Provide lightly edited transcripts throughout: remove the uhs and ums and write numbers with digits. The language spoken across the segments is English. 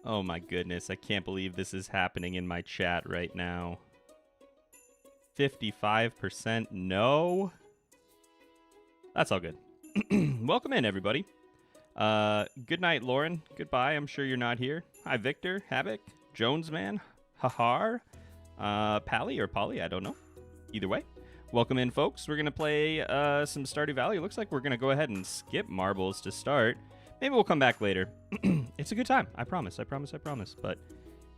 Oh my goodness, I can't believe this is happening in my chat right now. 55% no. That's all good. Welcome in, everybody. Good night, Lauren. Goodbye. I'm sure you're not here. Hi, Victor, Havoc, Jonesman, Hahar, Pally or Polly, I don't know. Either way. Welcome in, folks. We're going to play some Stardew Valley. Looks like we're going to go ahead and skip marbles to start. Maybe we'll come back later. It's a good time. I promise. But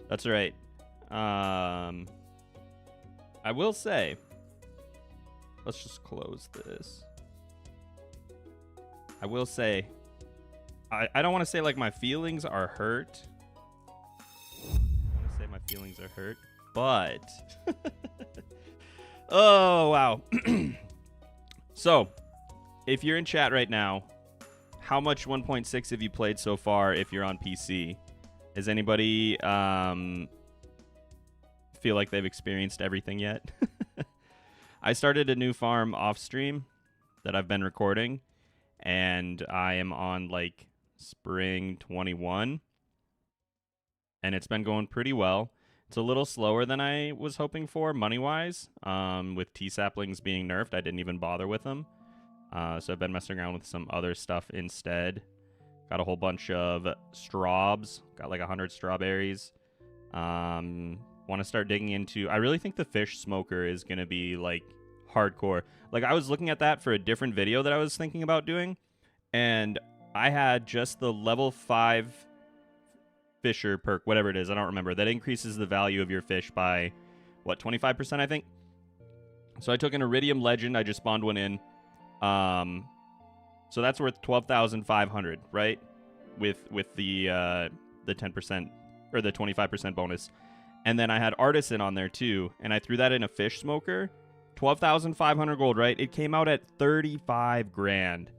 that's all right. I will say, let's just close this. I will say, I don't want to say like my feelings are hurt. I want to say my feelings are hurt, but oh, wow. So, if you're in chat right now, how much 1.6 have you played so far if you're on PC? Does anybody feel like they've experienced everything yet? I started a new farm off stream that I've been recording, and I am on like spring 21, and it's been going pretty well. It's a little slower than I was hoping for money-wise. With T-saplings being nerfed, I didn't even bother with them. So I've been messing around with some other stuff instead. Got a whole bunch of strawbs. Got like 100 strawberries. Want to start digging into... I really think the fish smoker is going to be like hardcore. Like I was looking at that for a different video that I was thinking about doing. And I had just the level 5 fisher perk, whatever it is. I don't remember. That increases the value of your fish by, what, 25%, I think? So I took an Iridium Legend. I just spawned one in. So that's worth 12,500, right? With the 10% or the 25% bonus. And then I had Artisan on there too, and I threw that in a fish smoker. 12,500 gold, right? It came out at 35 grand.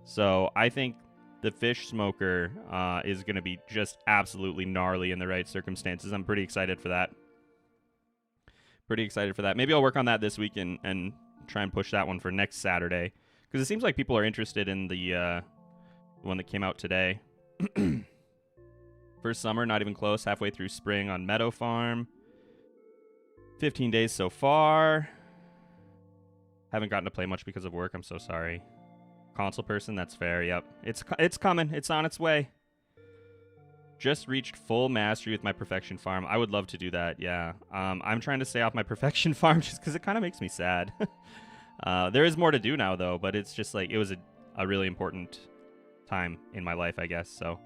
So I think the fish smoker is going to be just absolutely gnarly in the right circumstances. I'm pretty excited for that. Maybe I'll work on that this week and try and push that one for next Saturday. Because it seems like people are interested in the one that came out today. First summer, not even close. Halfway through spring on Meadow Farm. 15 days so far. Haven't gotten to play much because of work. I'm so sorry. Console person, that's fair. Yep. It's coming. It's on its way. Just reached full mastery with my perfection farm. I would love to do that, yeah. I'm trying to stay off my perfection farm just because it kind of makes me sad. There is more to do now, though, but it's just like, it was a really important time in my life, I guess, so.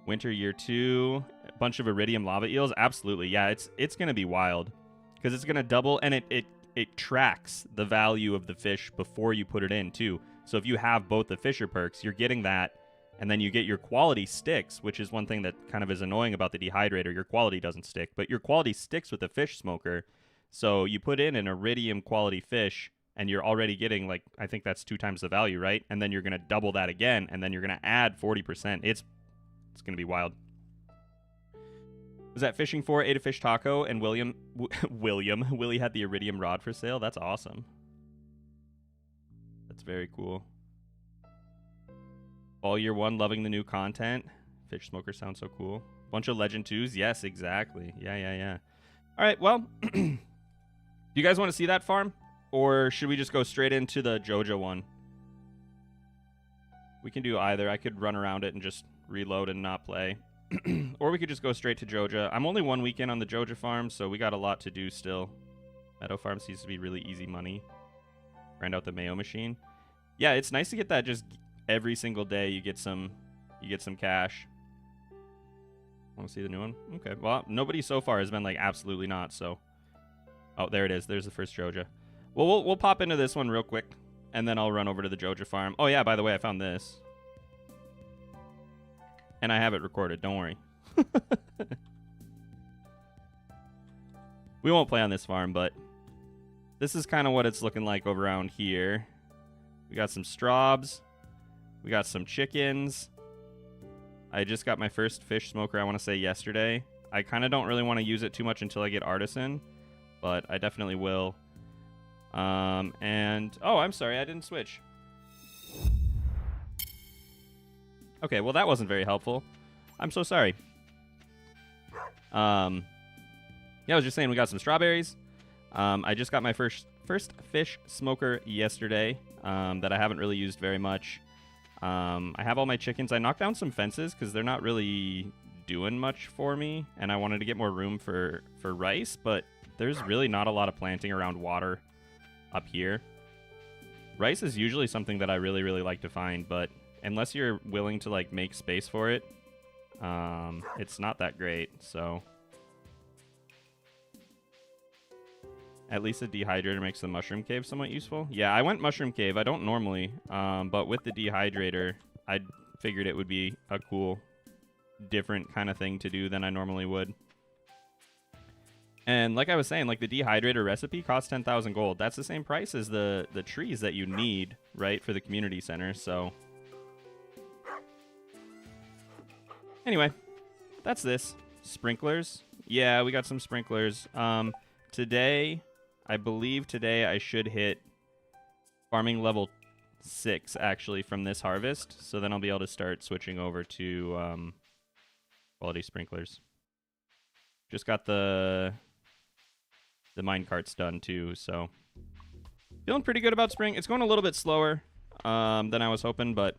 Winter year 2, a bunch of Iridium lava eels, absolutely, yeah, it's going to be wild, because it's going to double, and it tracks the value of the fish before you put it in, too. So if you have both the fisher perks, you're getting that, and then you get your quality sticks, which is one thing that kind of is annoying about the dehydrator. Your quality doesn't stick, but your quality sticks with the fish smoker, so you put in an Iridium quality fish, and you're already getting, like, I think that's 2 times the value, right? And then you're going to double that again, and then you're going to add 40%. It's going to be wild. Was that fishing for? Ate a fish taco, and Willie had the Iridium rod for sale. That's awesome. That's very cool. All year 1, loving the new content. Fish smoker sounds so cool. Bunch of Legend 2s. Yes, exactly. Yeah. All right, well, do you guys want to see that farm? Or should we just go straight into the Joja one? We can do either. I could run around it and just reload and not play. Or we could just go straight to Joja. I'm only 1 weekend on the Joja farm, so we got a lot to do still. Meadow farm seems to be really easy money. Grind out the Mayo machine. Yeah, it's nice to get that just every single day you get some cash. Want to see the new one? Okay. Well, nobody so far has been like absolutely not, so. Oh, there it is. There's the first Joja. Well, we'll pop into this one real quick, and then I'll run over to the Joja farm. Oh, yeah, by the way, I found this. And I have it recorded. Don't worry. We won't play on this farm, but this is kind of what it's looking like over around here. We got some strawbs. We got some chickens. I just got my first fish smoker, I want to say, yesterday. I kind of don't really want to use it too much until I get Artisan, but I definitely will. And... oh, I'm sorry, I didn't switch. Okay, well, that wasn't very helpful. I'm so sorry. Yeah, I was just saying we got some strawberries. I just got my first fish smoker yesterday that I haven't really used very much. I have all my chickens. I knocked down some fences because they're not really doing much for me, and I wanted to get more room for rice, but there's really not a lot of planting around water up here. Rice is usually something that I really, really like to find, but unless you're willing to like make space for it, it's not that great. So at least the dehydrator makes the mushroom cave somewhat useful. Yeah, I went mushroom cave. I don't normally, but with the dehydrator, I figured it would be a cool, different kind of thing to do than I normally would. And like I was saying, like the dehydrator recipe costs 10,000 gold. That's the same price as the trees that you need, right, for the community center. So anyway, that's this. Sprinklers. Yeah, we got some sprinklers. Today, I believe today I should hit farming level 6 actually from this harvest. So then I'll be able to start switching over to quality sprinklers. Just got the mine carts done too, so feeling pretty good about spring. It's going a little bit slower than I was hoping, but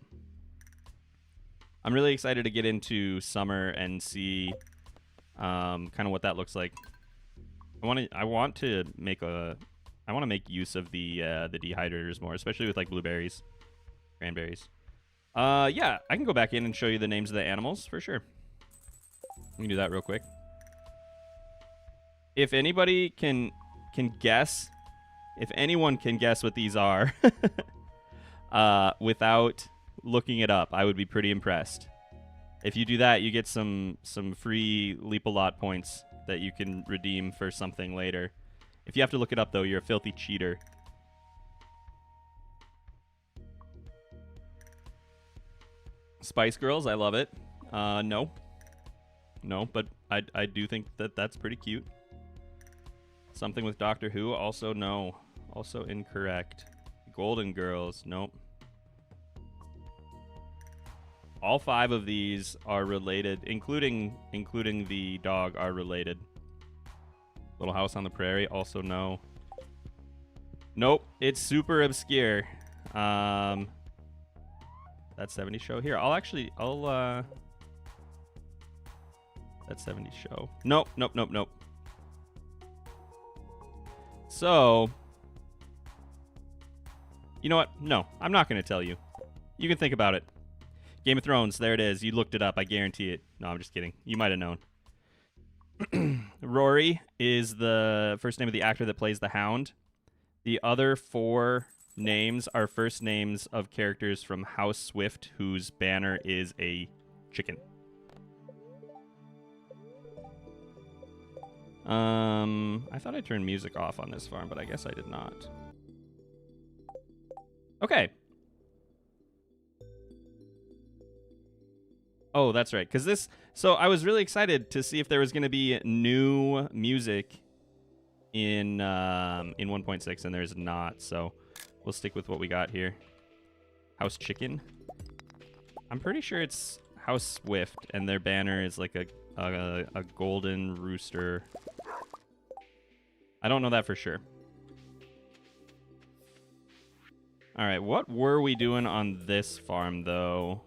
I'm really excited to get into summer and see kind of what that looks like. I want to make use of the dehydrators more, especially with like blueberries, cranberries. Yeah, I can go back in and show you the names of the animals for sure. We can do that real quick. If anybody can guess, if anyone can guess what these are without looking it up, I would be pretty impressed. If you do that, you get some free Leap-A-Lot points that you can redeem for something later. If you have to look it up, though, you're a filthy cheater. Spice Girls, I love it. No, but I do think that that's pretty cute. Something with Doctor Who, also no. Also incorrect. Golden Girls, nope. All 5 of these are related, including the dog, are related. Little House on the Prairie, also no. Nope, it's super obscure. That 70s show here. That 70s show. Nope. So, you know what? No, I'm not going to tell you. You can think about it. Game of Thrones, there it is. You looked it up, I guarantee it. No, I'm just kidding. You might have known. Rory is the first name of the actor that plays the Hound. The other 4 names are first names of characters from House Swift, whose banner is a chicken. I thought I turned music off on this farm, but I guess I did not. Okay. Oh, that's right. Because this... So I was really excited to see if there was going to be new music in 1.6, and there's not. So we'll stick with what we got here. House Chicken. I'm pretty sure it's House Swift, and their banner is like a golden rooster. I don't know that for sure. All right, what were we doing on this farm, though?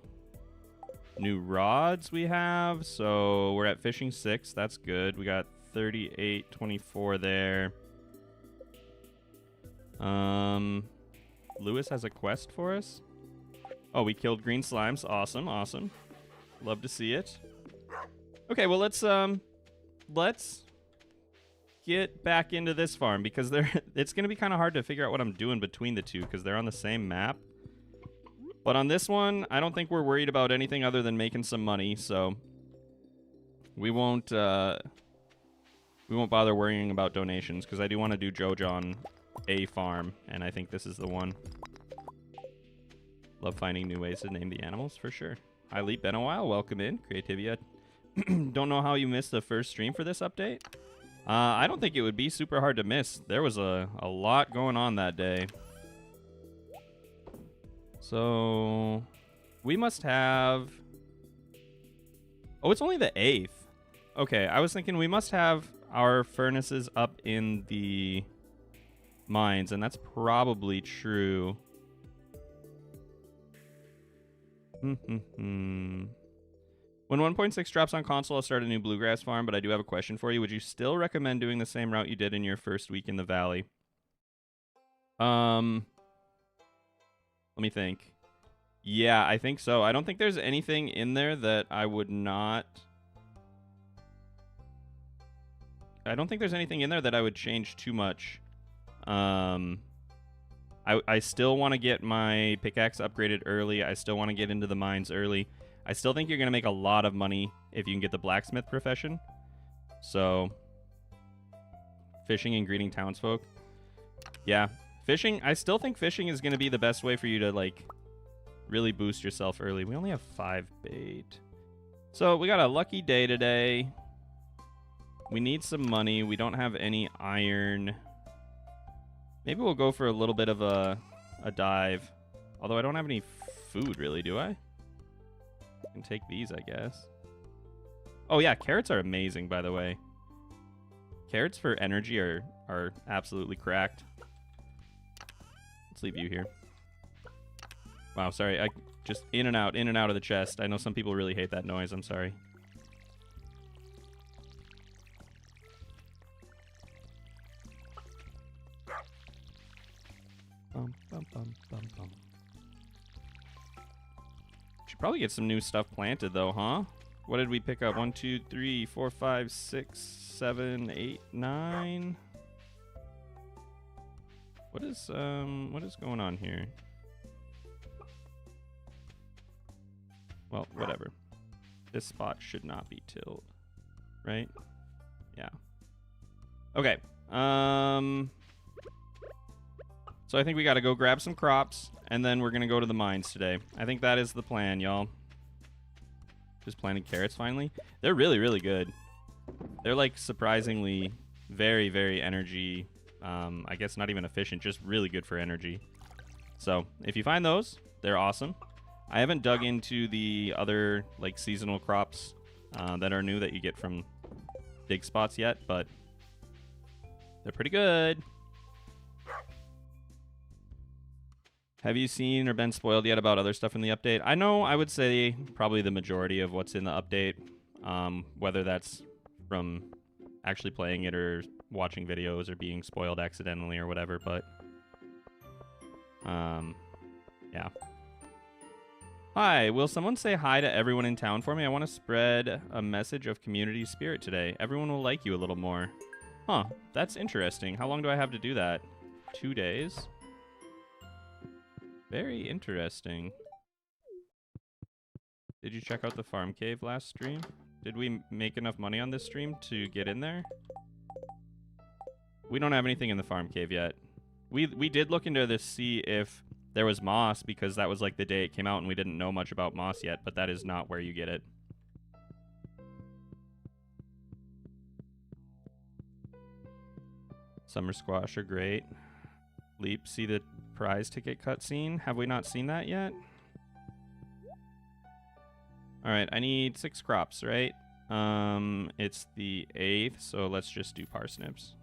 New rods we have, so we're at fishing 6. That's good. We got 38, 24 there. Lewis has a quest for us. Oh, we killed green slimes. Awesome, awesome. Love to see it. Okay, well let's get back into this farm because it's going to be kind of hard to figure out what I'm doing between the two because they're on the same map. But on this one, I don't think we're worried about anything other than making some money, so we won't bother worrying about donations because I do want to do Jojo on a farm, and I think this is the one. Love finding new ways to name the animals for sure. Hi, Leap, been a while. Welcome in, Creativia. Don't know how you missed the first stream for this update. I don't think it would be super hard to miss. There was a lot going on that day. So, we must have... Oh, it's only the 8th. Okay, I was thinking we must have our furnaces up in the mines, and that's probably true. When 1.6 drops on console, I'll start a new bluegrass farm, but I do have a question for you. Would you still recommend doing the same route you did in your first week in the valley? Let me think. Yeah, I think so. I don't think there's anything in there that I would not... I don't think there's anything in there that I would change too much. I still want to get my pickaxe upgraded early. I still want to get into the mines early. I still think you're going to make a lot of money if you can get the blacksmith profession. So, fishing and greeting townsfolk. Yeah, fishing. I still think fishing is going to be the best way for you to, like, really boost yourself early. We only have 5 bait. So, we got a lucky day today. We need some money. We don't have any iron. Maybe we'll go for a little bit of a dive. Although I don't have any food, really, do I? I can take these, I guess. Oh, yeah, carrots are amazing, by the way. Carrots for energy are absolutely cracked. Let's leave you here. Wow, sorry. I just in and out of the chest. I know some people really hate that noise. I'm sorry. Bum, bum, bum, bum, bum. Should probably get some new stuff planted, though, huh? What did we pick up? 1, 2, 3, 4, 5, 6, 7, 8, 9. What is going on here? Well, whatever. This spot should not be tilled, right? Yeah. Okay. So I think we got to go grab some crops, and then we're going to go to the mines today. I think that is the plan, y'all. Just planting carrots finally. They're really, really good. They're, like, surprisingly very, very energy. I guess not even efficient, just really good for energy. So if you find those, they're awesome. I haven't dug into the other, like, seasonal crops that are new that you get from dig spots yet, but they're pretty good. Have you seen or been spoiled yet about other stuff in the update? I know I would say probably the majority of what's in the update, whether that's from actually playing it or watching videos or being spoiled accidentally or whatever, but yeah. Hi, will someone say hi to everyone in town for me? I want to spread a message of community spirit today. Everyone will like you a little more. Huh, that's interesting. How long do I have to do that? 2 days? Very interesting. Did you check out the farm cave last stream? Did we make enough money on this stream to get in there? We don't have anything in the farm cave yet. We did look into this to see if there was moss, because that was like the day it came out and we didn't know much about moss yet, but that is not where you get it. Summer squash are great. Leap, see the prize ticket cutscene? Have we not seen that yet? Alright, I need 6 crops, right? It's the 8th, so let's just do parsnips.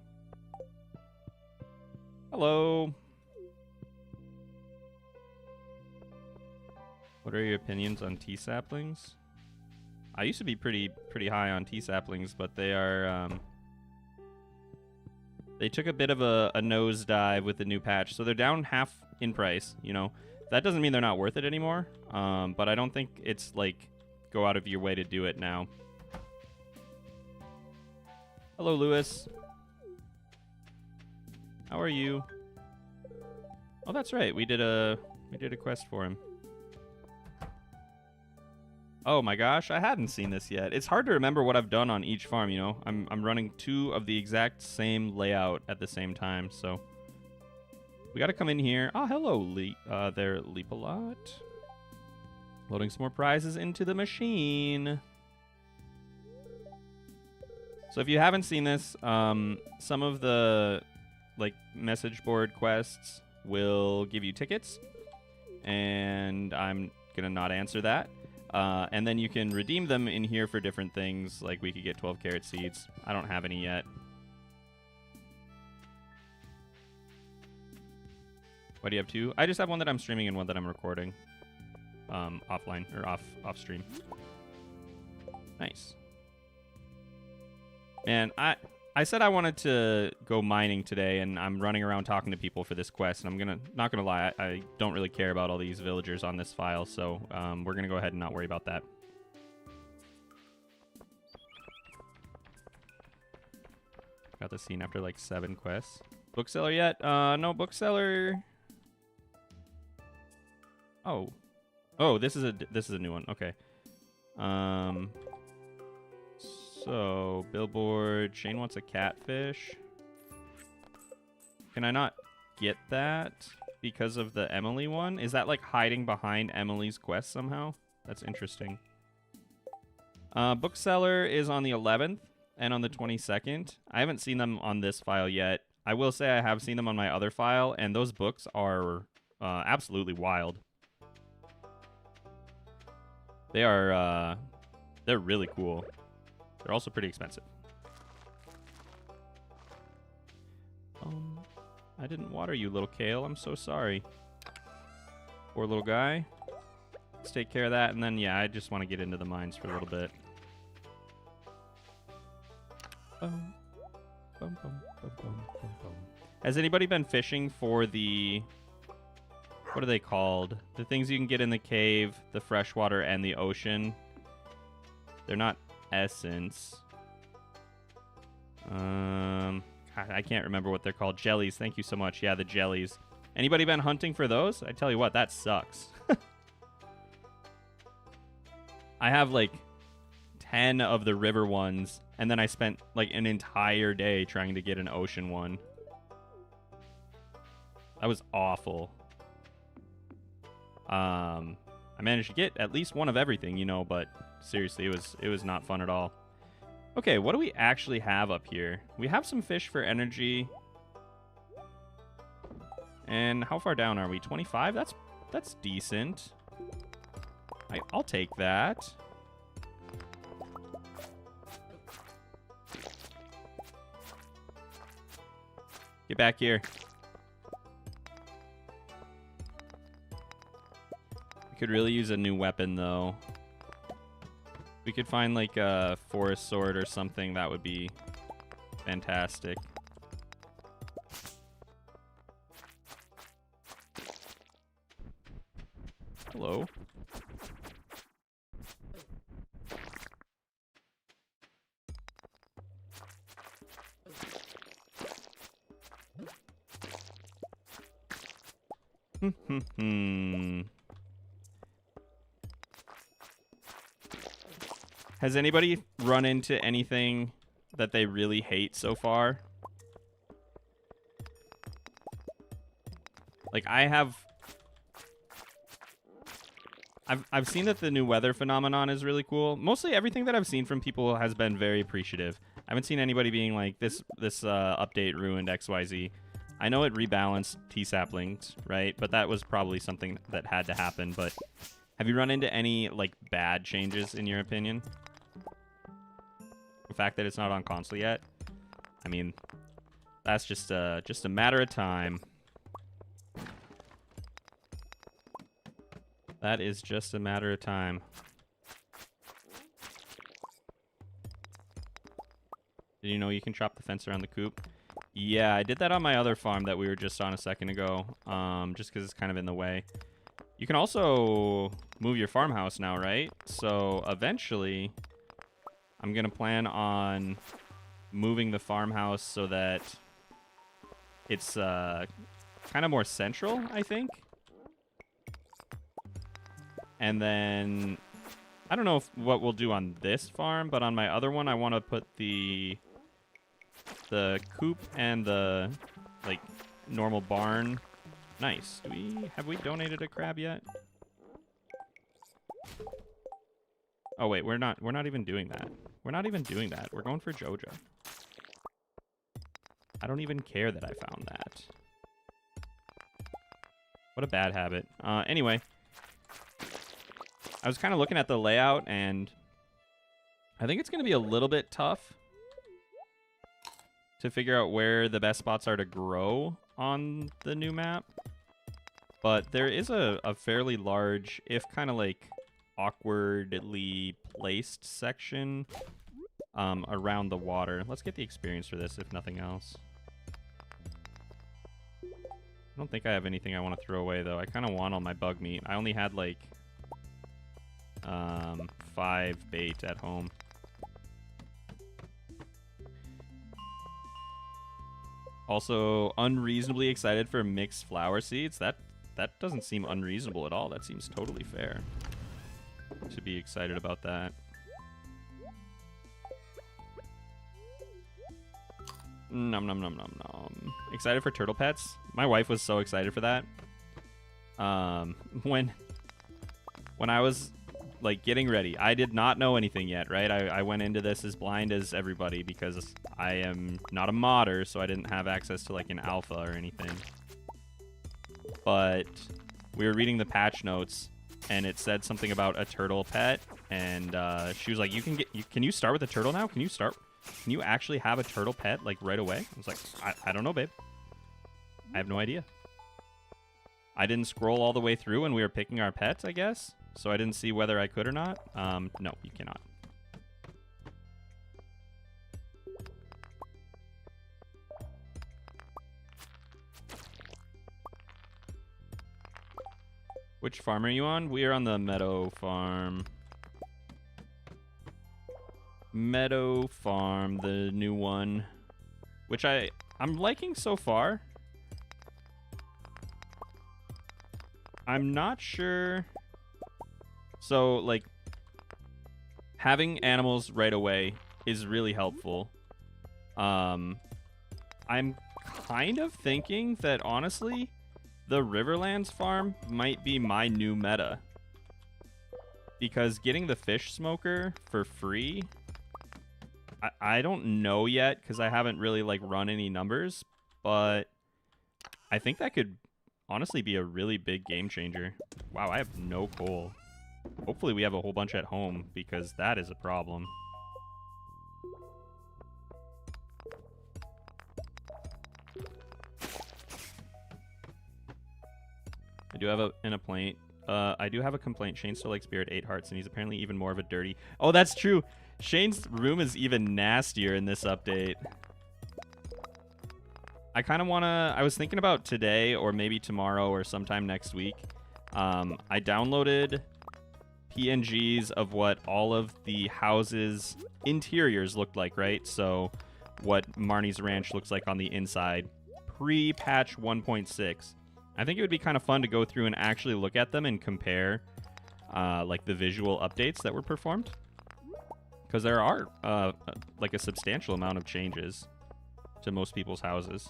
Hello! What are your opinions on tea saplings? I used to be pretty high on tea saplings, but they are, they took a bit of a nosedive with the new patch, so they're down half in price, you know. That doesn't mean they're not worth it anymore, but I don't think it's, like, go out of your way to do it now. Hello, Lewis. How are you? Oh, that's right. We did a quest for him. Oh my gosh, I hadn't seen this yet. It's hard to remember what I've done on each farm, you know. I'm running 2 of the exact same layout at the same time, so we got to come in here. Oh, hello, Leap a lot. Loading some more prizes into the machine. So if you haven't seen this, some of the like message board quests will give you tickets, and I'm gonna not answer that. And then you can redeem them in here for different things. Like we could get 12 carrot seeds. I don't have any yet. Why do you have two? I just have one that I'm streaming and one that I'm recording. Offline or off stream. Nice. Man, I said I wanted to go mining today, and I'm running around talking to people for this quest. And I'm not gonna lie, I don't really care about all these villagers on this file, so we're gonna go ahead and not worry about that. Got the scene after like 7 quests. Bookseller yet? No bookseller. Oh, this is a new one. Okay. So billboard. Shane wants a catfish. Can I not get that because of the Emily one? Is that like hiding behind Emily's quest somehow? That's interesting. Bookseller is on the 11th and on the 22nd. I haven't seen them on this file yet. I will say I have seen them on my other file, and those books are absolutely wild. They are, they're really cool. They're also pretty expensive. I didn't water you, little kale. I'm so sorry. Poor little guy. Let's take care of that, and then, yeah, I just want to get into the mines for a little bit. Has anybody been fishing for the... What are they called? The things you can get in the cave, the freshwater, and the ocean. They're not essence. I can't remember what they're called. Jellies. Thank you so much. Yeah, the jellies. Anybody been hunting for those? I tell you what, that sucks. I have like 10 of the river ones, and then I spent like an entire day trying to get an ocean one. That was awful. I managed to get at least one of everything, you know, but seriously, it was not fun at all. Okay, what do we actually have up here? We have some fish for energy. And how far down are we? 25? That's decent. I'll take that. Get back here. Could really use a new weapon, though. We could find like a forest sword or something. That would be fantastic. Hello. Has anybody run into anything that they really hate so far? Like, I've seen that the new weather phenomenon is really cool. Mostly everything that I've seen from people has been very appreciative. I haven't seen anybody being like, this update ruined XYZ. I know it rebalanced T-saplings, right? But that was probably something that had to happen. But have you run into any like bad changes in your opinion? The fact that it's not on console yet, I mean, that's just a matter of time. That is just a matter of time. Did you know you can chop the fence around the coop? Yeah, I did that on my other farm that we were just on a second ago, just because it's kind of in the way. You can also move your farmhouse now, right? So eventually, I'm going to plan on moving the farmhouse so that it's kind of more central, I think. And then, I don't know what we'll do on this farm, but on my other one, I want to put the coop and the, like, normal barn. Nice. Have we donated a crab yet? Oh, wait, we're not even doing that. We're not even doing that. We're going for Jojo. I don't even care that I found that. What a bad habit. Anyway. I was kind of looking at the layout, and I think it's going to be a little bit tough to figure out where the best spots are to grow on the new map. But there is a fairly large, if kind of like awkwardly placed section around the water. Let's get the experience for this, if nothing else. I don't think I have anything I want to throw away, though. I kind of want all my bug meat. I only had, like, 5 bait at home. Also, unreasonably excited for mixed flower seeds. That doesn't seem unreasonable at all. That seems totally fair to be excited about that. Nom nom nom nom nom. Excited for turtle pets? My wife was so excited for that. When I was like getting ready, I did not know anything yet, right? I went into this as blind as everybody because I am not a modder, so I didn't have access to like an alpha or anything. But we were reading the patch notes, and it said something about a turtle pet, and she was like, can you start with a turtle now? Can you actually have a turtle pet, like, right away? I was like, I don't know, babe. I have no idea. I didn't scroll all the way through when we were picking our pets, I guess. So I didn't see whether I could or not. No, you cannot. Which farm are you on? We are on the Meadow Farm. Meadow Farm, the new one, which I'm liking so far. I'm not sure. So, like, having animals right away is really helpful. I'm kind of thinking that, honestly, the Riverlands farm might be my new meta. Because getting the fish smoker for free, I don't know yet because I haven't really like run any numbers, but I think that could honestly be a really big game changer. Wow, I have no coal. Hopefully we have a whole bunch at home because that is a problem. I do have a complaint. I do have a complaint. Shane still likes Spirit 8 hearts, and he's apparently even more of a dirty. Oh, that's true. Shane's room is even nastier in this update. I kind of want to... I was thinking about today or maybe tomorrow or sometime next week. I downloaded PNGs of what all of the houses' interiors looked like, right? So what Marnie's Ranch looks like on the inside pre-patch 1.6. I think it would be kind of fun to go through and actually look at them and compare like the visual updates that were performed. Because there are like a substantial amount of changes to most people's houses.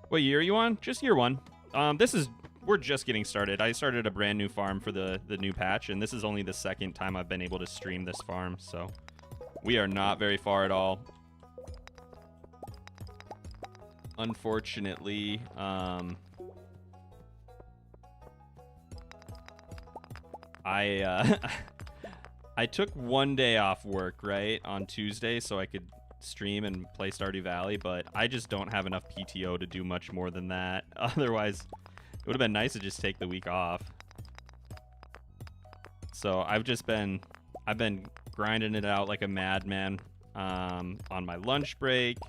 What year are you on? Just year one. We're just getting started. I started a brand new farm for the new patch, and this is only the second time I've been able to stream this farm, so we are not very far at all. Unfortunately, I took one day off work, right, on Tuesday so I could stream and play Stardew Valley, but I just don't have enough PTO to do much more than that. Otherwise, it would have been nice to just take the week off. So I've been grinding it out like a madman on my lunch break,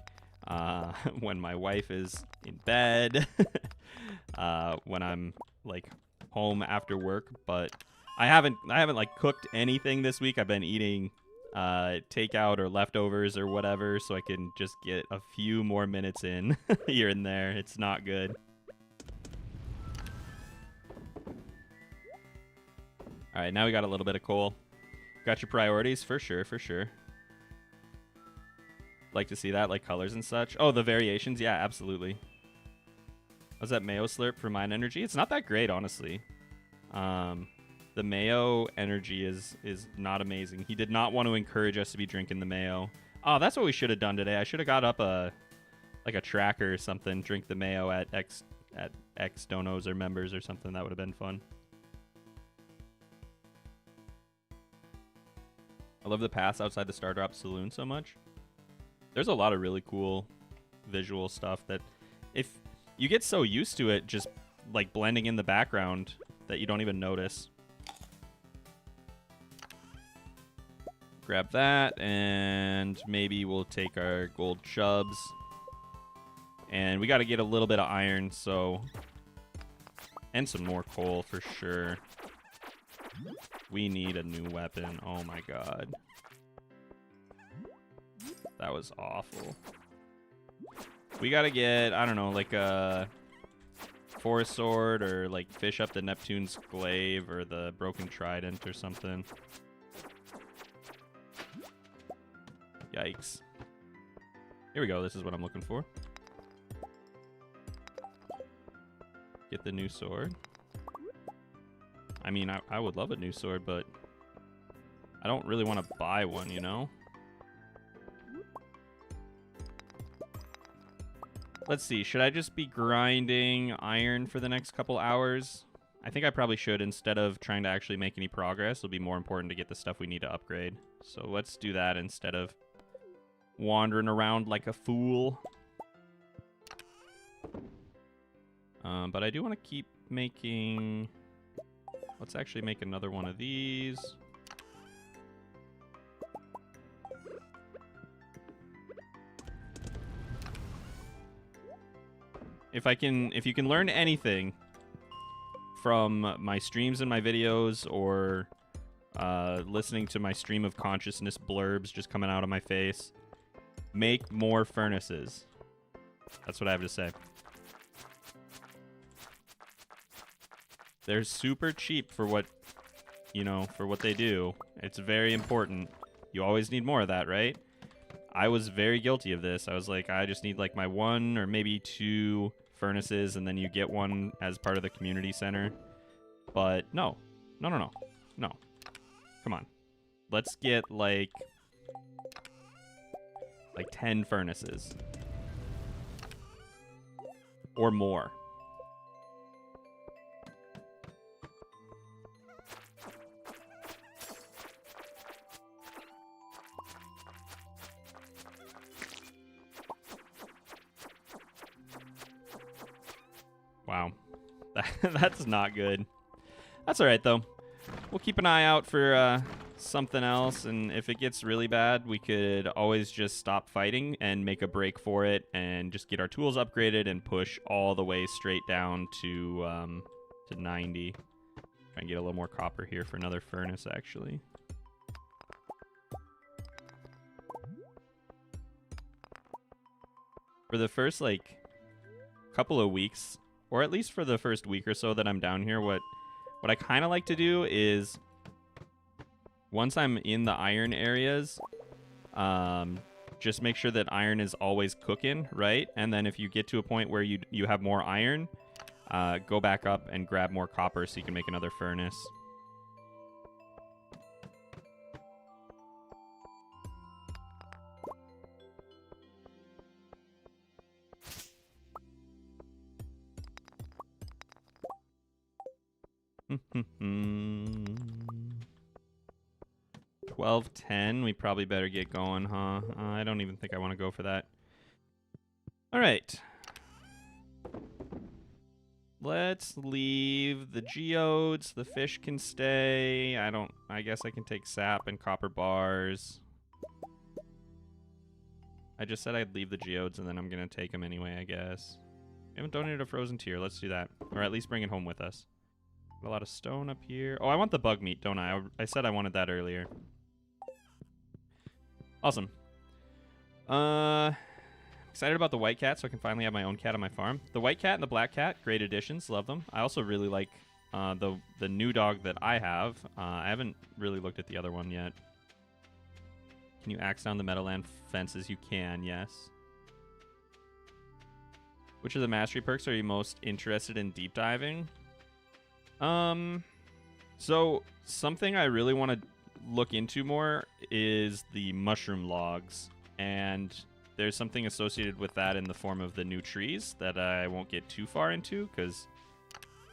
when my wife is in bed, when I'm like home after work, but I haven't like cooked anything this week. I've been eating takeout or leftovers or whatever, so I can just get a few more minutes in here and there. It's not good. All right, now we got a little bit of coal. Got your priorities? For sure, for sure. Like to see that, like colors and such. Oh, the variations? Yeah, absolutely. Was that Mayo Slurp for Mind Energy? It's not that great, honestly. The Mayo energy is not amazing. He did not want to encourage us to be drinking the Mayo. Oh, that's what we should have done today. I should have got up a tracker or something. Drink the Mayo at X donos or members or something. That would have been fun. I love the paths outside the Stardrop Saloon so much. There's a lot of really cool visual stuff that if you get so used to it just like blending in the background that you don't even notice. Grab that, and maybe we'll take our gold chubs. And we got to get a little bit of iron, so... And some more coal for sure. We need a new weapon. Oh my god. That was awful. We got to get, I don't know, like a forest sword or like fish up the Neptune's glaive or the broken trident or something. Yikes. Here we go. This is what I'm looking for. Get the new sword. I mean, I would love a new sword, but I don't really want to buy one, you know? Let's see. Should I just be grinding iron for the next couple hours? I think I probably should instead of trying to actually make any progress. It'll be more important to get the stuff we need to upgrade. So let's do that instead of wandering around like a fool. But I do want to keep making... Let's actually make another one of these. If you can learn anything from my streams and my videos or listening to my stream of consciousness blurbs just coming out of my face, make more furnaces. That's what I have to say. They're super cheap for what, you know, for what they do. It's very important. You always need more of that, right? I was very guilty of this. I was like, I just need like my 1 or maybe 2 furnaces, and then you get one as part of the community center. But no. No. Come on. Let's get like 10 furnaces. Or more. Wow. That's not good. That's all right, though. We'll keep an eye out for something else, and if it gets really bad, we could always just stop fighting and make a break for it and just get our tools upgraded and push all the way straight down to 90. Try and get a little more copper here for another furnace, actually. For the first, like, couple of weeks, or at least for the first week or so that I'm down here, what I kind of like to do is, once I'm in the iron areas, just make sure that iron is always cooking, right? And then if you get to a point where you have more iron, go back up and grab more copper so you can make another furnace. $12.10. We probably better get going, huh? I don't even think I want to go for that. All right. Let's leave the geodes. The fish can stay. I guess I can take sap and copper bars. I just said I'd leave the geodes, and then I'm going to take them anyway, I guess. We haven't donated a frozen tier. Let's do that. Or at least bring it home with us. A lot of stone up here. Oh, I want the bug meat, don't I? I said I wanted that earlier. Awesome. Excited about the white cat, so I can finally have my own cat on my farm. The white cat and the black cat, great additions. Love them. I also really like the new dog that I have. I haven't really looked at the other one yet. Can you axe down the Meadowland fences? You can, yes. Which of the mastery perks are you most interested in deep diving? So something I really want to look into more is the mushroom logs, and there's something associated with that in the form of the new trees that I won't get too far into, because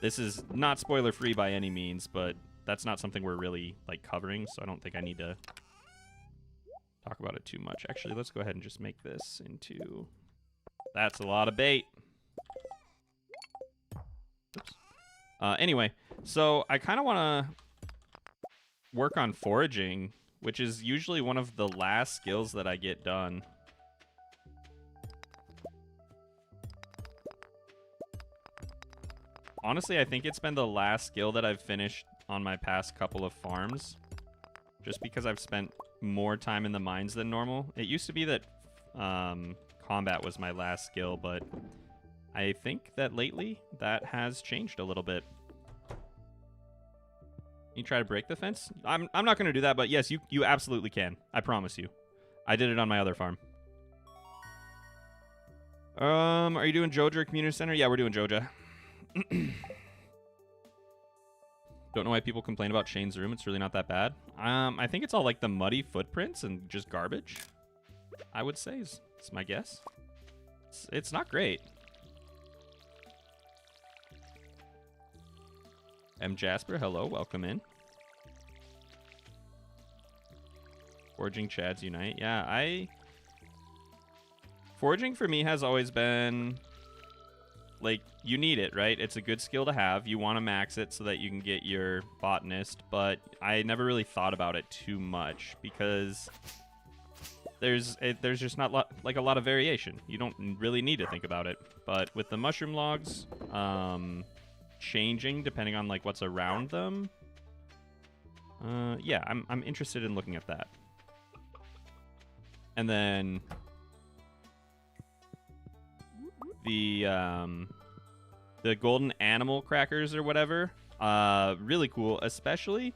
this is not spoiler free by any means, but that's not something we're really like covering, so I don't think I need to talk about it too much. Actually, let's go ahead and just make this into... That's a lot of bait. Oops. Anyway, so I kind of want to work on foraging, which is usually one of the last skills that I get done. Honestly, I think it's been the last skill that I've finished on my past couple of farms, just because I've spent more time in the mines than normal. It used to be that combat was my last skill, but I think that lately that has changed a little bit. You try to break the fence? I'm not going to do that, but yes, you absolutely can. I promise you. I did it on my other farm. Are you doing Joja Community Center? Yeah, we're doing Joja. Don't know why people complain about Shane's room. It's really not that bad. I think it's all like the muddy footprints and just garbage, I would say is my guess. It's not great. M. Jasper, hello, welcome in. Foraging Chads Unite. Yeah, foraging for me has always been, like, you need it, right? It's a good skill to have. You want to max it so that you can get your botanist, but I never really thought about it too much because there's just not like a lot of variation. You don't really need to think about it. But with the mushroom logs, changing depending on like what's around them. Yeah, I'm interested in looking at that. And then the golden animal crackers or whatever, really cool, especially.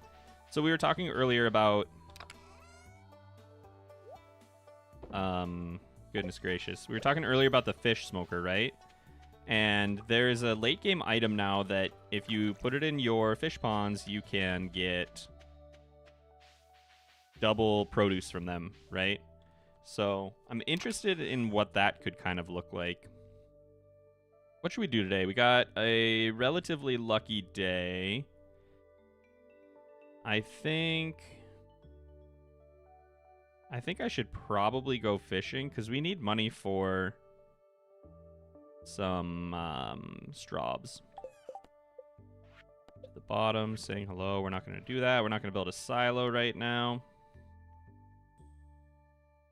So we were talking earlier about goodness gracious, we were talking earlier about the fish smoker, right? And there's a late game item now that if you put it in your fish ponds, you can get double produce from them, right? So I'm interested in what that could kind of look like. What should we do today? We got a relatively lucky day. I think I should probably go fishing because we need money for some straws. To the bottom, saying hello. We're not going to do that. We're not going to build a silo right now.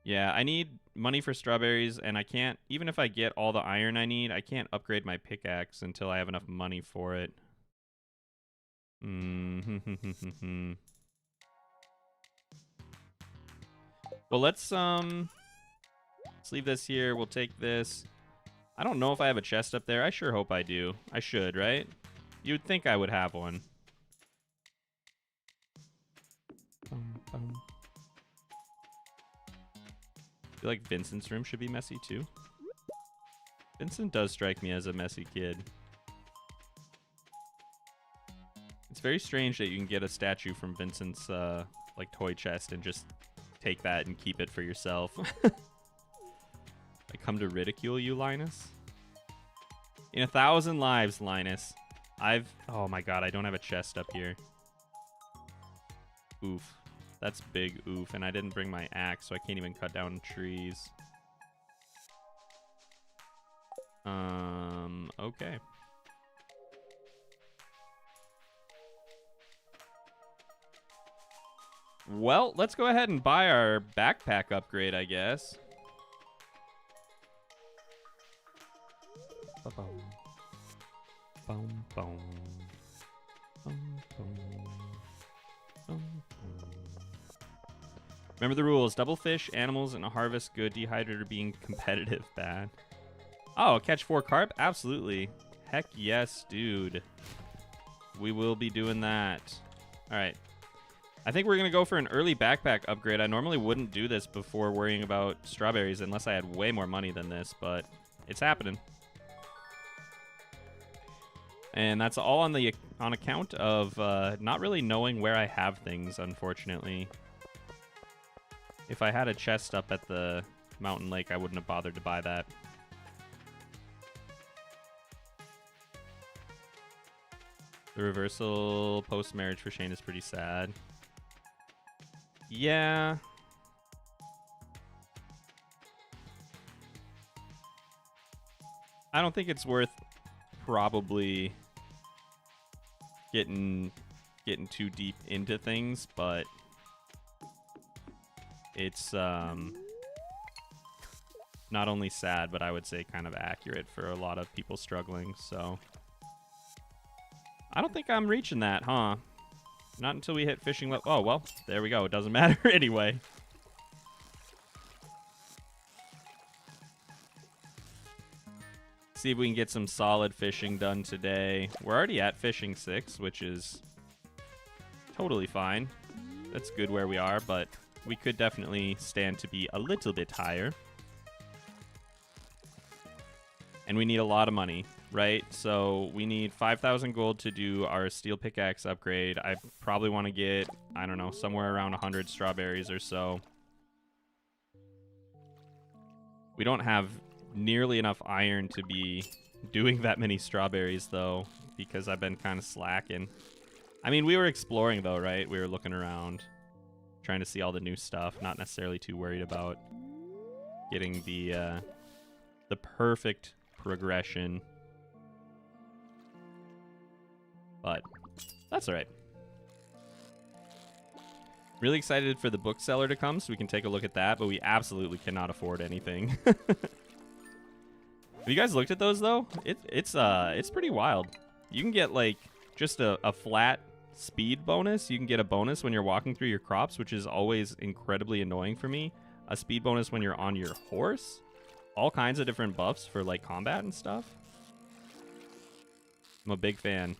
Yeah, I need money for strawberries, and I can't, even if I get all the iron I need, I can't upgrade my pickaxe until I have enough money for it. Well, let's leave this here. We'll take this. I don't know if I have a chest up there. I sure hope I do. I should, right? You'd think I would have one. I feel like Vincent's room should be messy too. Vincent does strike me as a messy kid. It's very strange that you can get a statue from Vincent's like toy chest and just take that and keep it for yourself. I come to ridicule you, Linus. In 1,000 lives, Linus. Oh my god, I don't have a chest up here. Oof. That's big oof, and I didn't bring my axe, so I can't even cut down trees. Okay. Well, let's go ahead and buy our backpack upgrade, I guess. Remember the rules. Double fish, animals, and a harvest good. Dehydrator being competitive bad. Oh, catch 4 carp? Absolutely. Heck yes, dude. We will be doing that. All right. I think we're going to go for an early backpack upgrade. I normally wouldn't do this before worrying about strawberries unless I had way more money than this, but it's happening. And that's all on account of not really knowing where I have things, unfortunately. If I had a chest up at the mountain lake, I wouldn't have bothered to buy that. The reversal post-marriage for Shane is pretty sad. Yeah. I don't think it's worth probably getting too deep into things, but it's not only sad, but I would say kind of accurate for a lot of people struggling. So I don't think I'm reaching that, huh? Not until we hit fishing level. Oh, well, there we go. It doesn't matter anyway. See if we can get some solid fishing done today. We're already at fishing 6, which is totally fine. That's good where we are, but we could definitely stand to be a little bit higher. And we need a lot of money, right? So we need 5,000 gold to do our steel pickaxe upgrade. I probably want to get, I don't know, somewhere around 100 strawberries or so. We don't have nearly enough iron to be doing that many strawberries, though, because I've been kind of slacking. I mean, we were exploring, though, right? We were looking around, trying to see all the new stuff, not necessarily too worried about getting the perfect progression. But that's all right. Really excited for the bookseller to come so we can take a look at that, but we absolutely cannot afford anything. Have you guys looked at those, though? It's pretty wild. You can get, like, just a flat speed bonus. You can get a bonus when you're walking through your crops, which is always incredibly annoying for me. A speed bonus when you're on your horse. All kinds of different buffs for, like, combat and stuff. I'm a big fan.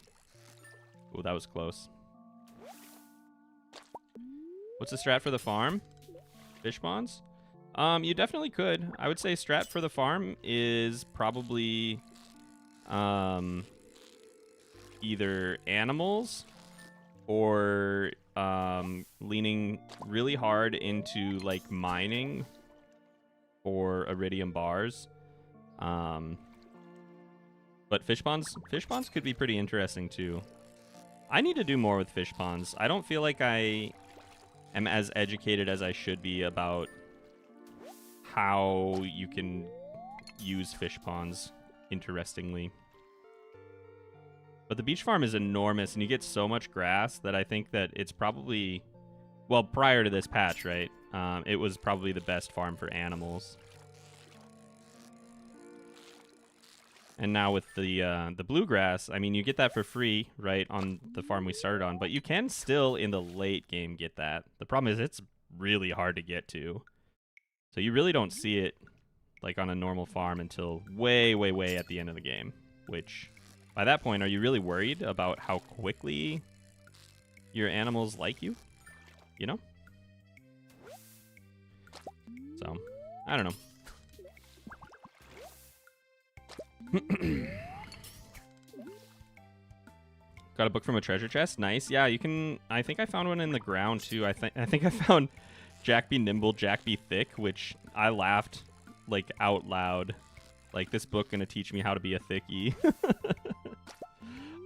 Oh, that was close. What's the strat for the farm? Fish ponds? You definitely could. I would say strat for the farm is probably either animals or leaning really hard into, like, mining or iridium bars. But fish ponds could be pretty interesting too. I need to do more with fish ponds. I don't feel like I am as educated as I should be about how you can use fish ponds interestingly. But the beach farm is enormous, and you get so much grass that I think that it's probably, well, prior to this patch, right? It was probably the best farm for animals. And now with the bluegrass, I mean, you get that for free, right, on the farm we started on. But you can still, in the late game, get that. The problem is it's really hard to get to. So you really don't see it, like, on a normal farm until way, way, way at the end of the game. Which, by that point, are you really worried about how quickly your animals like you? You know? So, I don't know. Got a book from a treasure chest. Nice. Yeah, you can. I think I found one in the ground too. I think I found Jack Be Nimble, Jack Be Thick, which I laughed, like, out loud. Like, this book gonna teach me how to be a thickie.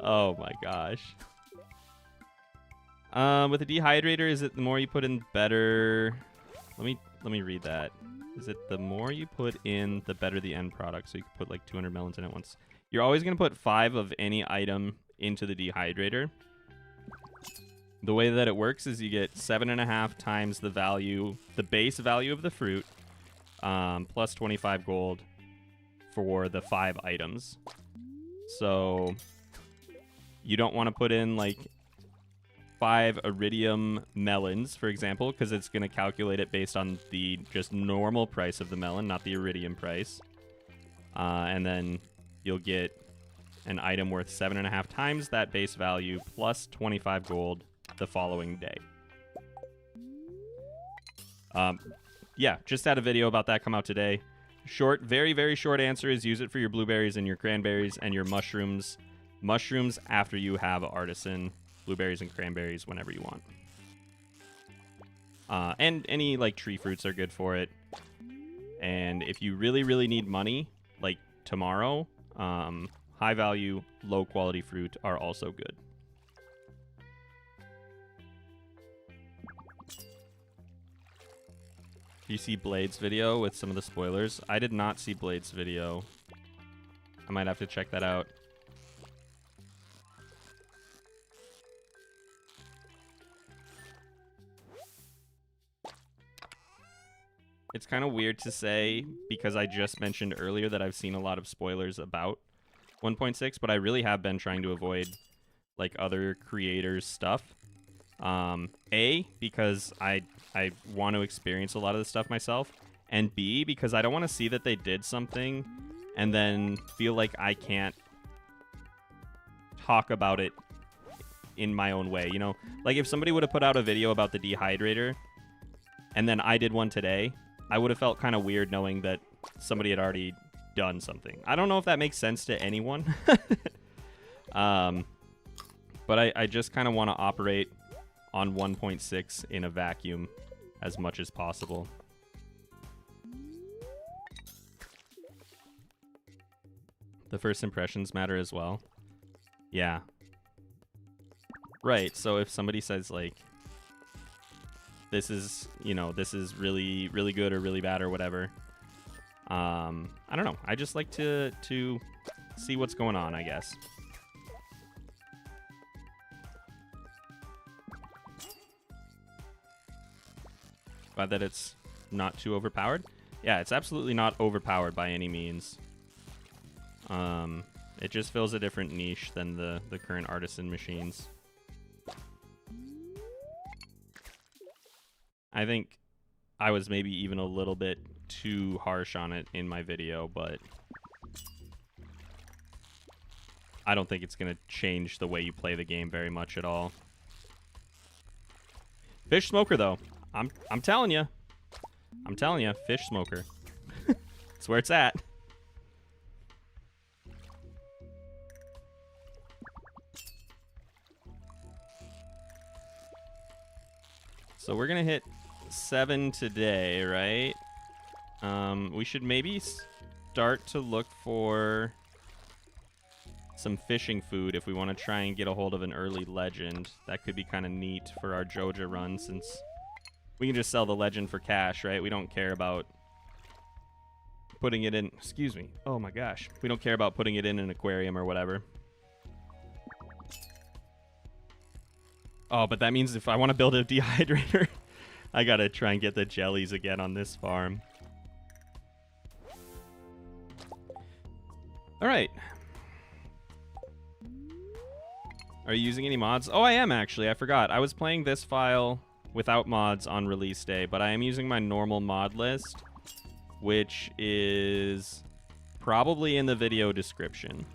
Oh my gosh. With a dehydrator, is it the more you put in, better? Let me read that. Is it the more you put in, the better the end product? So you can put, like, 200 melons in at once. You're always going to put 5 of any item into the dehydrator. The way that it works is you get 7.5 times the value, the base value of the fruit, plus 25 gold for the 5 items. So you don't want to put in, like, 5 iridium melons, for example, because it's going to calculate it based on the just normal price of the melon, not the iridium price. And then you'll get an item worth 7.5 times that base value plus 25 gold the following day. Yeah, just had a video about that come out today. Short, very, very short answer is use it for your blueberries and your cranberries and your mushrooms. Mushrooms after you have artisan. Blueberries and cranberries whenever you want. And any, like, tree fruits are good for it. And if you really, really need money, like tomorrow, high value, low quality fruit are also good. Do you see Blade's video with some of the spoilers? I did not see Blade's video. I might have to check that out. It's kind of weird to say because I just mentioned earlier that I've seen a lot of spoilers about 1.6, but I really have been trying to avoid like other creators' stuff. A, because I want to experience a lot of the stuff myself, and B, because I don't want to see that they did something and then feel like I can't talk about it in my own way, you know? Like if somebody would have put out a video about the dehydrator and then I did one today, I would have felt kind of weird knowing that somebody had already done something. I don't know if that makes sense to anyone. But I just kind of want to operate on 1.6 in a vacuum as much as possible. The first impressions matter as well. Yeah. Right, so if somebody says like, this is, you know, this is really, really good or really bad or whatever. I don't know. I just like to see what's going on, I guess. Glad that it's not too overpowered. Yeah, it's absolutely not overpowered by any means. It just fills a different niche than the current artisan machines. I think I was maybe even a little bit too harsh on it in my video, but I don't think it's going to change the way you play the game very much at all. Fish smoker, though. I'm telling you. I'm telling you, fish smoker. That's where it's at. So we're going to hit 7 today, right? We should maybe start to look for some fishing food if we want to try and get a hold of an early legend. That could be kind of neat for our Joja run, since we can just sell the legend for cash, right? We don't care about putting it in... Excuse me. Oh my gosh. We don't care about putting it in an aquarium or whatever. Oh, but that means if I want to build a dehydrator, I gotta try and get the jellies again on this farm. Alright. Are you using any mods? Oh, I am actually. I forgot. I was playing this file without mods on release day, but I am using my normal mod list, which is probably in the video description.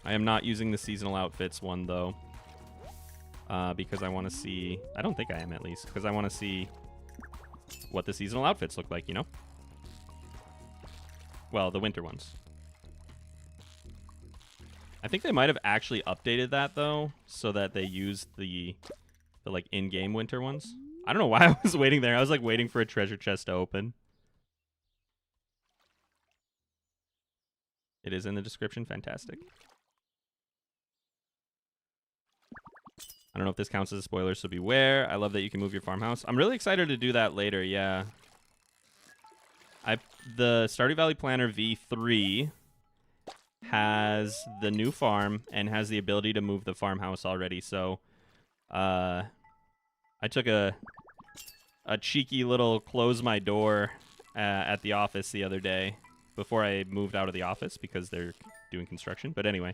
I am not using the seasonal outfits one, though. Because I want to see... I don't think I am, at least. Because I want to see what the seasonal outfits look like, you know? Well, the winter ones. I think they might have actually updated that, though, so that they use the like, in-game winter ones. I don't know why I was waiting there. I was, like, waiting for a treasure chest to open. It is in the description. Fantastic. I don't know if this counts as a spoiler, so beware. I love that you can move your farmhouse. I'm really excited to do that later, yeah. The Stardew Valley Planner V3 has the new farm and has the ability to move the farmhouse already, so I took a cheeky little close my door at the office the other day before I moved out of the office because they're doing construction. But anyway,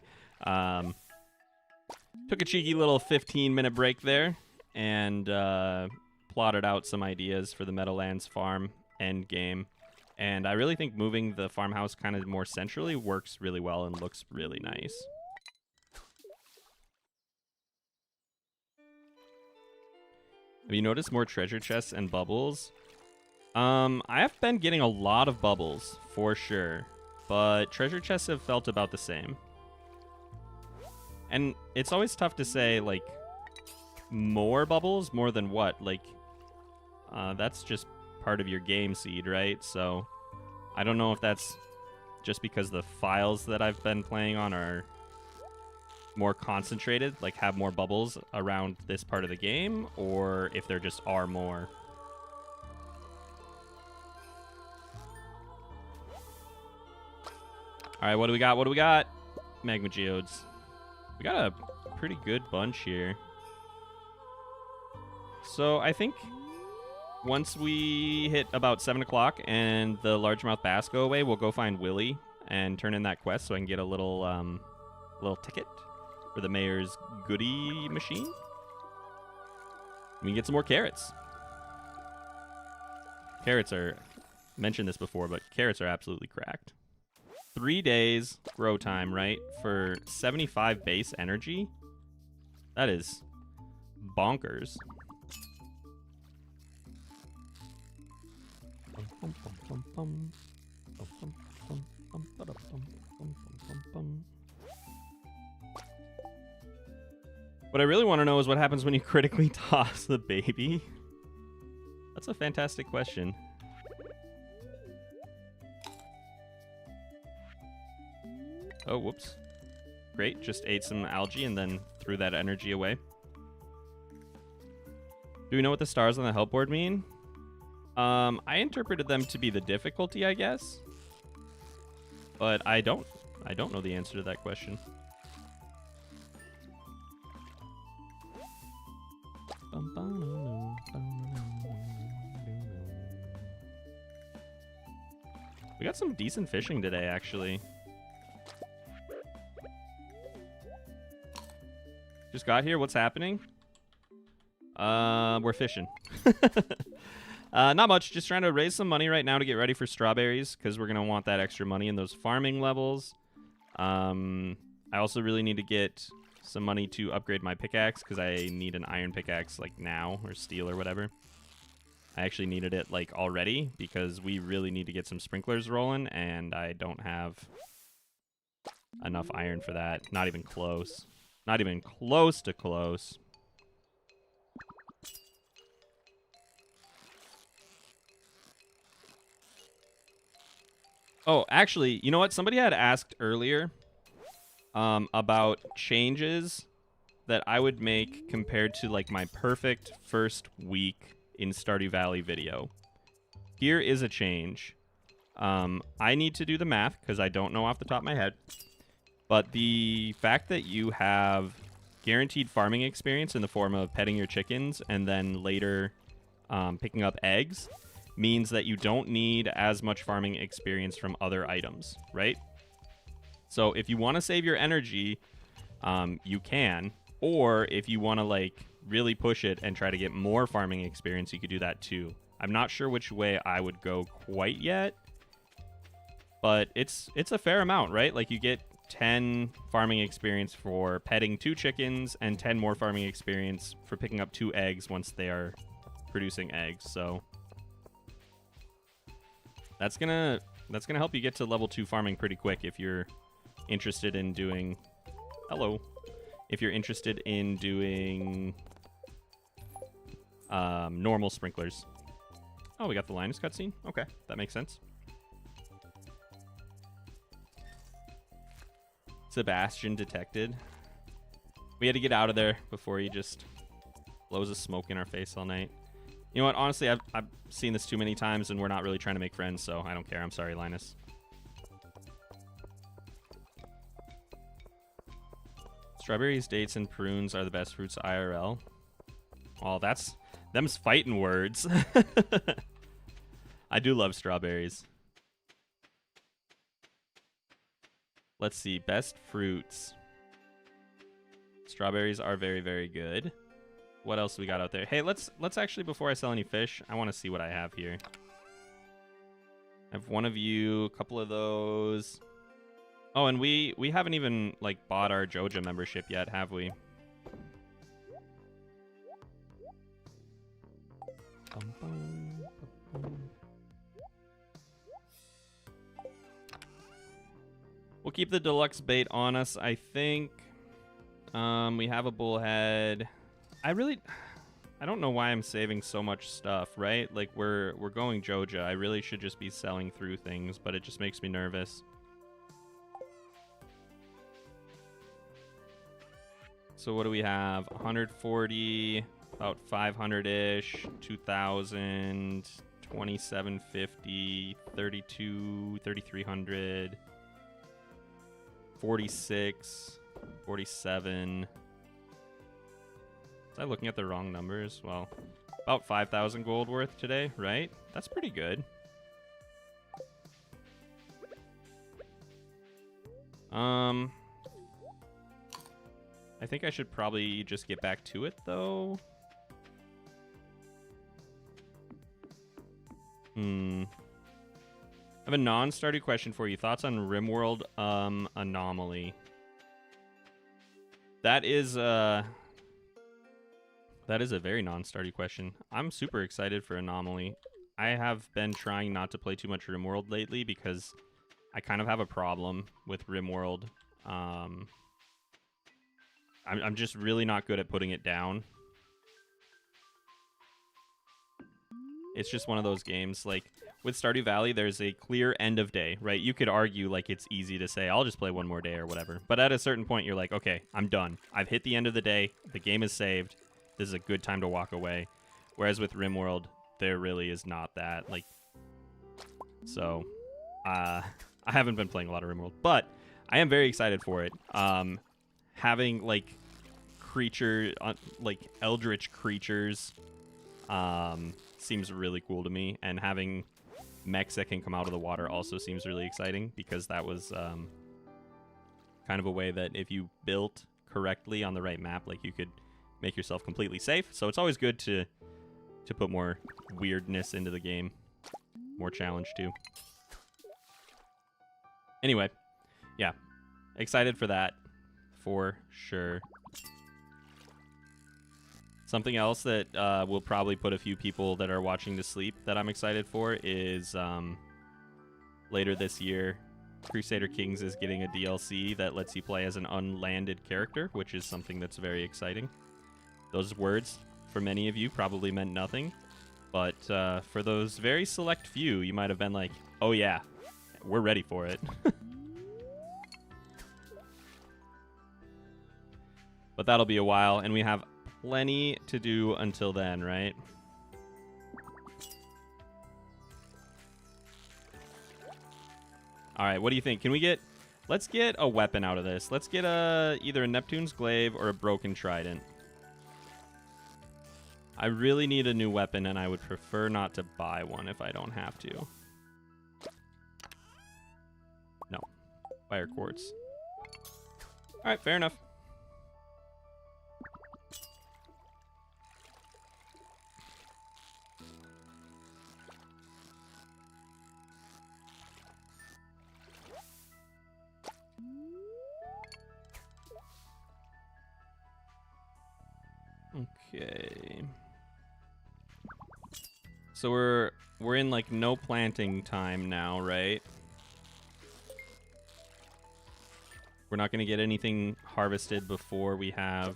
took a cheeky little 15-minute break there and plotted out some ideas for the Meadowlands farm end game. And I really think moving the farmhouse kind of more centrally works really well and looks really nice. Have you noticed more treasure chests and bubbles? I have been getting a lot of bubbles, for sure. But treasure chests have felt about the same. And it's always tough to say, like, more bubbles? More than what? Like, that's just part of your game seed, right? So I don't know if that's just because the files that I've been playing on are more concentrated, like have more bubbles around this part of the game, or if there just are more. All right, what do we got? What do we got? Magma Geodes. We got a pretty good bunch here. So I think once we hit about 7 o'clock and the largemouth bass go away, we'll go find Willie and turn in that quest so I can get a little ticket for the mayor's goodie machine. We can get some more carrots. Carrots are, mentioned this before, but carrots are absolutely cracked. 3 days grow time, right? For 75 base energy? That is bonkers. What I really want to know is what happens when you critically toss the baby. That's a fantastic question. Oh, whoops. Great, just ate some algae and then threw that energy away. Do we know what the stars on the help board mean? I interpreted them to be the difficulty, I guess. But I don't know the answer to that question. We got some decent fishing today, actually. Just got here. What's happening? We're fishing. Not much. Just trying to raise some money right now to get ready for strawberries because we're going to want that extra money in those farming levels. I also really need to get some money to upgrade my pickaxe because I need an iron pickaxe like now, or steel or whatever. I actually needed it like already because we really need to get some sprinklers rolling and I don't have enough iron for that. Not even close. Not even close to close. Oh, actually, you know what? Somebody had asked earlier about changes that I would make compared to like my perfect first week in Stardew Valley video. Here is a change. I need to do the math because I don't know off the top of my head. But the fact that you have guaranteed farming experience in the form of petting your chickens and then later picking up eggs means that you don't need as much farming experience from other items, right? So if you want to save your energy, you can. Or if you want to like really push it and try to get more farming experience, you could do that too. I'm not sure which way I would go quite yet, but it's a fair amount, right? Like you get 10 farming experience for petting 2 chickens and 10 more farming experience for picking up 2 eggs once they are producing eggs. So that's gonna help you get to level 2 farming pretty quick if you're interested in doing if you're interested in doing normal sprinklers. Oh, we got the Linus cutscene? Okay, that makes sense. Sebastian detected. We had to get out of there before he just blows a smoke in our face all night. You know what? Honestly, I've seen this too many times, and we're not really trying to make friends, so I don't care. I'm sorry, Linus. Strawberries, dates, and prunes are the best fruits IRL. Oh, them's fighting words. I do love strawberries. Let's see. Best fruits. Strawberries are very, very good. What else we got out there? Hey, let's actually, before I sell any fish, I want to see what I have here. I have one of you, a couple of those. Oh, and we haven't even like bought our Joja membership yet, have we? We'll keep the deluxe bait on us, I think. We have a bullhead. I don't know why I'm saving so much stuff, right? Like we're going Joja. I really should just be selling through things, but it just makes me nervous. So what do we have? 140, about 500-ish, 2,000, 2,750, 32, 3,300. 46, 47. Was I looking at the wrong numbers? Well, about 5,000 gold worth today, right? That's pretty good. I think I should probably just get back to it, though. I have a non-Stardew question for you. Thoughts on RimWorld Anomaly? That is a very non-Stardew question. I'm super excited for Anomaly. I have been trying not to play too much RimWorld lately because I kind of have a problem with RimWorld. I'm just really not good at putting it down. It's just one of those games. Like, with Stardew Valley, there's a clear end of day, right? You could argue, like, it's easy to say, I'll just play one more day or whatever. But at a certain point, you're like, okay, I'm done. I've hit the end of the day. The game is saved. This is a good time to walk away. Whereas with RimWorld, there really is not that. Like, so, I haven't been playing a lot of RimWorld. But I am very excited for it. Having, like, like, eldritch creatures seems really cool to me, and having mechs that can come out of the water also seems really exciting, because that was kind of a way that if you built correctly on the right map, like, you could make yourself completely safe. So it's always good to put more weirdness into the game, more challenge too. Anyway, yeah, excited for that for sure. Something else that will probably put a few people that are watching to sleep that I'm excited for is later this year, Crusader Kings is getting a DLC that lets you play as an unlanded character, which is something that's very exciting. Those words, for many of you, probably meant nothing, but for those very select few, you might have been like, oh yeah, we're ready for it. But that'll be a while, and we have plenty to do until then, right? All right, what do you think? Can we get... Let's get a weapon out of this. Let's get either a Neptune's Glaive or a Broken Trident. I really need a new weapon, and I would prefer not to buy one if I don't have to. No. Fire Quartz. All right, fair enough. Okay. So we're in like no planting time now, right? We're not going to get anything harvested before we have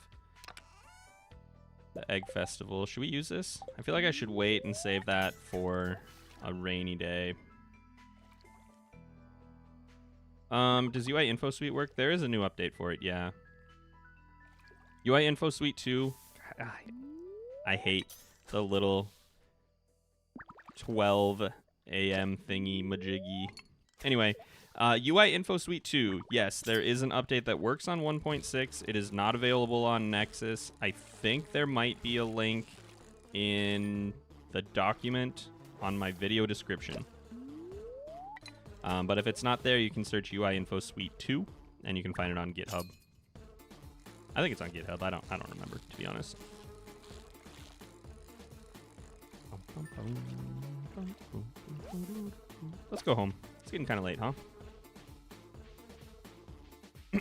the Egg Festival. Should we use this? I feel like I should wait and save that for a rainy day. Does UI Info Suite work? There is a new update for it, yeah. UI Info Suite 2. God, I hate the little 12 a.m. thingy majiggy. Anyway, UI Info Suite 2. Yes, there is an update that works on 1.6. It is not available on Nexus. I think there might be a link in the document on my video description. But if it's not there, you can search UI Info Suite 2, and you can find it on GitHub. I think it's on GitHub. I don't remember, to be honest. Let's go home. It's getting kind of late, huh?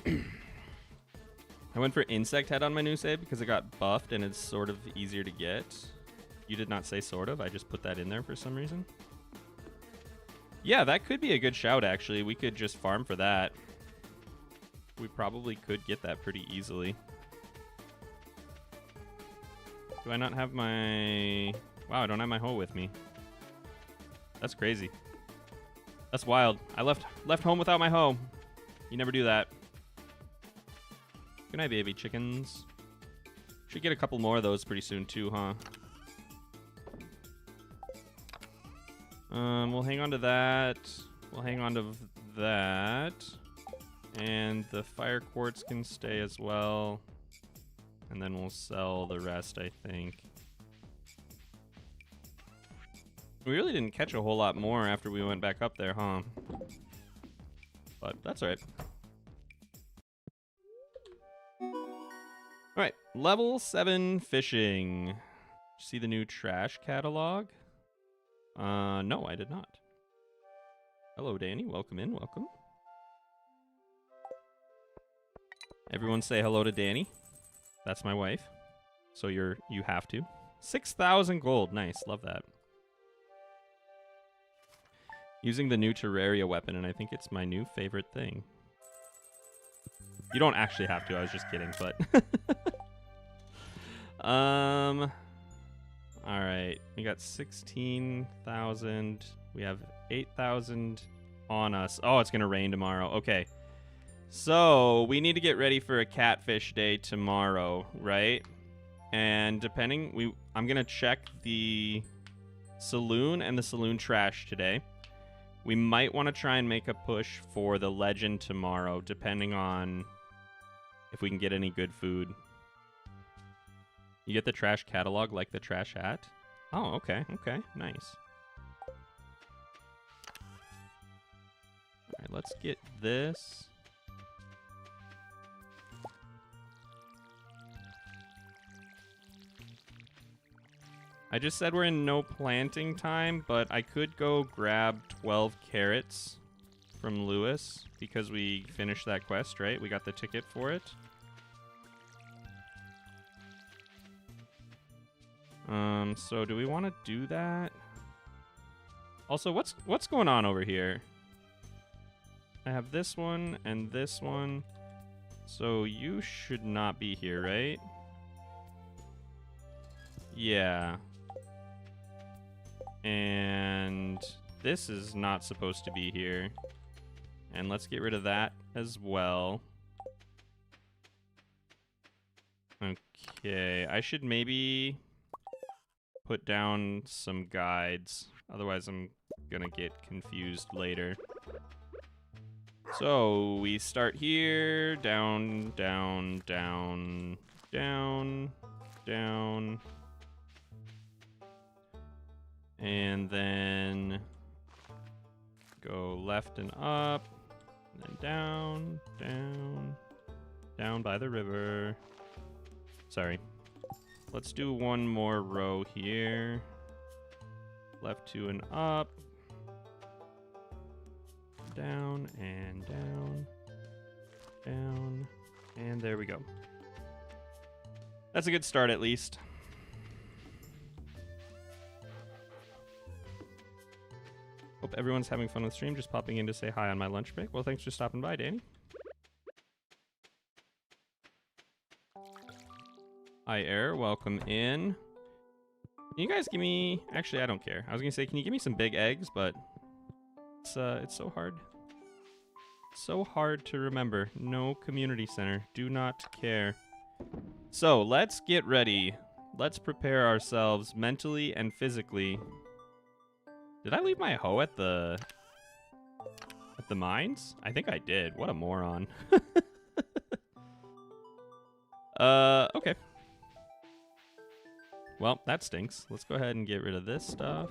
I went for Insect Head on my new save because it got buffed and it's sort of easier to get. You did not say sort of. I just put that in there for some reason. Yeah, that could be a good shout, actually. We could just farm for that. We probably could get that pretty easily. Do I not have my... Wow, I don't have my hoe with me. That's crazy. That's wild. I left home without my hoe. You never do that. Good night, baby chickens. Should get a couple more of those pretty soon, too, huh? We'll hang on to that. We'll hang on to that. And the fire quartz can stay as well. And then we'll sell the rest, I think. We really didn't catch a whole lot more after we went back up there, huh? But that's all right. All right, level 7 fishing. See the new trash catalog? No, I did not. Hello, Danny. Welcome in. Welcome. Everyone say hello to Danny. That's my wife. So you have to. 6,000 gold. Nice. Love that. Using the new Terraria weapon, and I think it's my new favorite thing. You don't actually have to. I was just kidding, but... All right. We got 16,000. We have 8,000 on us. Oh, it's going to rain tomorrow. Okay. So, we need to get ready for a catfish day tomorrow, right? And depending... I'm going to check the saloon and the saloon trash today. We might want to try and make a push for the legend tomorrow, depending on if we can get any good food. You get the trash catalog like the trash hat? Oh, okay. Okay, nice. All right, let's get this. I just said we're in no planting time, but I could go grab 12 carrots from Lewis because we finished that quest, right? We got the ticket for it. So do we want to do that? Also, what's going on over here? I have this one and this one. So you should not be here, right? Yeah. And this is not supposed to be here. And let's get rid of that as well. Okay, I should maybe put down some guides. Otherwise, I'm gonna get confused later. So we start here, down, down, down, down, down. And then go left and up, and then down, down, down by the river. Sorry. Let's do one more row here. Left, 2, and up. Down, and down, down, and there we go. That's a good start, at least. Hope everyone's having fun with the stream. Just popping in to say hi on my lunch break. Well, thanks for stopping by, Danny. Hi, Air. Welcome in. Can you guys give me... Actually, I don't care. I was going to say, can you give me some big eggs? But it's so hard. So hard to remember. No community center. Do not care. So, let's get ready. Let's prepare ourselves mentally and physically. Did I leave my hoe at the mines? I think I did. What a moron. Okay. Well, that stinks. Let's go ahead and get rid of this stuff.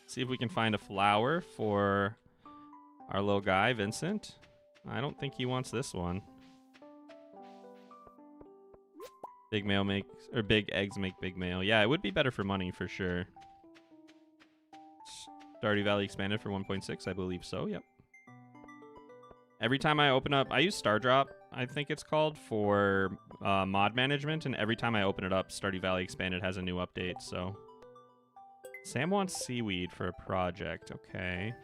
See if we can find a flower for our little guy, Vincent. I don't think he wants this one. Big eggs make big mail. Yeah, it would be better for money for sure. Stardew Valley expanded for 1.6, I believe so, yep. Every time I open up, I use Stardrop, I think it's called, for mod management, and every time I open it up, Stardew Valley expanded has a new update, so. Sam wants seaweed for a project, okay.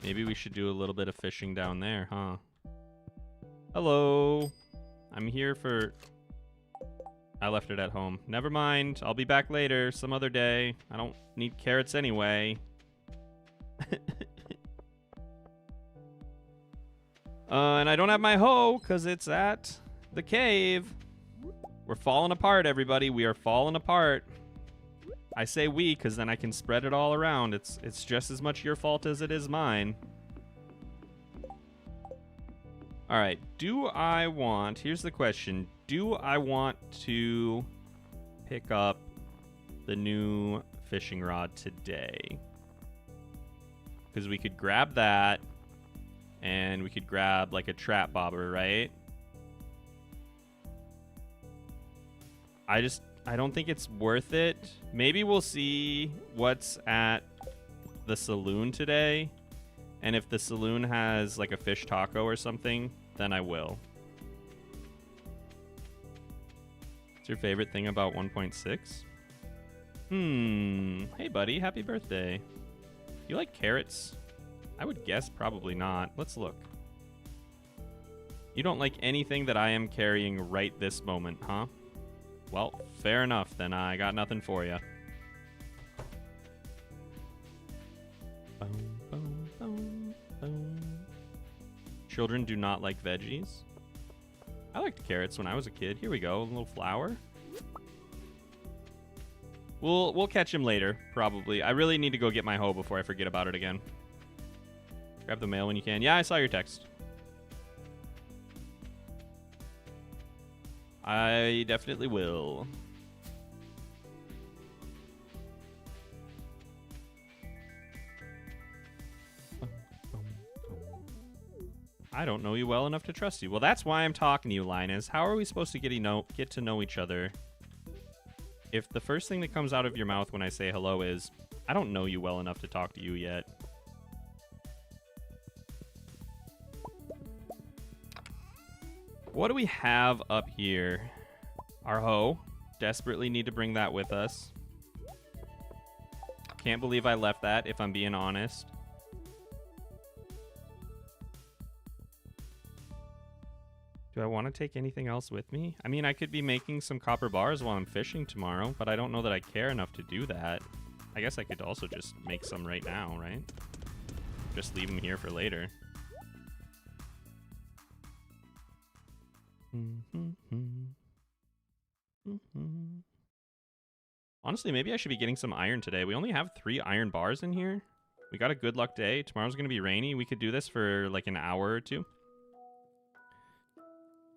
Maybe we should do a little bit of fishing down there, huh? Hello. I'm here for... I left it at home. Never mind. I'll be back later, some other day. I don't need carrots anyway. And I don't have my hoe because it's at the cave. We're falling apart, everybody. We are falling apart. I say we because then I can spread it all around. It's just as much your fault as it is mine. All right, here's the question. Do I want to pick up the new fishing rod today? Because we could grab that, and we could grab like a trap bobber, right? I don't think it's worth it. Maybe we'll see what's at the saloon today. And if the saloon has like a fish taco or something, then I will. What's your favorite thing about 1.6? Hey buddy, happy birthday. You like carrots? I would guess probably not. Let's look. You don't like anything that I am carrying right this moment, huh? Well, fair enough, then I got nothing for you. Children do not like veggies. I liked carrots when I was a kid. Here we go, a little flower. We'll catch him later, probably. I really need to go get my hoe before I forget about it again. Grab the mail when you can. Yeah, I saw your text. I definitely will. I don't know you well enough to trust you. Well, that's why I'm talking to you, Linus. How are we supposed to get to know each other if the first thing that comes out of your mouth when I say hello is, I don't know you well enough to talk to you yet? What do we have up here? Our hoe. Desperately need to bring that with us. Can't believe I left that, if I'm being honest. Do I want to take anything else with me? I mean, I could be making some copper bars while I'm fishing tomorrow, but I don't know that I care enough to do that. I guess I could also just make some right now, right? Just leave them here for later. Honestly, maybe I should be getting some iron today. We only have 3 iron bars in here. We got a good luck day. Tomorrow's going to be rainy. We could do this for like an hour or 2.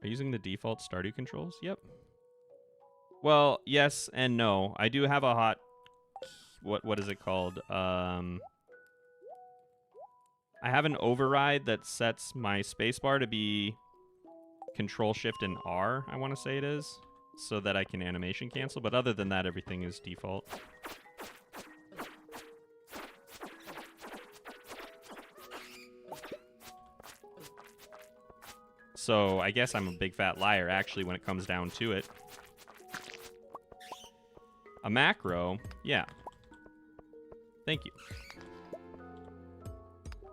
Are you using the default Stardew controls? Yep. Well, yes and no. I do have a hot... What is it called? I have an override that sets my spacebar to be Control Shift and R, I want to say it is, so that I can animation cancel. But other than that, everything is default. So I guess I'm a big fat liar, actually, when it comes down to it. A macro, yeah. Thank you.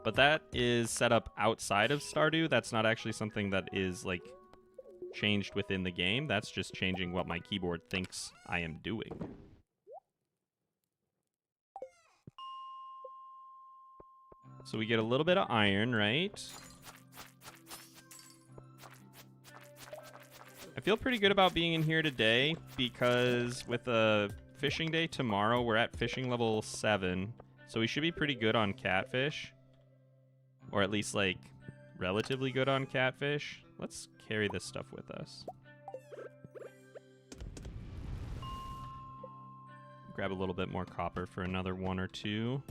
But that is set up outside of Stardew. That's not actually something that is, like, changed within the game. That's just changing what my keyboard thinks I am doing. So we get a little bit of iron, right? I feel pretty good about being in here today because with a fishing day tomorrow, we're at fishing level 7. So we should be pretty good on catfish. Or at least, like, relatively good on catfish. Let's carry this stuff with us. Grab a little bit more copper for another 1 or 2.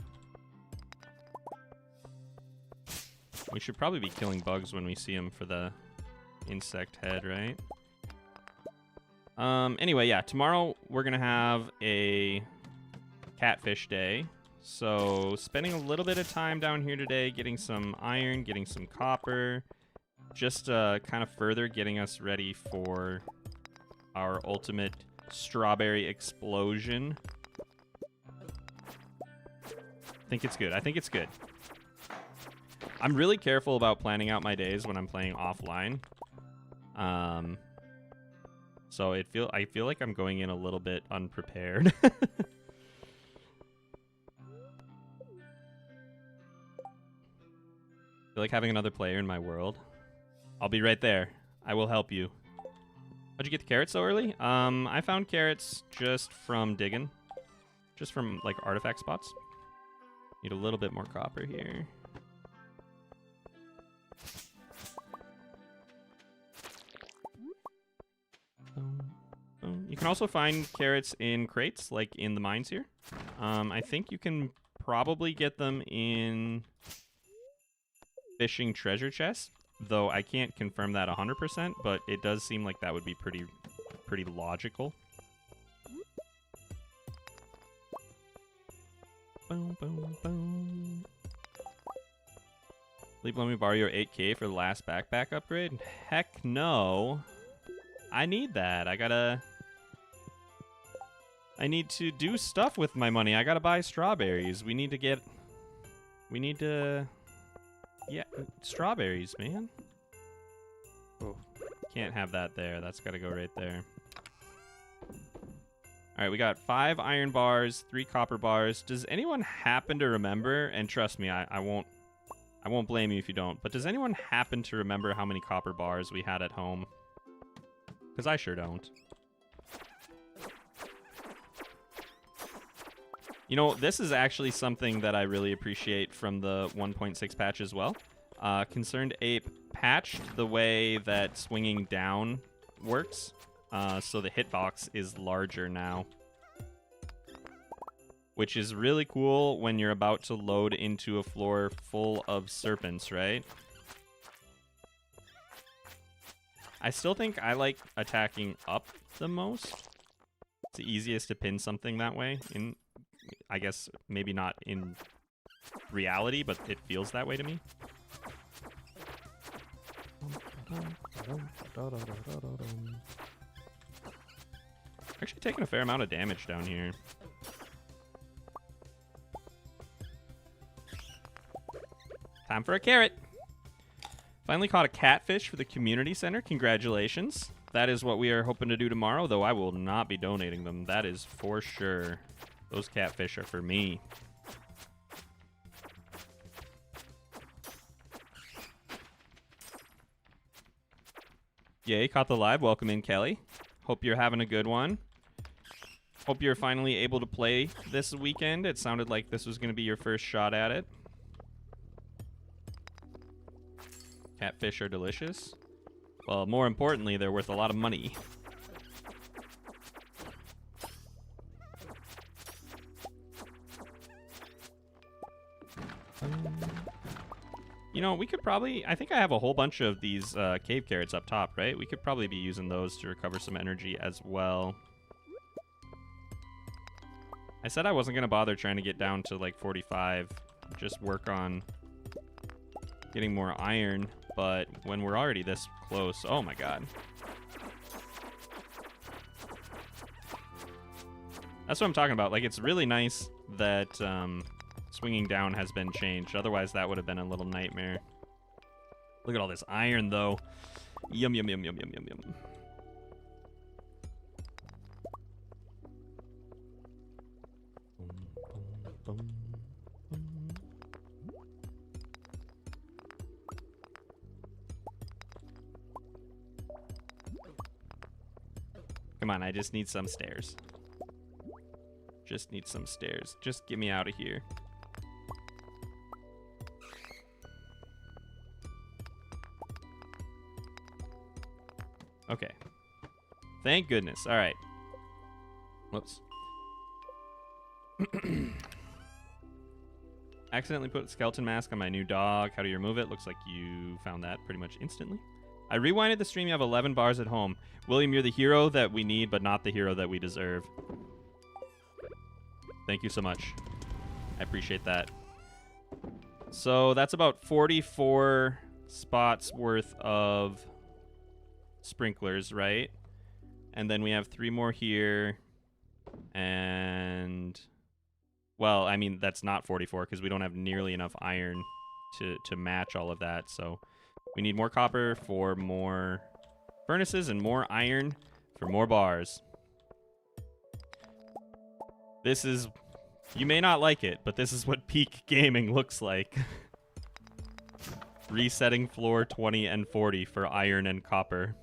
We should probably be killing bugs when we see them for the insect head, right? Anyway, yeah, tomorrow we're going to have a catfish day. So spending a little bit of time down here today, getting some iron, getting some copper, just kind of further getting us ready for our ultimate strawberry explosion. I think it's good. I think it's good. I'm really careful about planning out my days when I'm playing offline. So I feel like I'm going in a little bit unprepared. I feel like having another player in my world. I'll be right there. I will help you. How'd you get the carrots so early? I found carrots just from digging. just from like artifact spots. Need a little bit more copper here. You can also find carrots in crates, like in the mines here. I think you can probably get them in fishing treasure chests, though I can't confirm that 100%, but it does seem like that would be pretty logical. Boom, boom, boom. Leap, let me borrow your 8K for the last backpack upgrade? Heck no. I need that. I need to do stuff with my money. I gotta buy strawberries. Yeah, strawberries, man. Oh, can't have that there. That's gotta go right there. All right, we got 5 iron bars, 3 copper bars. Does anyone happen to remember, and trust me, I won't blame you if you don't, but does anyone happen to remember how many copper bars we had at home? Because I sure don't. You know, this is actually something that I really appreciate from the 1.6 patch as well. ConcernedApe patched the way that swinging down works, so the hitbox is larger now. Which is really cool when you're about to load into a floor full of serpents, right? I still think I like attacking up the most. It's the easiest to pin something that way. I guess maybe not in reality, but it feels that way to me. Actually taking a fair amount of damage down here. Time for a carrot. Finally caught a catfish for the community center. Congratulations. That is what we are hoping to do tomorrow, though I will not be donating them. That is for sure. Those catfish are for me. Yay, caught the live. Welcome in, Kelly. Hope you're having a good one. Hope you're finally able to play this weekend. It sounded like this was going to be your first shot at it. Catfish are delicious. Well, more importantly, they're worth a lot of money. You know, we could probably... I think I have a whole bunch of these cave carrots up top, right? We could probably be using those to recover some energy as well. I said I wasn't going to bother trying to get down to, like, 45. Just work on getting more iron. But when we're already this close... Oh, my God. That's what I'm talking about. Like, it's really nice that... swinging down has been changed. Otherwise, that would have been a little nightmare. Look at all this iron, though. Yum, yum, yum, yum, yum, yum, yum. Come on, I just need some stairs. Just need some stairs. Just get me out of here. Okay. Thank goodness. All right. Whoops. Accidentally put skeleton mask on my new dog. How do you remove it? Looks like you found that pretty much instantly. I rewinded the stream. You have 11 bars at home. William, you're the hero that we need, but not the hero that we deserve. Thank you so much. I appreciate that. So that's about 44 spots worth of sprinklers, right? And then we have 3 more here. And... well, I mean, that's not 44 because we don't have nearly enough iron to match all of that. So we need more copper for more furnaces and more iron for more bars. This is... you may not like it, but this is what peak gaming looks like. Resetting floor 20 and 40 for iron and copper.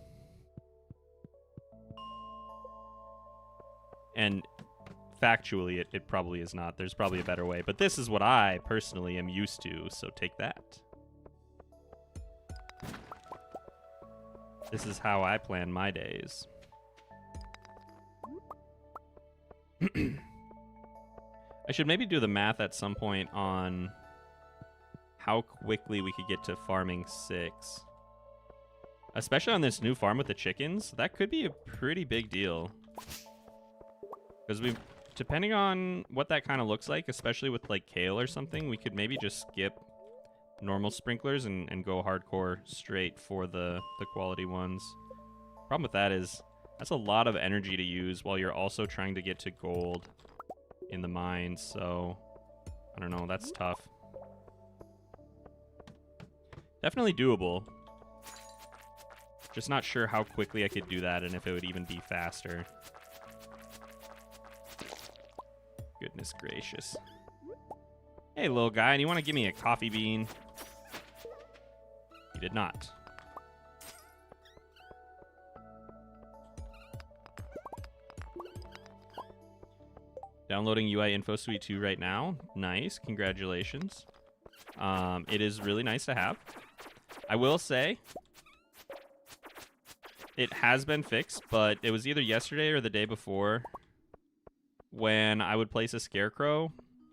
And factually, it probably is not. There's probably a better way. But this is what I personally am used to, so take that. This is how I plan my days. I should maybe do the math at some point on how quickly we could get to farming 6. Especially on this new farm with the chickens. That could be a pretty big deal. Because we, depending on what that kind of looks like, especially with like kale or something, we could maybe just skip normal sprinklers and go hardcore straight for the quality ones. Problem with that is that's a lot of energy to use while you're also trying to get to gold in the mines, so I don't know, that's tough. Definitely doable. Just not sure how quickly I could do that and if it would even be faster. Goodness gracious. Hey, little guy, and you want to give me a coffee bean? You did not. Downloading UI Info Suite 2 right now. Nice. Congratulations. It is really nice to have. I will say, it has been fixed, but it was either yesterday or the day before when I would place a scarecrow.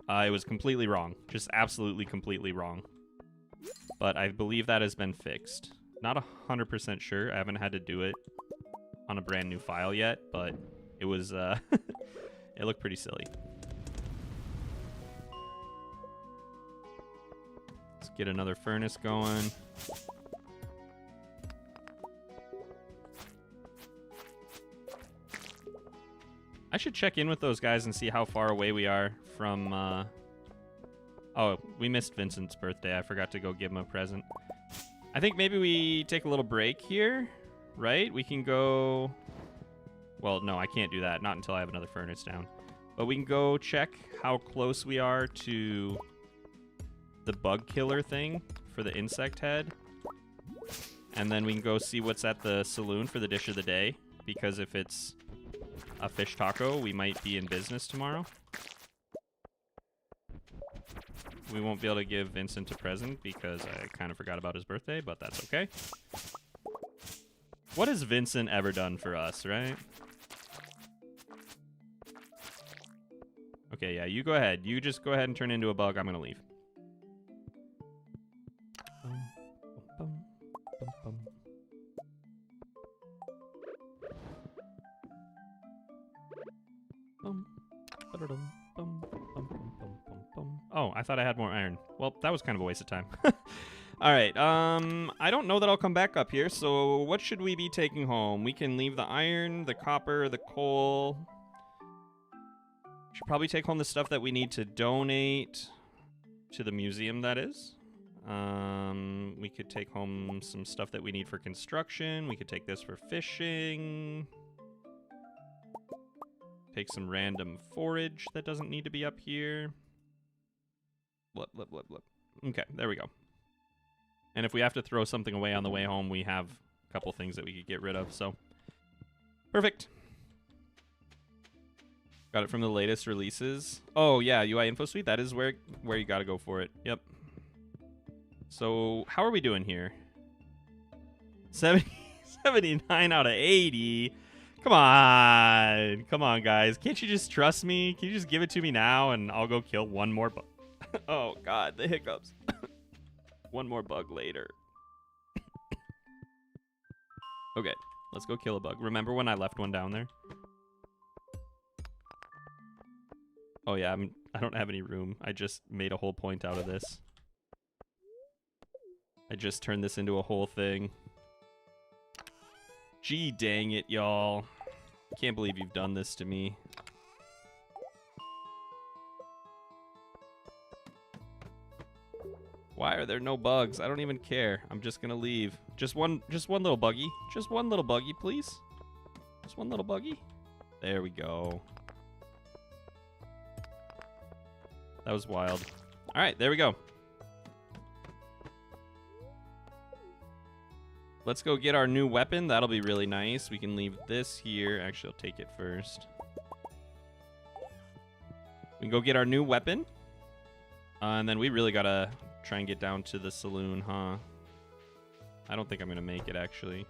It was completely wrong. Just absolutely completely wrong. But I believe that has been fixed. Not 100% sure. I haven't had to do it on a brand new file yet, but it was, it looked pretty silly. Let's get another furnace going. I should check in with those guys and see how far away we are from, Oh, we missed Vincent's birthday. I forgot to go give him a present. I think maybe we take a little break here, right? We can go... Well, no, I can't do that. Not until I have another furnace down. But we can go check how close we are to the bug killer thing for the insect head. And then we can go see what's at the saloon for the dish of the day. Because if it's a fish taco, we might be in business tomorrow. We won't be able to give Vincent a present because I kind of forgot about his birthday, but that's okay. What has Vincent ever done for us, right? Okay, yeah, you go ahead. You just go ahead and turn into a bug. I'm going to leave. Oh, I thought I had more iron. Well, that was kind of a waste of time. All right, I don't know that I'll come back up here, so what should we be taking home? We can leave the iron, the copper, the coal. Should probably take home the stuff that we need to donate to the museum, that is. We could take home some stuff that we need for construction. We could take this for fishing. Take some random forage that doesn't need to be up here. Blip, blip, blip, blip. Okay, there we go. And if we have to throw something away on the way home, we have a couple things that we could get rid of, so. Perfect. Got it from the latest releases. Oh, yeah, UI Info Suite. That is where you gotta go for it. Yep. So, how are we doing here? 79 out of 80. Come on. Come on, guys. Can't you just trust me? Can you just give it to me now, and I'll go kill one more bug? Oh, God, the hiccups. One more bug later. Okay, let's go kill a bug. Remember when I left one down there? Oh, yeah, I don't have any room. I just made a whole point out of this. I just turned this into a whole thing. Gee dang it, y'all. Can't believe you've done this to me. Why are there no bugs? I don't even care. I'm just gonna leave. Just one little buggy. Just one little buggy, please. Just one little buggy. There we go. That was wild. All right, there we go. Let's go get our new weapon. That'll be really nice. We can leave this here. Actually, I'll take it first. We can go get our new weapon. And then we really gotta try and get down to the saloon, huh? I don't think I'm gonna make it, actually.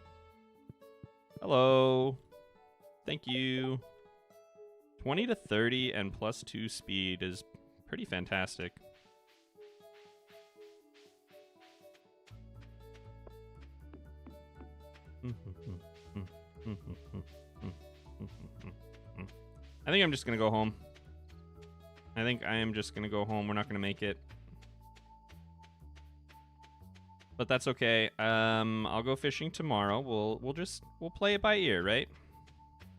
Hello. Thank you. 20 to 30 and +2 speed is pretty fantastic. I think I'm just gonna go home. I think I am just gonna go home. We're not gonna make it. But that's okay. I'll go fishing tomorrow. We'll play it by ear, right?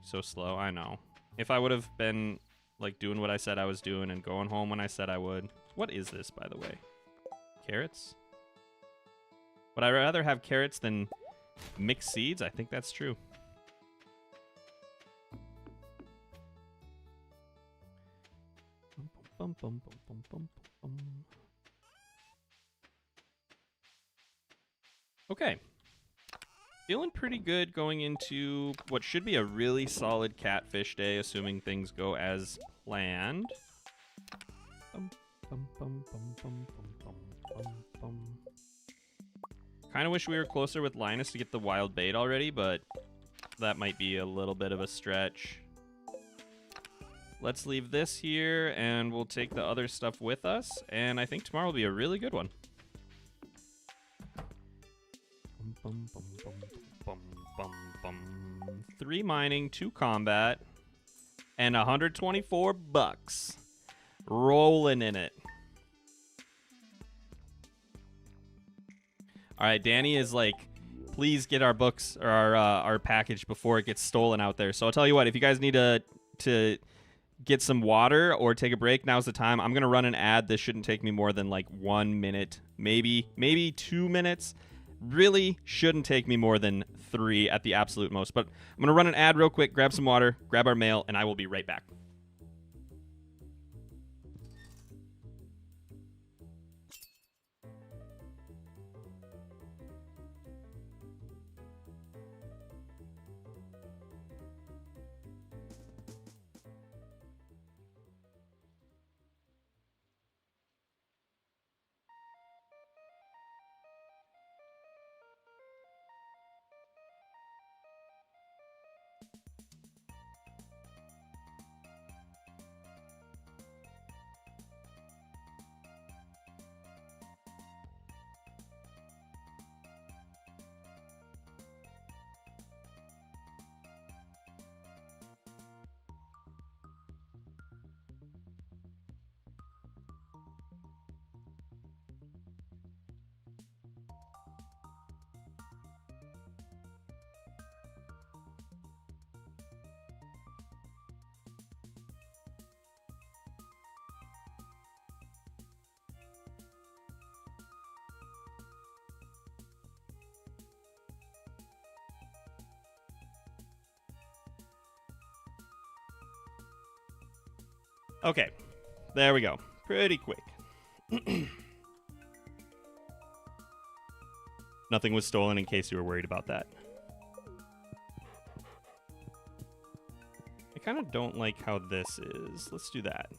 So slow, I know. If I would have been like doing what I said I was doing and going home when I said I would. What is this, by the way? Carrots? Would I rather have carrots than mixed seeds? I think that's true. Okay. Feeling pretty good going into what should be a really solid catfish day, assuming things go as planned. Kind of wish we were closer with Linus to get the wild bait already, but that might be a little bit of a stretch. Let's leave this here, and we'll take the other stuff with us, and I think tomorrow will be a really good one. 3 mining, 2 combat, and 124 bucks. Rolling in it. All right, Danny is like, please get our books or our package before it gets stolen out there. So I'll tell you what, if you guys need to get some water or take a break, now's the time. I'm gonna run an ad. This shouldn't take me more than like 1 minute, maybe 2 minutes. Really shouldn't take me more than 3 at the absolute most. But I'm gonna run an ad real quick, grab some water, grab our mail, and I will be right back. Okay, there we go. Pretty quick. Nothing was stolen, in case you were worried about that. I kind of don't like how this is. Let's do that.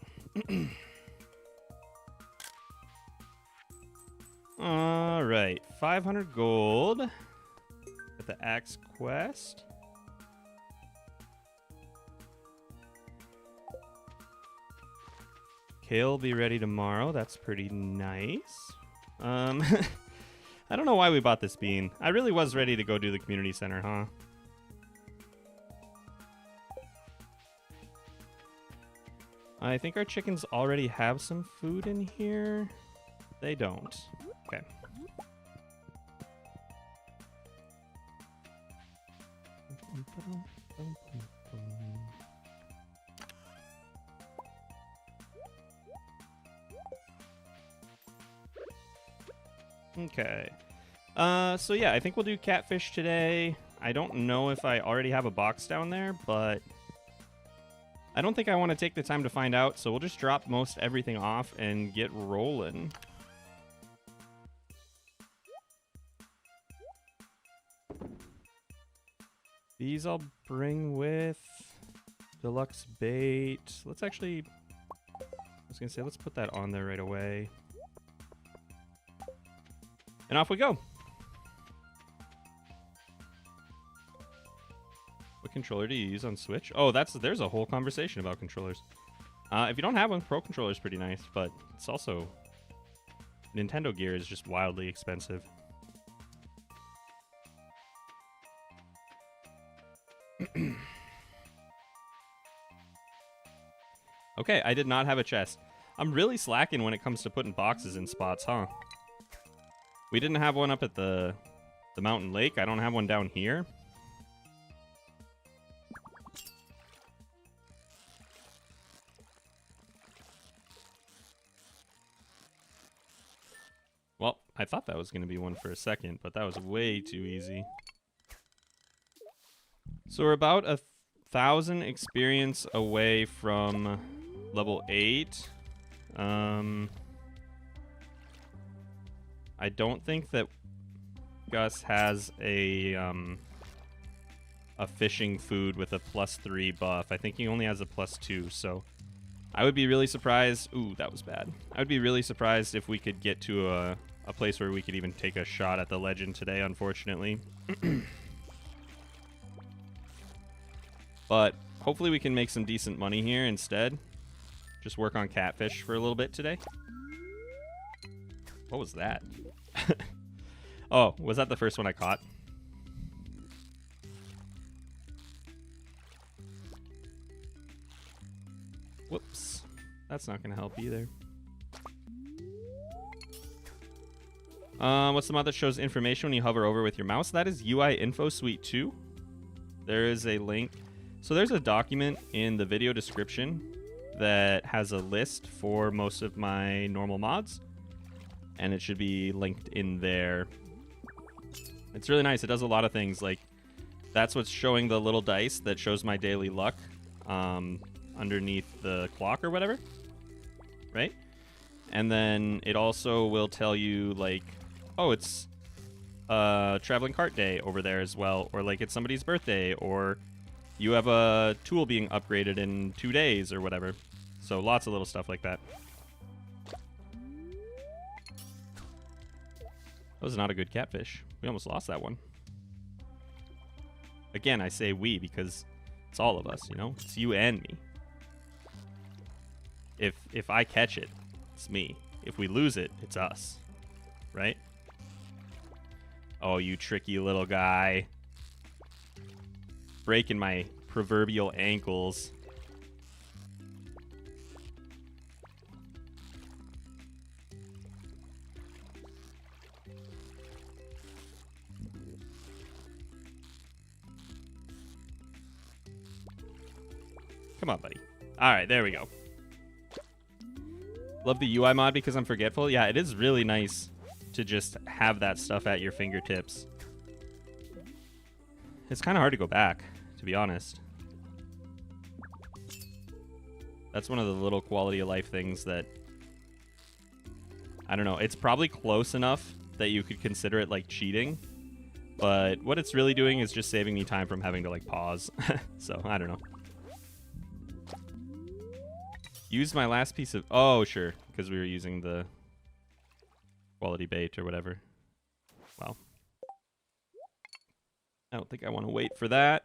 All right, 500 gold with the axe quest. Kale will be ready tomorrow. That's pretty nice. I don't know why we bought this bean. I really was ready to go do the community center, huh? I think our chickens already have some food in here. They don't. Okay. Okay. So yeah, I think we'll do catfish today. I don't know if I already have a box down there, but I don't think I want to take the time to find out, so we'll just drop most everything off and get rolling. These I'll bring with deluxe bait. Let's actually was going to say, let's put that on there right away. And off we go. What controller do you use on Switch? Oh, there's a whole conversation about controllers. If you don't have one, Pro Controller is pretty nice, but it's also... Nintendo gear is just wildly expensive. Okay, I did not have a chest. I'm really slacking when it comes to putting boxes in spots, huh? We didn't have one up at the mountain lake. I don't have one down here. Well, I thought that was going to be one for a second, but that was way too easy. So we're about 1,000 experience away from level 8. I don't think that Gus has a fishing food with a +3 buff. I think he only has a +2, so I would be really surprised. Ooh, that was bad. I would be really surprised if we could get to a place where we could even take a shot at the legend today, unfortunately. But hopefully we can make some decent money here instead. Just work on catfish for a little bit today. What was that? Oh, was that the first one I caught? Whoops. That's not going to help either. What's the mod that shows information when you hover over with your mouse? That is UI Info Suite 2. There is a link. So there's a document in the video description that has a list for most of my normal mods. And it should be linked in there. It's really nice. It does a lot of things. Like, that's what's showing the little dice that shows my daily luck underneath the clock or whatever. Right? And then it also will tell you, like, oh, it's traveling cart day over there as well. Or, like, it's somebody's birthday. Or you have a tool being upgraded in 2 days or whatever. So lots of little stuff like that. That was not a good catfish. We almost lost that one. Again, I say we because it's all of us, you know? It's you and me. If I catch it, it's me. If we lose it, it's us. Right? Oh, you tricky little guy. Breaking my proverbial ankles. Come on, buddy. All right, there we go. Love the UI mod because I'm forgetful. Yeah, it is really nice to just have that stuff at your fingertips. It's kind of hard to go back, to be honest. That's one of the little quality of life things that, I don't know, it's probably close enough that you could consider it like cheating, but what it's really doing is just saving me time from having to like pause. So, I don't know. Use my last piece of... Oh, sure. Because we were using the quality bait or whatever. Well. I don't think I want to wait for that.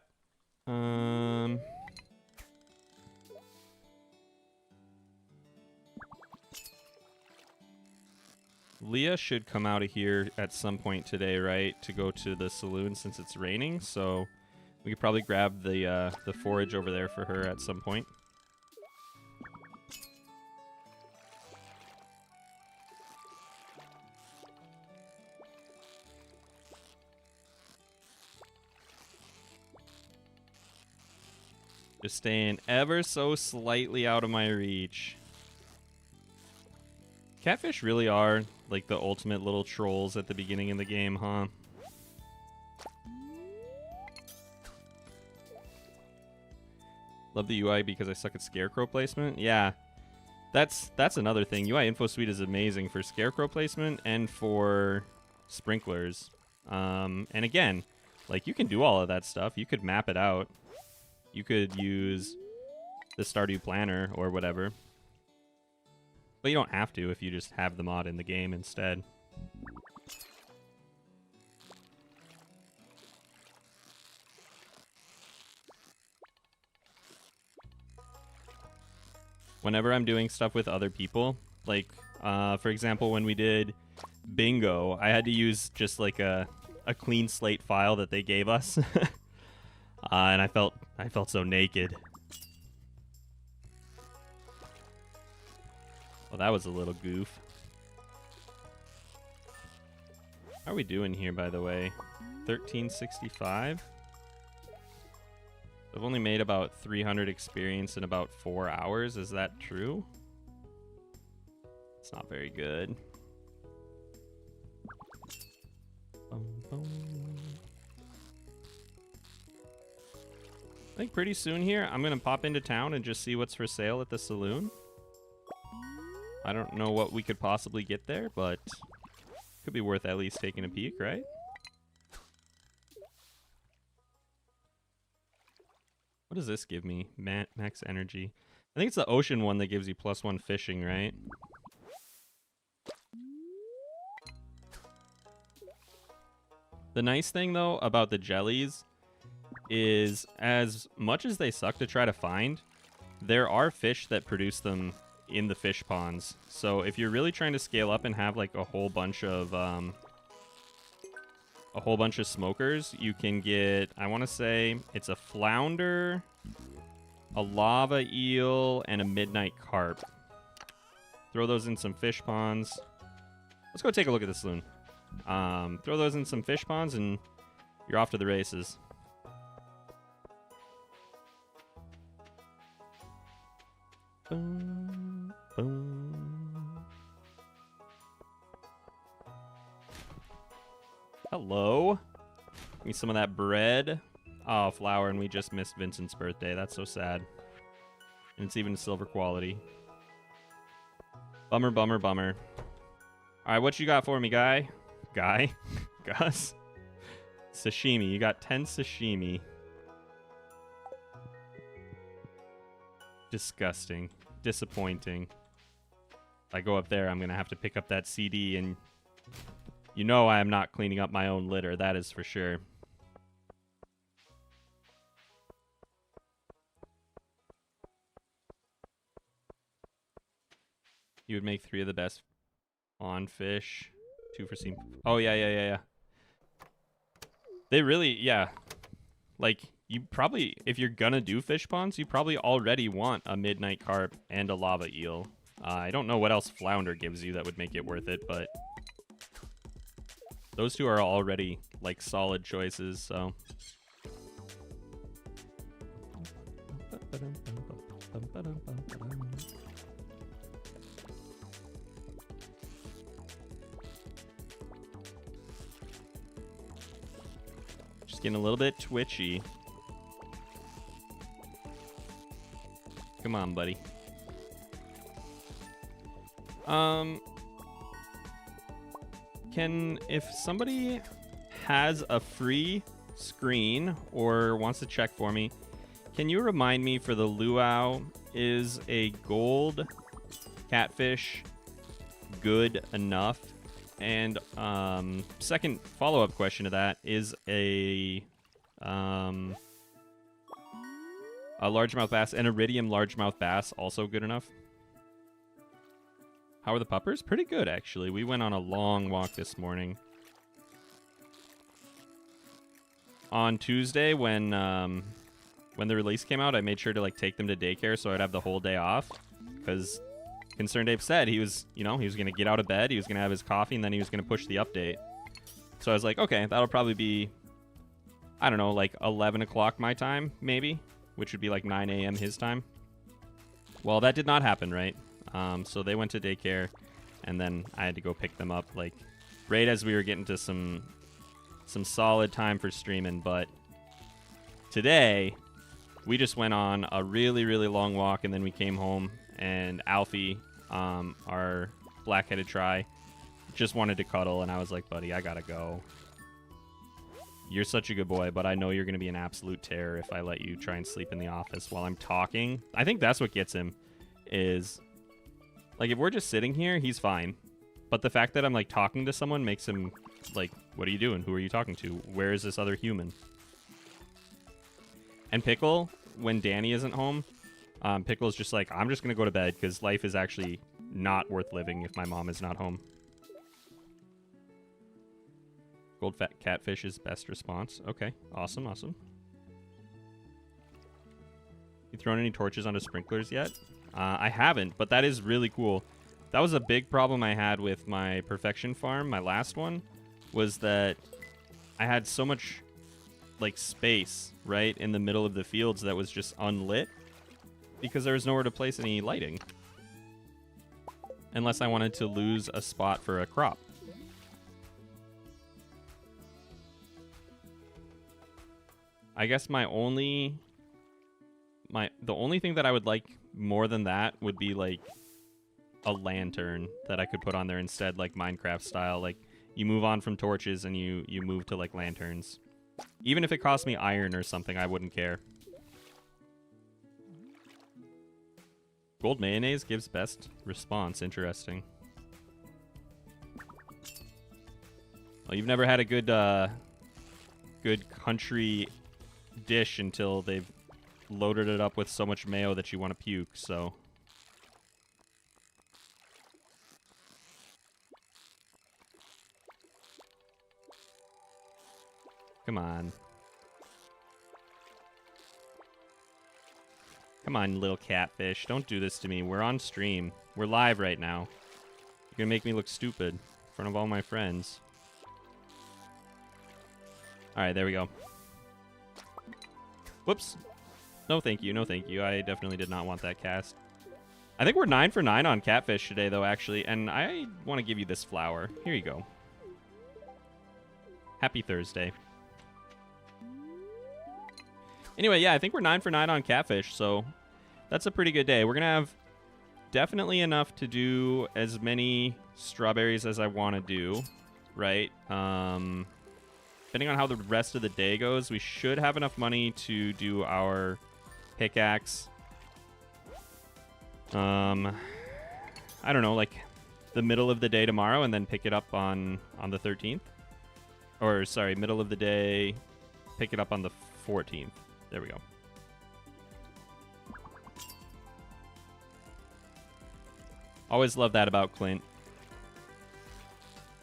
Leah should come out of here at some point today, right? To go to the saloon since it's raining. So we could probably grab the forage over there for her at some point. Just staying ever so slightly out of my reach. Catfish really are like the ultimate little trolls at the beginning of the game, huh? Love the UI because I suck at scarecrow placement. Yeah, that's another thing. UI Info Suite is amazing for scarecrow placement and for sprinklers. And again, like you can do all of that stuff. You could map it out. You could use the Stardew Planner or whatever. But you don't have to if you just have the mod in the game instead. Whenever I'm doing stuff with other people, like, for example, when we did bingo, I had to use just like a clean slate file that they gave us. And I felt so naked. Well, that was a little goof. How are we doing here, by the way? 1365? I've only made about 300 experience in about 4 hours. Is that true? It's not very good. Boom, boom. I think pretty soon here, I'm going to pop into town and just see what's for sale at the saloon. I don't know what we could possibly get there, but could be worth at least taking a peek, right? What does this give me? Max energy. I think it's the ocean one that gives you +1 fishing, right? The nice thing, though, about the jellies is as much as they suck to try to find, there are fish that produce them in the fish ponds. So if you're really trying to scale up and have like a whole bunch of smokers, you can get, I want to say it's a flounder, a lava eel, and a midnight carp. Throw those in some fish ponds. Let's go take a look at the saloon. Throw those in some fish ponds and you're off to the races. Boom, boom. Hello. Give me some of that bread. Oh, flour, and we just missed Vincent's birthday. That's so sad. And it's even silver quality. Bummer, bummer, bummer. All right, what you got for me, guy? Guy? Gus? Sashimi. You got 10 sashimi. Disgusting. Disappointing. If I go up there, I'm going to have to pick up that CD, and you know I am not cleaning up my own litter. That is for sure. You would make 3 of the best on fish. 2 for steam. Oh, yeah. They really, yeah. Like, you probably, if you're gonna do fish ponds, you probably already want a midnight carp and a lava eel. I don't know what else flounder gives you that would make it worth it, but those 2 are already, like, solid choices, so. Just getting a little bit twitchy. Come on, buddy. If somebody has a free screen or wants to check for me, can you remind me for the luau, is a gold catfish good enough? And second follow-up question to that, is a largemouth bass, an iridium largemouth bass, also good enough? How are the puppers? Pretty good, actually. We went on a long walk this morning. On Tuesday, when the release came out, I made sure to like take them to daycare so I'd have the whole day off, because ConcernedApe said he was gonna get out of bed, he was gonna have his coffee, and then he was gonna push the update. So I was like, okay, that'll probably be, I don't know, like 11 o'clock my time, maybe, which would be like 9 a.m. his time. Well, that did not happen, right? So they went to daycare, and then I had to go pick them up, like, right as we were getting to some solid time for streaming. But today, we just went on a really, really long walk, and then we came home, and Alfie, our black-headed try, just wanted to cuddle, and I was like, buddy, I gotta go. You're such a good boy, but I know you're going to be an absolute terror if I let you try and sleep in the office while I'm talking. I think that's what gets him, is Like, if we're just sitting here, he's fine. But the fact that I'm, like, talking to someone makes him, like, what are you doing? Who are you talking to? Where is this other human? And Pickle, when Danny isn't home, Pickle's just like, I'm just going to go to bed because life is actually not worth living if my mom is not home. Gold fat catfish is best response. Okay, awesome, awesome. You thrown any torches onto sprinklers yet? I haven't, but that is really cool. That was a big problem I had with my perfection farm, my last one, was that I had so much, like, space, right, in the middle of the fields that was just unlit because there was nowhere to place any lighting. Unless I wanted to lose a spot for a crop. I guess the only thing that I would like more than that would be like a lantern that I could put on there instead, like Minecraft style. Like you move on from torches and you move to like lanterns. Even if it cost me iron or something, I wouldn't care. Gold mayonnaise gives best response. Interesting. Well, you've never had a good country dish until they've loaded it up with so much mayo that you want to puke, so. Come on. Come on, little catfish. Don't do this to me. We're on stream. We're live right now. You're gonna make me look stupid in front of all my friends. Alright, there we go. Whoops. No thank you, no thank you. I definitely did not want that cast. I think we're 9 for 9 on catfish today, though, actually. And I want to give you this flower. Here you go. Happy Thursday. Anyway, yeah, I think we're 9 for 9 on catfish, so that's a pretty good day. We're going to have definitely enough to do as many strawberries as I want to do, right? Depending on how the rest of the day goes, we should have enough money to do our pickaxe. I don't know, like the middle of the day tomorrow and then pick it up on the 13th. Or, sorry, middle of the day, pick it up on the 14th. There we go. Always love that about Clint.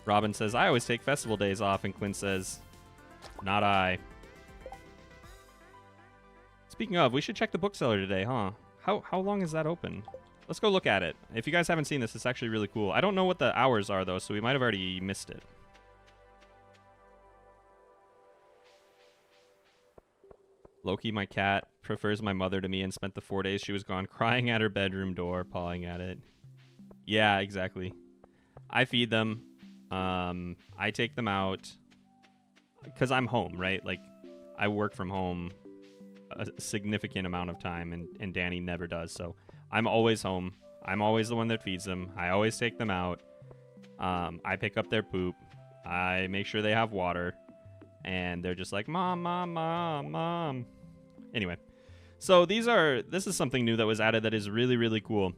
Robin says, I always take festival days off, and Clint says, not I. Speaking of, we should check the bookseller today, huh? How long is that open? Let's go look at it. If you guys haven't seen this, it's actually really cool. I don't know what the hours are, though, so we might have already missed it. Loki, my cat, prefers my mother to me and spent the 4 days she was gone crying at her bedroom door, pawing at it. Yeah, exactly. I feed them. I take them out because I'm home, right? Like, I work from home a significant amount of time, and Danny never does. So I'm always home. I'm always the one that feeds them. I always take them out. I pick up their poop. I make sure they have water. And they're just like, Mom, Mom, Mom, Mom. Anyway, so this is something new that was added that is really, really cool.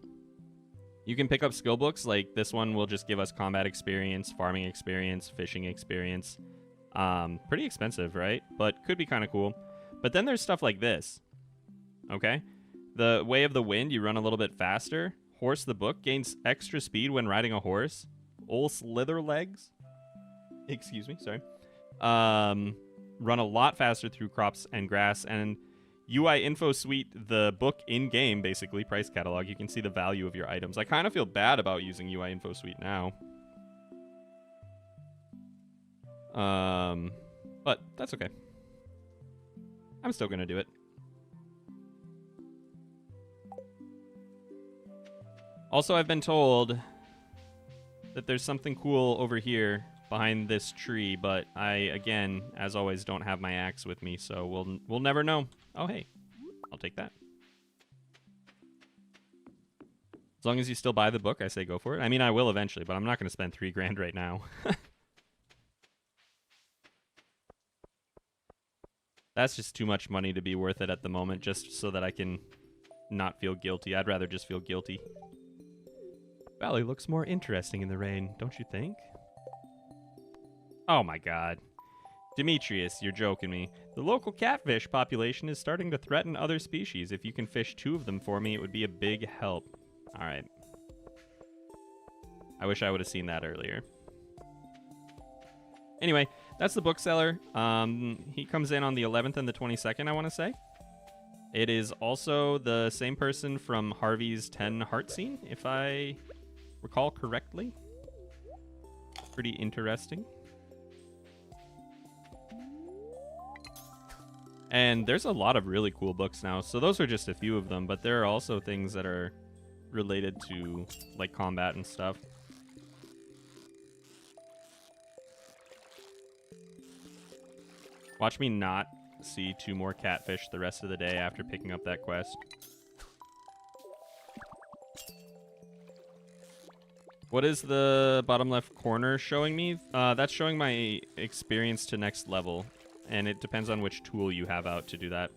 You can pick up skill books. Like this one will just give us combat experience, farming experience, fishing experience. Pretty expensive, right? But could be kind of cool. But then there's stuff like this. Okay? The Way of the Wind, you run a little bit faster. Horse the Book gains extra speed when riding a horse. Ol Slither Legs. Excuse me, sorry. Run a lot faster through crops and grass. And UI Info Suite, the book in-game, basically, price catalog. You can see the value of your items. I kind of feel bad about using UI Info Suite now. But that's okay. I'm still going to do it. Also, I've been told that there's something cool over here behind this tree, but I, again, as always, don't have my axe with me, so we'll never know. Oh, hey, I'll take that. As long as you still buy the book, I say go for it. I mean, I will eventually, but I'm not going to spend $3 grand right now. That's just too much money to be worth it at the moment, just so that I can not feel guilty. I'd rather just feel guilty. Valley looks more interesting in the rain, don't you think? Oh my god. Demetrius, you're joking me. The local catfish population is starting to threaten other species. If you can fish 2 of them for me, it would be a big help. Alright. I wish I would have seen that earlier. Anyway, that's the bookseller. He comes in on the 11th and the 22nd, I want to say. It is also the same person from Harvey's 10 Heart Scene, if I recall correctly. Pretty interesting. And there's a lot of really cool books now. So those are just a few of them, but there are also things that are related to like combat and stuff. Watch me not see 2 more catfish the rest of the day after picking up that quest. What is the bottom left corner showing me? That's showing my experience to next level. And it depends on which tool you have out to do that.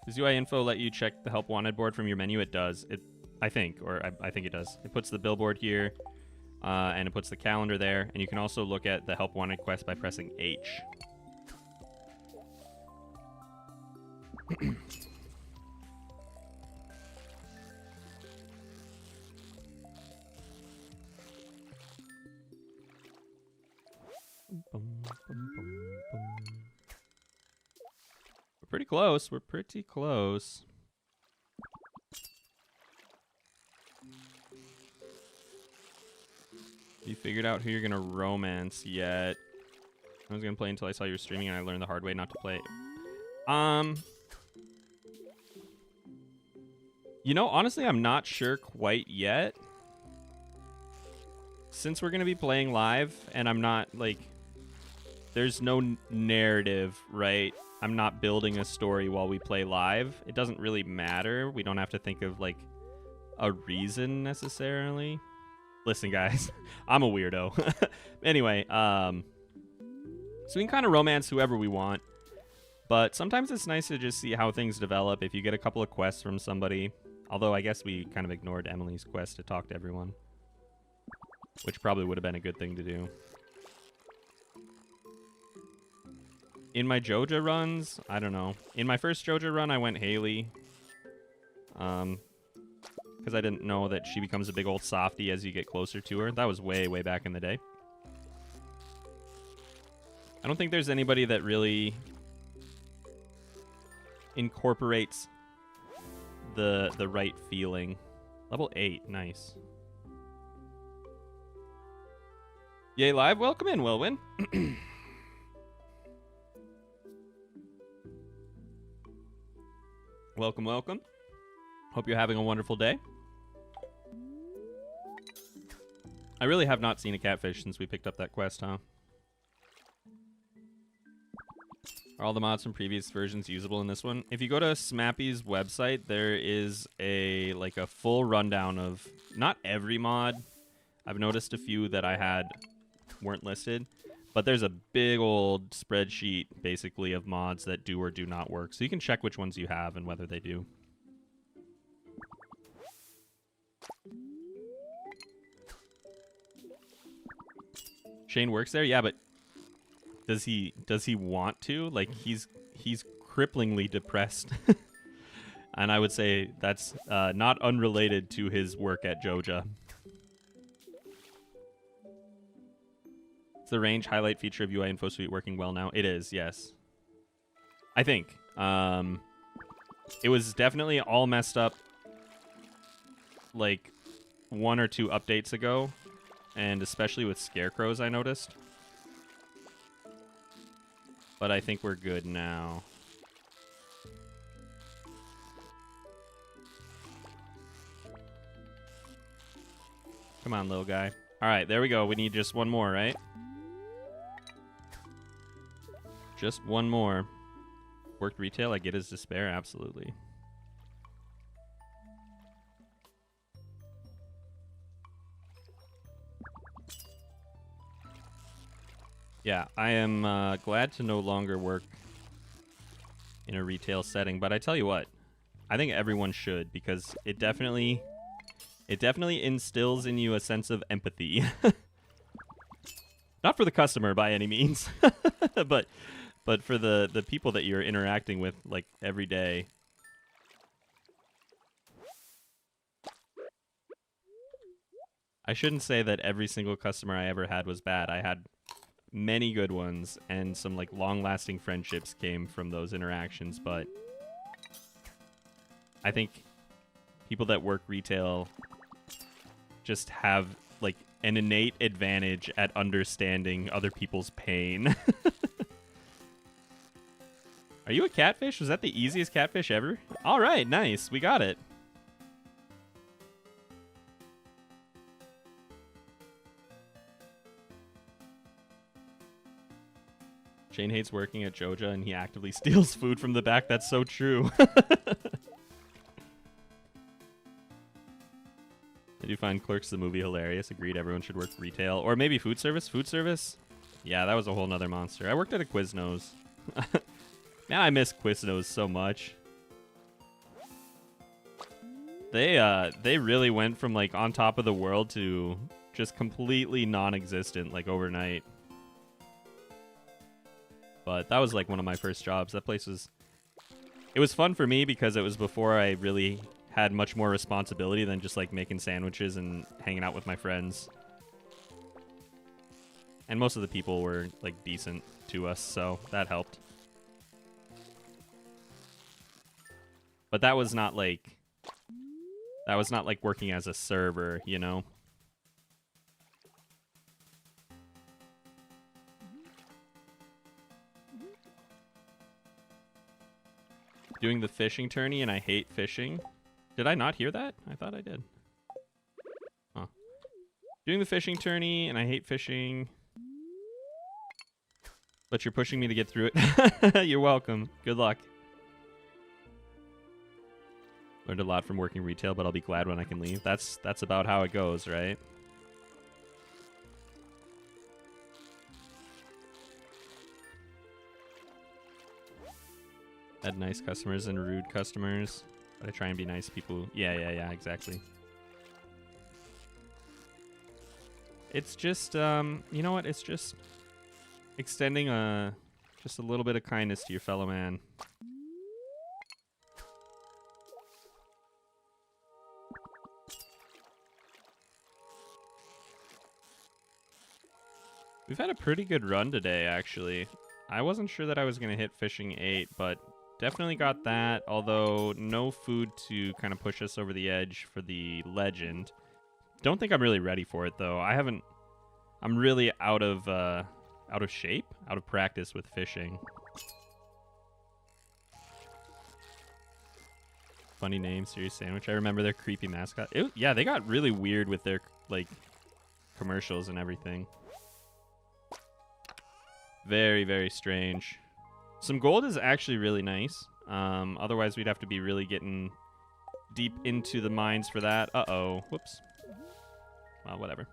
Does UI info let you check the help wanted board from your menu? It does. I think it does. It puts the billboard here, and it puts the calendar there, and you can also look at the help wanted quest by pressing H. We're pretty close. We're pretty close. You figured out who you're gonna romance yet? I was gonna play until I saw you were streaming and I learned the hard way not to play. You know, honestly, I'm not sure quite yet. Since we're gonna be playing live and I'm not like, there's no narrative, right? I'm not building a story while we play live. It doesn't really matter. We don't have to think of like a reason necessarily. Listen, guys, I'm a weirdo. Anyway, so we can kind of romance whoever we want, but sometimes it's nice to just see how things develop. If you get a couple of quests from somebody, although I guess we kind of ignored Emily's quest to talk to everyone, which probably would have been a good thing to do. In my Joja runs, I don't know. In my first Joja run, I went Haley. Because I didn't know that she becomes a big old softie as you get closer to her. That was way, way back in the day. I don't think there's anybody that really incorporates the right feeling. Level 8, nice. Yay live, welcome in, Wilwin. Welcome, welcome. Hope you're having a wonderful day. I really have not seen a catfish since we picked up that quest, huh? Are all the mods from previous versions usable in this one? If you go to Smappy's website, there is a full rundown of not every mod. I've noticed a few that I had weren't listed, but there's a big old spreadsheet basically of mods that do or do not work. So you can check which ones you have and whether they do. Shane works there? Yeah, but does he want to? Like, he's cripplingly depressed. And I would say that's not unrelated to his work at Joja. Is the range highlight feature of UI Info Suite working well now? It is, yes. I think. It was definitely all messed up like 1 or 2 updates ago. And especially with scarecrows, I noticed. But I think we're good now. Come on, little guy. All right, there we go. We need just one more, right? Just one more. Worked retail, I get his despair, absolutely. Yeah, I am glad to no longer work in a retail setting, but I tell you what, I think everyone should, because it definitely instills in you a sense of empathy. Not for the customer by any means, but for the people that you're interacting with like every day. I shouldn't say that every single customer I ever had was bad. I had many good ones, and some like long-lasting friendships came from those interactions, but I think people that work retail just have like an innate advantage at understanding other people's pain. Are you a catfish? Was that the easiest catfish ever? All right, nice. We got it. Shane hates working at Joja, and he actively steals food from the back. That's so true. I do find Clerks the movie hilarious. Agreed, everyone should work retail. Or maybe food service? Food service? Yeah, that was a whole nother monster. I worked at a Quiznos. Man, I miss Quiznos so much. They really went from like on top of the world to just completely non-existent like overnight. But that was like one of my first jobs. That place was... It was fun for me because it was before I really had much more responsibility than just like making sandwiches and hanging out with my friends. And most of the people were like decent to us, so that helped. But that was not like working as a server, you know? Doing the fishing tourney, and I hate fishing. Did I not hear that? I thought I did. Huh. Doing the fishing tourney, and I hate fishing. But you're pushing me to get through it. You're welcome. Good luck. Learned a lot from working retail, but I'll be glad when I can leave. That's about how it goes, right? Had nice customers and rude customers, but I try and be nice to people. Yeah, exactly. It's just, you know what? It's just extending just a little bit of kindness to your fellow man. We've had a pretty good run today, actually. I wasn't sure that I was going to hit fishing 8, but definitely got that, although no food to kind of push us over the edge for the legend. Don't think I'm really ready for it, though. I'm really out of shape, out of practice with fishing. Funny name, Serious Sandwich. I remember their creepy mascot. Yeah, they got really weird with their, like, commercials and everything. Very, very strange. Some gold is actually really nice. Otherwise, we'd have to be really getting deep into the mines for that. Uh-oh. Whoops. Well, whatever.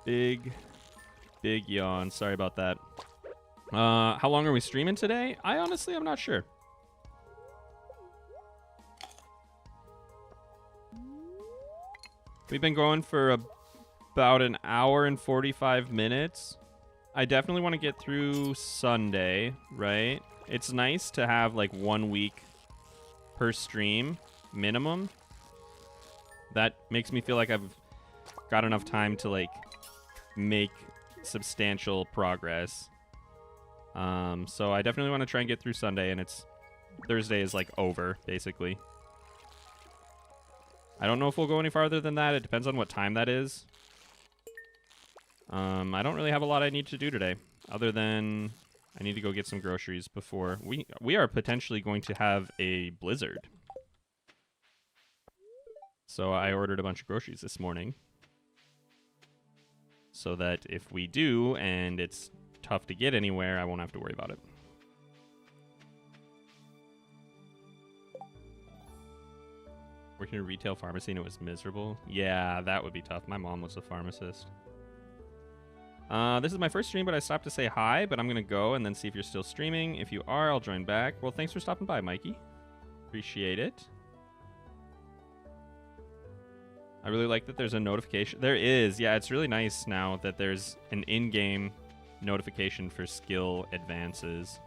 Big yawn. Sorry about that. How long are we streaming today? I'm not sure. We've been going for about an hour and 45 minutes. I definitely want to get through Sunday, right? It's nice to have like 1 week per stream minimum. That makes me feel like I've got enough time to like make substantial progress. So I definitely want to try and get through Sunday, and Thursday is like over, basically. I don't know if we'll go any farther than that. It depends on what time that is. I don't really have a lot I need to do today, other than I need to go get some groceries before we are potentially going to have a blizzard. So I ordered a bunch of groceries this morning, so that if we do and it's tough to get anywhere, I won't have to worry about it. Working in a retail pharmacy and it was miserable. Yeah, that would be tough. My mom was a pharmacist. This is my first stream, but I stopped to say hi, but I'm going to go and then see if you're still streaming. If you are, I'll join back. Well, thanks for stopping by, Mikey. Appreciate it. I really like that there's a notification. There is. Yeah, it's really nice now that there's an in-game notification for skill advances.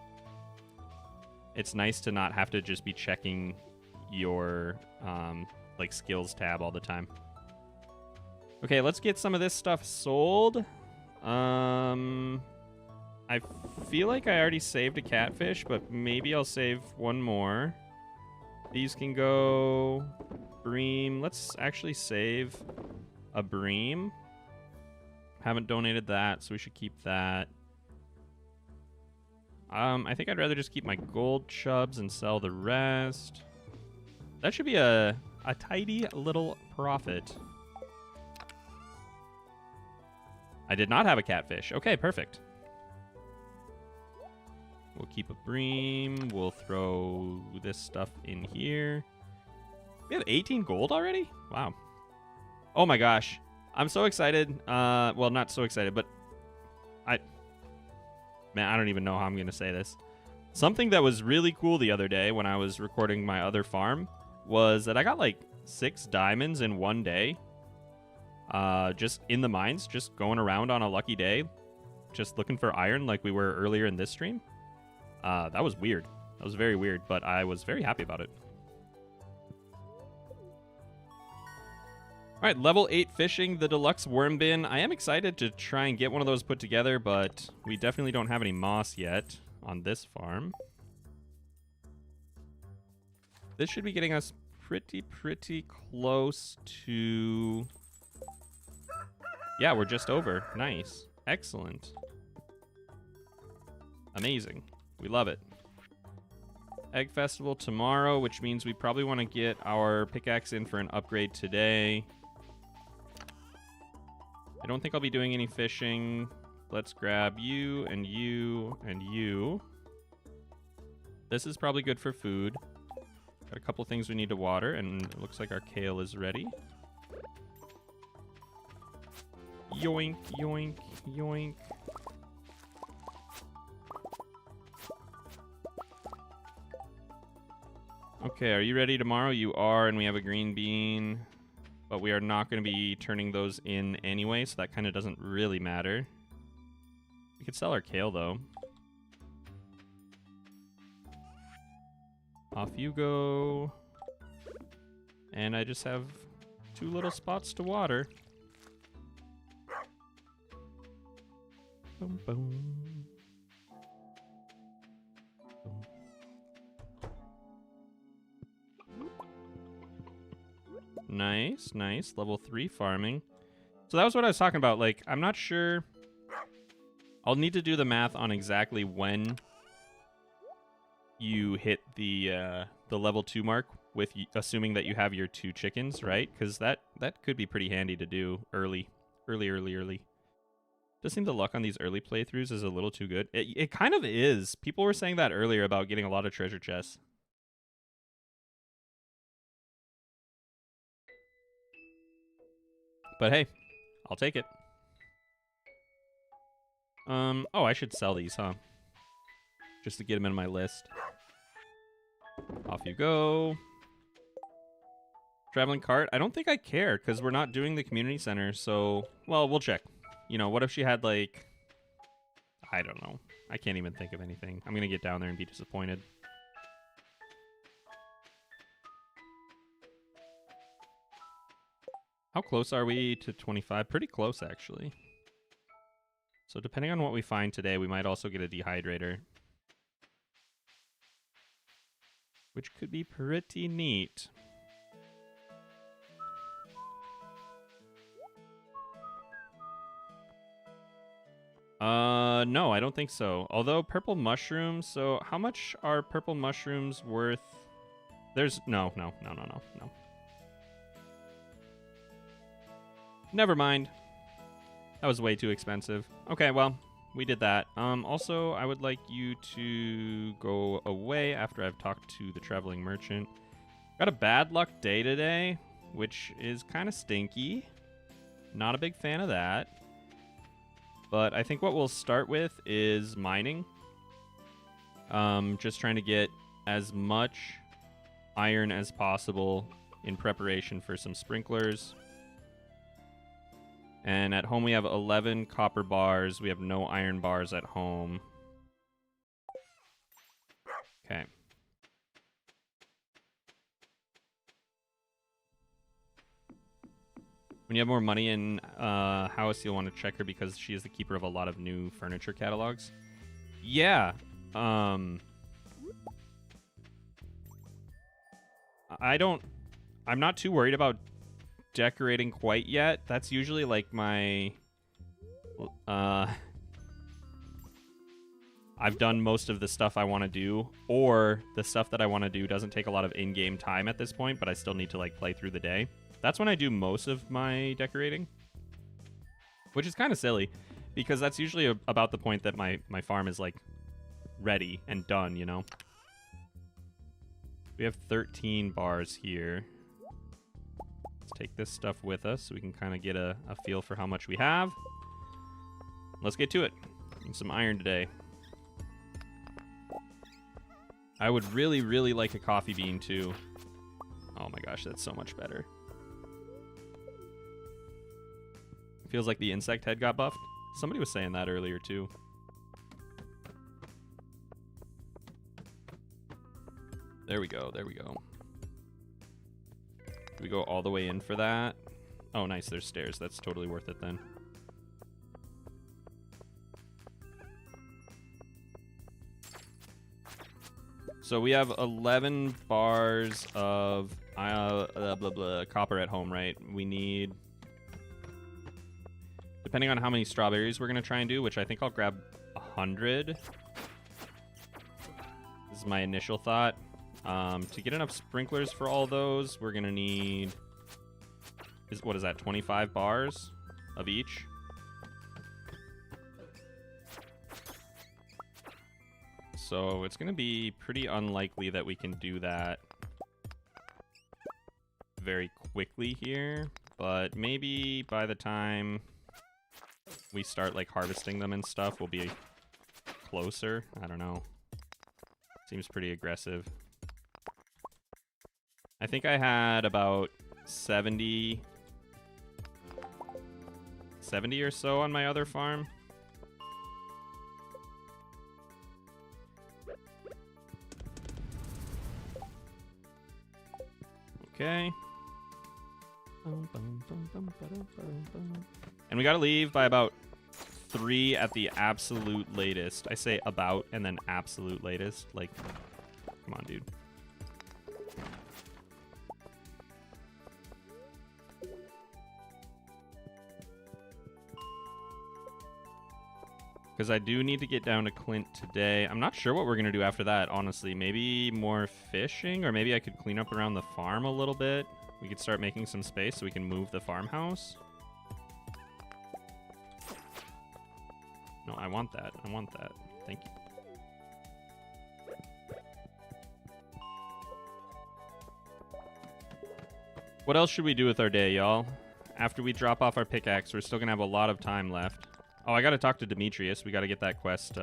It's nice to not have to just be checking your like skills tab all the time. Okay, let's get some of this stuff sold. I feel like I already saved a catfish, but maybe I'll save one more. These can go bream. Let's actually save a bream. Haven't donated that, so we should keep that. I think I'd rather just keep my gold chubs and sell the rest. That should be a tidy little profit. I did not have a catfish. Okay, perfect. We'll keep a bream. We'll throw this stuff in here. We have 18 gold already? Wow. Oh my gosh. I'm so excited. Well, not so excited, but man, I don't even know how I'm going to say this. Something that was really cool the other day when I was recording my other farm was that I got like 6 diamonds in one day. Just in the mines, just going around on a lucky day, just looking for iron like we were earlier in this stream. That was weird. That was very weird, but I was very happy about it. All right, level 8 fishing, the deluxe worm bin. I am excited to try and get one of those put together, but we definitely don't have any moss yet on this farm. This should be getting us pretty close to... Yeah, we're just over. Nice. Excellent. Amazing. We love it. Egg Festival tomorrow, which means we probably want to get our pickaxe in for an upgrade today. I don't think I'll be doing any fishing. Let's grab you and you and you. This is probably good for food. Got a couple things we need to water, and it looks like our kale is ready. Yoink, yoink, yoink. Okay, are you ready tomorrow? You are, and we have a green bean. But we are not going to be turning those in anyway, so that kind of doesn't really matter. We could sell our kale, though. Off you go. And I just have 2 little spots to water. Boom, boom. Nice, nice. Level 3 farming. So that was what I was talking about. Like, I'm not sure. I'll need to do the math on exactly when you hit the level 2 mark, with assuming that you have your 2 chickens, right? Because that could be pretty handy to do early. Does seem the luck on these early playthroughs is a little too good. It kind of is. People were saying that earlier about getting a lot of treasure chests. But hey, I'll take it. Oh, I should sell these, huh? Just to get them in my list. Off you go. Traveling cart? I don't think I care, because we're not doing the community center, so... Well, we'll check. You know, what if she had, like... I don't know. I can't even think of anything. I'm gonna get down there and be disappointed. How close are we to 25? Pretty close, actually. So depending on what we find today, we might also get a dehydrator. Which could be pretty neat. No, I don't think so. Although purple mushrooms, so how much are purple mushrooms worth? There's, no. Never mind. That was way too expensive. Okay, well, we did that. Also, I would like you to go away after I've talked to the traveling merchant. Got a bad luck day today, which is kind of stinky. Not a big fan of that. But I think what we'll start with is mining. Just trying to get as much iron as possible in preparation for some sprinklers. And at home we have 11 copper bars. We have no iron bars at home. Okay. When you have more money in house, you'll want to check her because she is the keeper of a lot of new furniture catalogs. Yeah. I'm not too worried about decorating quite yet. That's usually like my I've done most of the stuff I want to do, or the stuff that I want to do doesn't take a lot of in-game time at this point, but I still need to like play through the day. That's when I do most of my decorating, which is kind of silly because that's usually about the point that my farm is like ready and done, you know? We have 13 bars here. Let's take this stuff with us so we can kind of get a feel for how much we have. Let's get to it. Need some iron today. I would really, really like a coffee bean too. Oh my gosh, that's so much better. Feels like the insect head got buffed. Somebody was saying that earlier too. There we go, there we go. Do we go all the way in for that? Oh nice, there's stairs. That's totally worth it then. So we have 11 bars of copper at home, right? We need, depending on how many strawberries we're going to try and do, which I think I'll grab 100. This is my initial thought. To get enough sprinklers for all those, we're going to need, what is that, 25 bars of each? So it's going to be pretty unlikely that we can do that very quickly here, but maybe by the time we start like harvesting them and stuff, we'll be closer. I don't know. Seems pretty aggressive. I think I had about 70 or so on my other farm. Okay. And we gotta leave by about 3 at the absolute latest. I say about and then absolute latest. Like, come on, dude. Because I do need to get down to Clint today. I'm not sure what we're going to do after that, honestly. Maybe more fishing, or maybe I could clean up around the farm a little bit. We could start making some space so we can move the farmhouse. No, I want that. I want that. Thank you. What else should we do with our day, y'all? After we drop off our pickaxe, we're still going to have a lot of time left. Oh, I gotta talk to Demetrius. We gotta get that quest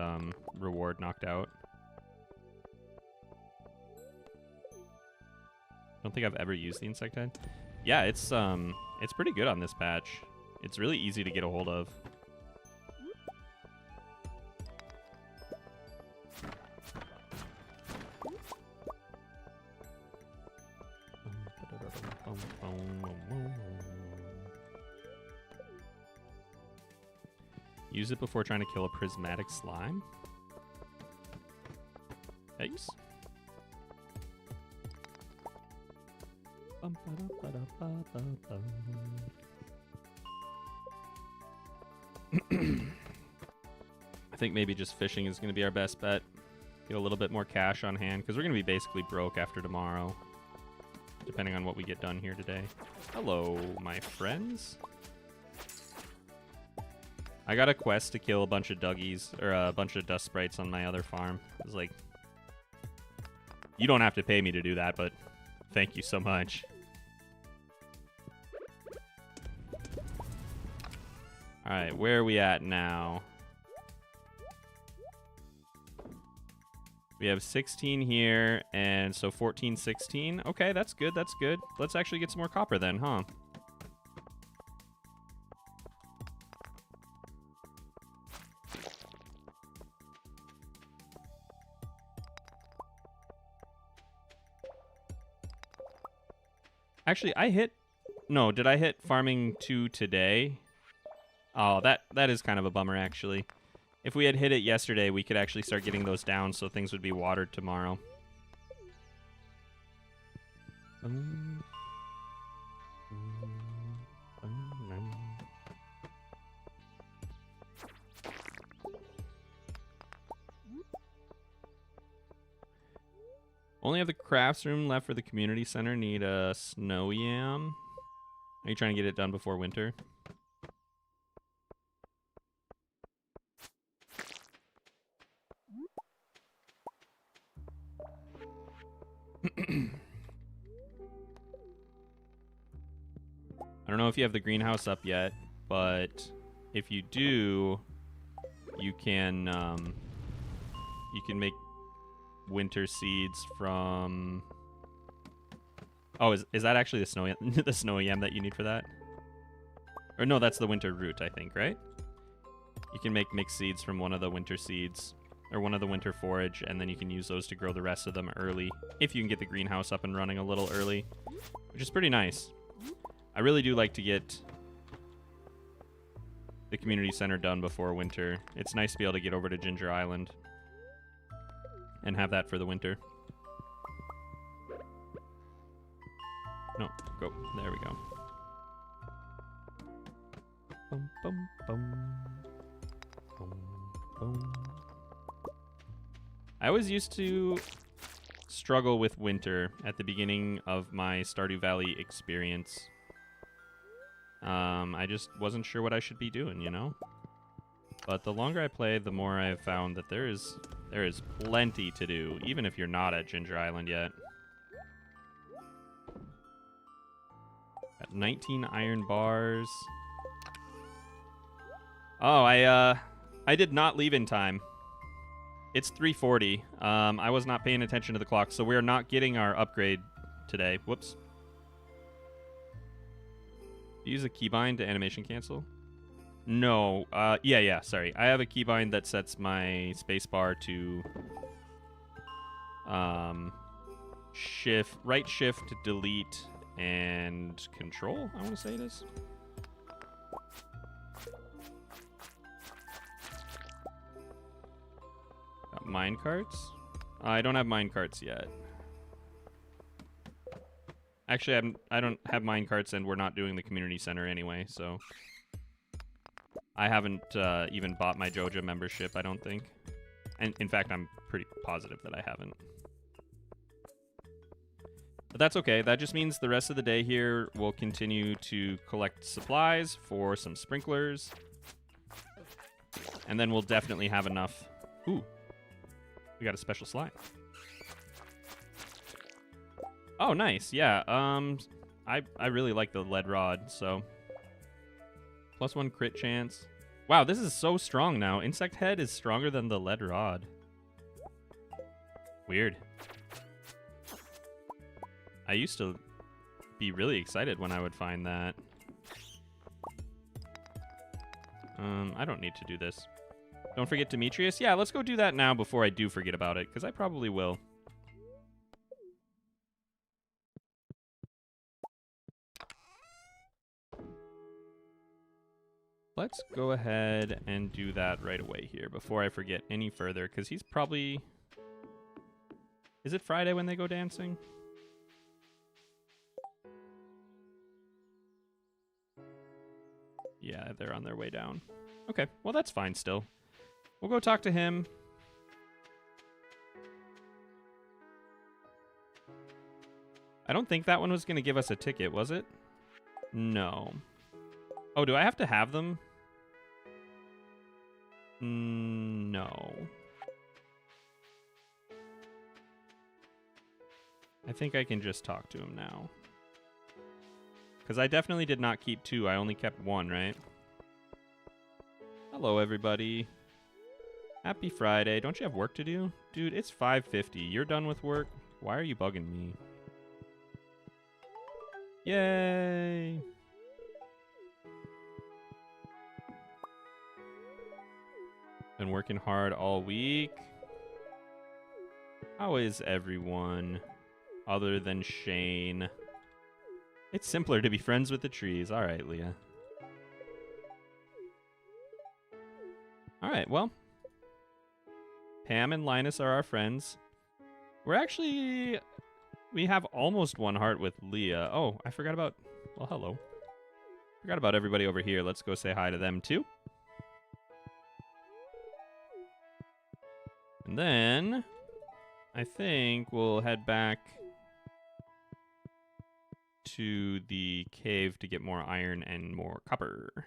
reward knocked out. Don't think I've ever used the insect head. Yeah, it's pretty good on this patch. It's really easy to get a hold of. Use it before trying to kill a prismatic slime. Thanks. I think maybe just fishing is going to be our best bet. Get a little bit more cash on hand, because we're going to be basically broke after tomorrow, depending on what we get done here today. Hello, my friends. I got a quest to kill a bunch of Duggies, or a bunch of dust sprites on my other farm. It was like, you don't have to pay me to do that, but Thank you so much. All right, where are we at now? We have 16 here, and so 14, 16. Okay, that's good, that's good. Let's actually get some more copper then, huh? Actually, no, did I hit farming 2 today? Oh, that is kind of a bummer, actually. If we had hit it yesterday, we could actually start getting those down so things would be watered tomorrow. Only have the crafts room left for the community center. Need a snow yam. Are you trying to get it done before winter? I don't know if you have the greenhouse up yet, but if you do, you can make winter seeds from. Oh, is that actually the snow the snow yam that you need for that? Or no, that's the winter root, I think, right? You can make mixed seeds from one of the winter seeds or one of the winter forage, and then you can use those to grow the rest of them early if you can get the greenhouse up and running a little early, which is pretty nice. I really do like to get the community center done before winter. It's nice to be able to get over to Ginger Island and have that for the winter. No, go. There we go. Bum, bum, bum. Bum, bum. I always used to struggle with winter at the beginning of my Stardew Valley experience. I just wasn't sure what I should be doing, you know? But the longer I play, the more I've found that there is plenty to do, even if you're not at Ginger Island yet. Got 19 iron bars. Oh, I did not leave in time. It's 3:40. I was not paying attention to the clock, so we are not getting our upgrade today. Whoops. Use a keybind to animation cancel? No. Yeah, sorry. I have a keybind that sets my spacebar to right shift to delete and control, I want to say it is. Got mine carts? I don't have mine carts yet. Actually, I don't have mine carts, and we're not doing the community center anyway, so I haven't even bought my Joja membership, I don't think. And in fact, I'm pretty positive that I haven't. But that's okay. That just means the rest of the day here we'll continue to collect supplies for some sprinklers. And then we'll definitely have enough. Ooh, we got a special slime. Oh, nice. Yeah. I really like the lead rod, so +1 crit chance. Wow, this is so strong now. Insect head is stronger than the lead rod. Weird. I used to be really excited when I would find that. I don't need to do this. Don't forget Demetrius. Yeah, let's go do that now before I do forget about it, because I probably will. Let's go ahead and do that right away here before I forget any further, because he's probably... Is it Friday when they go dancing? Yeah, they're on their way down. Okay, well that's fine still. We'll go talk to him. I don't think that one was going to give us a ticket, was it? No. Oh, do I have to have them? No. I think I can just talk to him now. Because I definitely did not keep 2. I only kept 1, right? Hello, everybody. Happy Friday. Don't you have work to do? Dude, it's 5:50. You're done with work? Why are you bugging me? Yay! Been working hard all week. How is everyone? Other than Shane. It's simpler to be friends with the trees. All right, Leah. All right, well. Pam and Linus are our friends. We have almost 1 heart with Leah. Oh, I forgot about, well, hello. Forgot about everybody over here. Let's go say hi to them too. And then I think we'll head back to the cave to get more iron and more copper.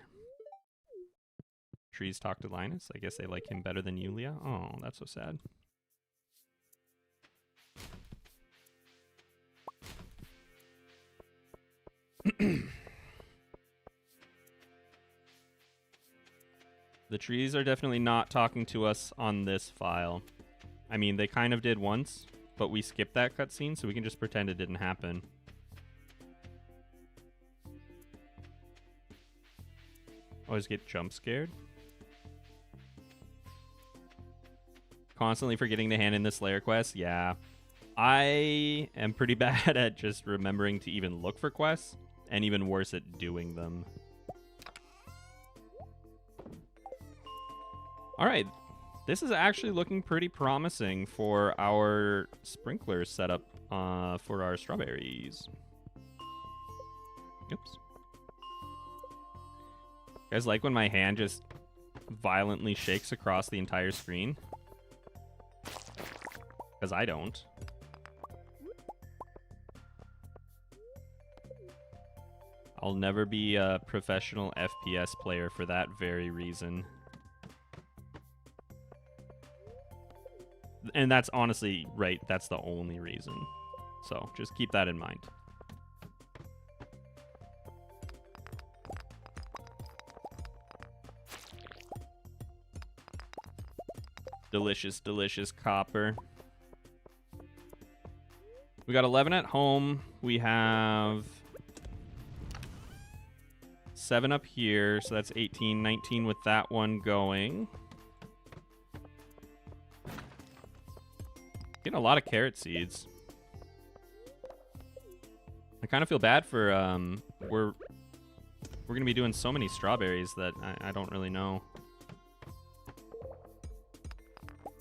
Trees talk to Linus. I guess they like him better than you, Leah. Oh, that's so sad. The trees are definitely not talking to us on this file. I mean, they kind of did once, but we skipped that cutscene, so we can just pretend it didn't happen. Always get jump scared. Constantly forgetting to hand in the Slayer quest. Yeah. I am pretty bad at just remembering to even look for quests, and even worse at doing them. All right. This is actually looking pretty promising for our sprinkler setup for our strawberries. Oops. You guys like when my hand just violently shakes across the entire screen? Because I don't. I'll never be a professional FPS player for that very reason. And that's honestly right. That's the only reason. So just keep that in mind. Delicious, delicious copper. We got 11 at home. We have 7 up here. So that's 18, 19 with that one going. Getting a lot of carrot seeds. I kind of feel bad for we're gonna be doing so many strawberries that I don't really know.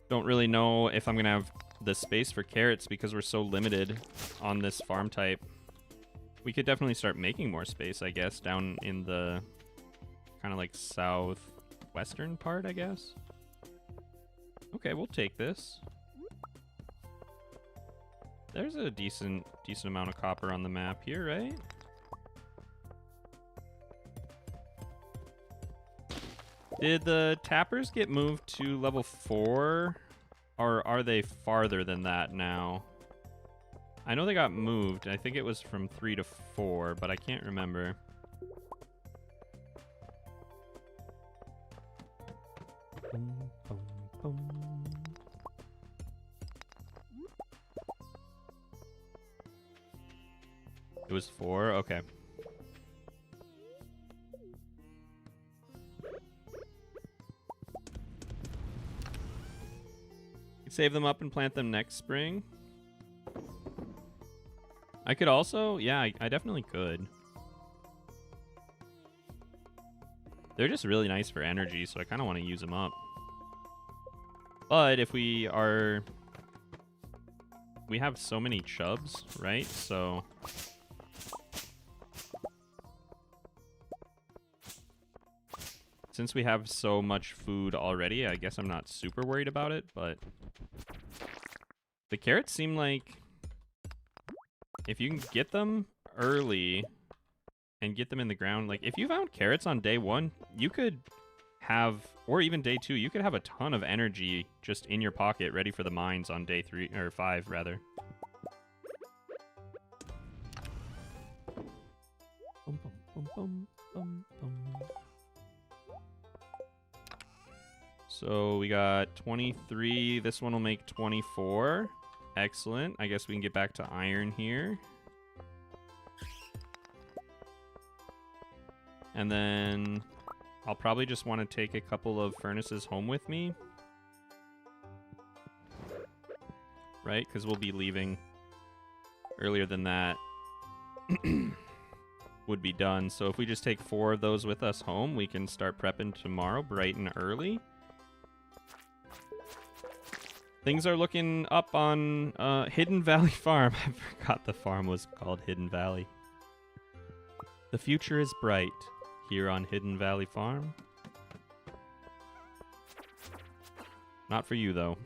Don't really know if I'm gonna have the space for carrots because we're so limited on this farm type. We could definitely start making more space, I guess, down in the kind of like southwestern part, I guess. Okay, we'll take this. There's a decent amount of copper on the map here, right? Did the tappers get moved to level 4? Or are they farther than that now? I know they got moved. I think it was from 3 to 4, but I can't remember. Boom, boom, boom. It was 4? Okay. Save them up and plant them next spring. I could also, yeah, I definitely could. They're just really nice for energy, so I kind of want to use them up. But if we have so many chubs, right? So since we have so much food already, I guess I'm not super worried about it, but the carrots seem like if you can get them early and get them in the ground, like if you found carrots on day 1, you could have, or even day 2, you could have a ton of energy just in your pocket ready for the mines on day 3 or 5 rather. bum, bum, bum. So we got 23. This one will make 24. Excellent. I guess we can get back to iron here. And then I'll probably just want to take a couple of furnaces home with me. Right? Because we'll be leaving earlier than that. Would be done. So if we just take 4 of those with us home, we can start prepping tomorrow bright and early. Things are looking up on Hidden Valley Farm. I forgot the farm was called Hidden Valley. The future is bright here on Hidden Valley Farm. Not for you, though.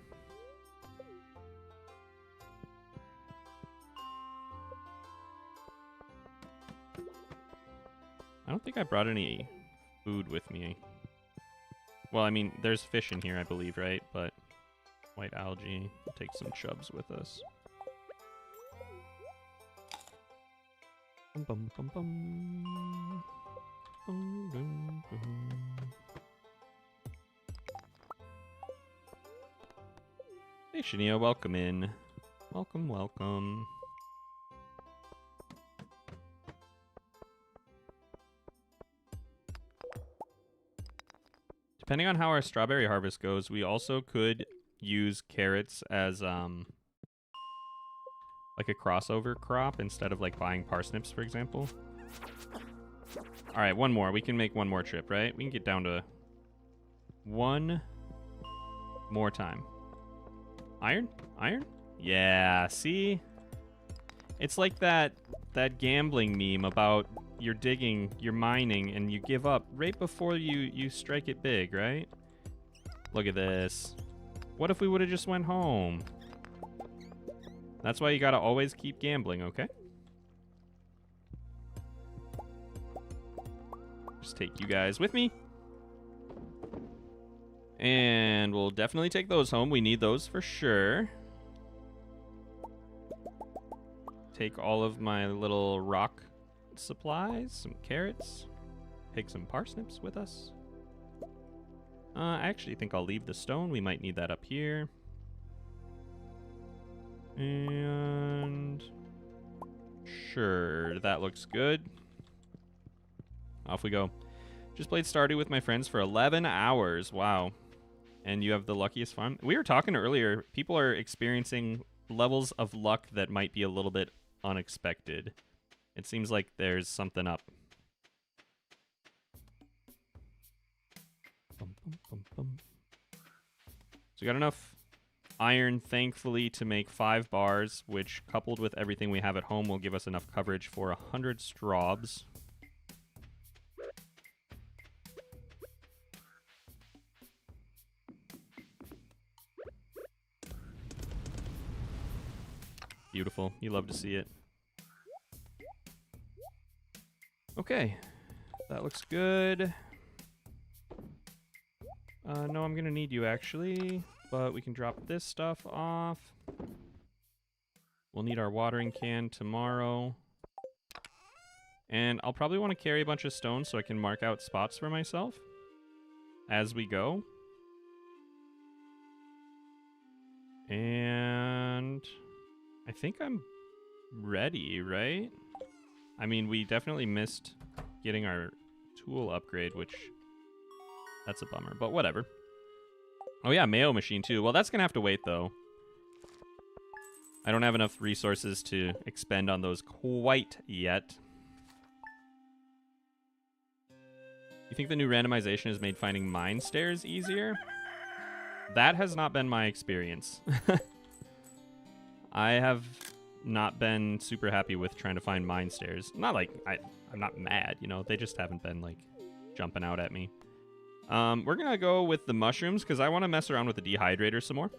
I don't think I brought any food with me. Well, I mean, there's fish in here, I believe, right? But white algae. We'll take some chubs with us. Bum, bum, bum, bum. Bum, bum, bum. Hey, Shania, welcome in. Welcome, welcome. Depending on how our strawberry harvest goes, we also could use carrots as like a crossover crop instead of like buying parsnips, for example. All right, one more. We can make one more trip, right? We can get down to one more time. Iron? Iron? Yeah, see? It's like that gambling meme about you're digging, you're mining, and you give up right before you strike it big, right? Look at this. What if we would have just went home? That's why you gotta always keep gambling, okay? Just take you guys with me. And we'll definitely take those home. We need those for sure. Take all of my little rock supplies, some carrots, take some parsnips with us. I actually think I'll leave the stone. We might need that up here. And sure, that looks good. Off we go. Just played Stardew with my friends for 11 hours. Wow. And you have the luckiest farm. We were talking earlier, people are experiencing levels of luck that might be a little bit unexpected. It seems like there's something up. Bum, bum, bum, bum. So we got enough iron, thankfully, to make 5 bars, which coupled with everything we have at home will give us enough coverage for 100 straws. Beautiful. You love to see it. Okay. That looks good. No, I'm going to need you, actually. But we can drop this stuff off. We'll need our watering can tomorrow. And I'll probably want to carry a bunch of stones so I can mark out spots for myself as we go. And I think I'm ready, right? I mean, we definitely missed getting our tool upgrade, which that's a bummer, but whatever. Oh yeah, mayo machine too. Well, that's gonna have to wait though. I don't have enough resources to expend on those quite yet. You think the new randomization has made finding mine stairs easier? That has not been my experience. I have not been super happy with trying to find mine stairs. Not like I'm not mad, you know, they just haven't been like jumping out at me. We're gonna go with the mushrooms because I want to mess around with the dehydrator some more.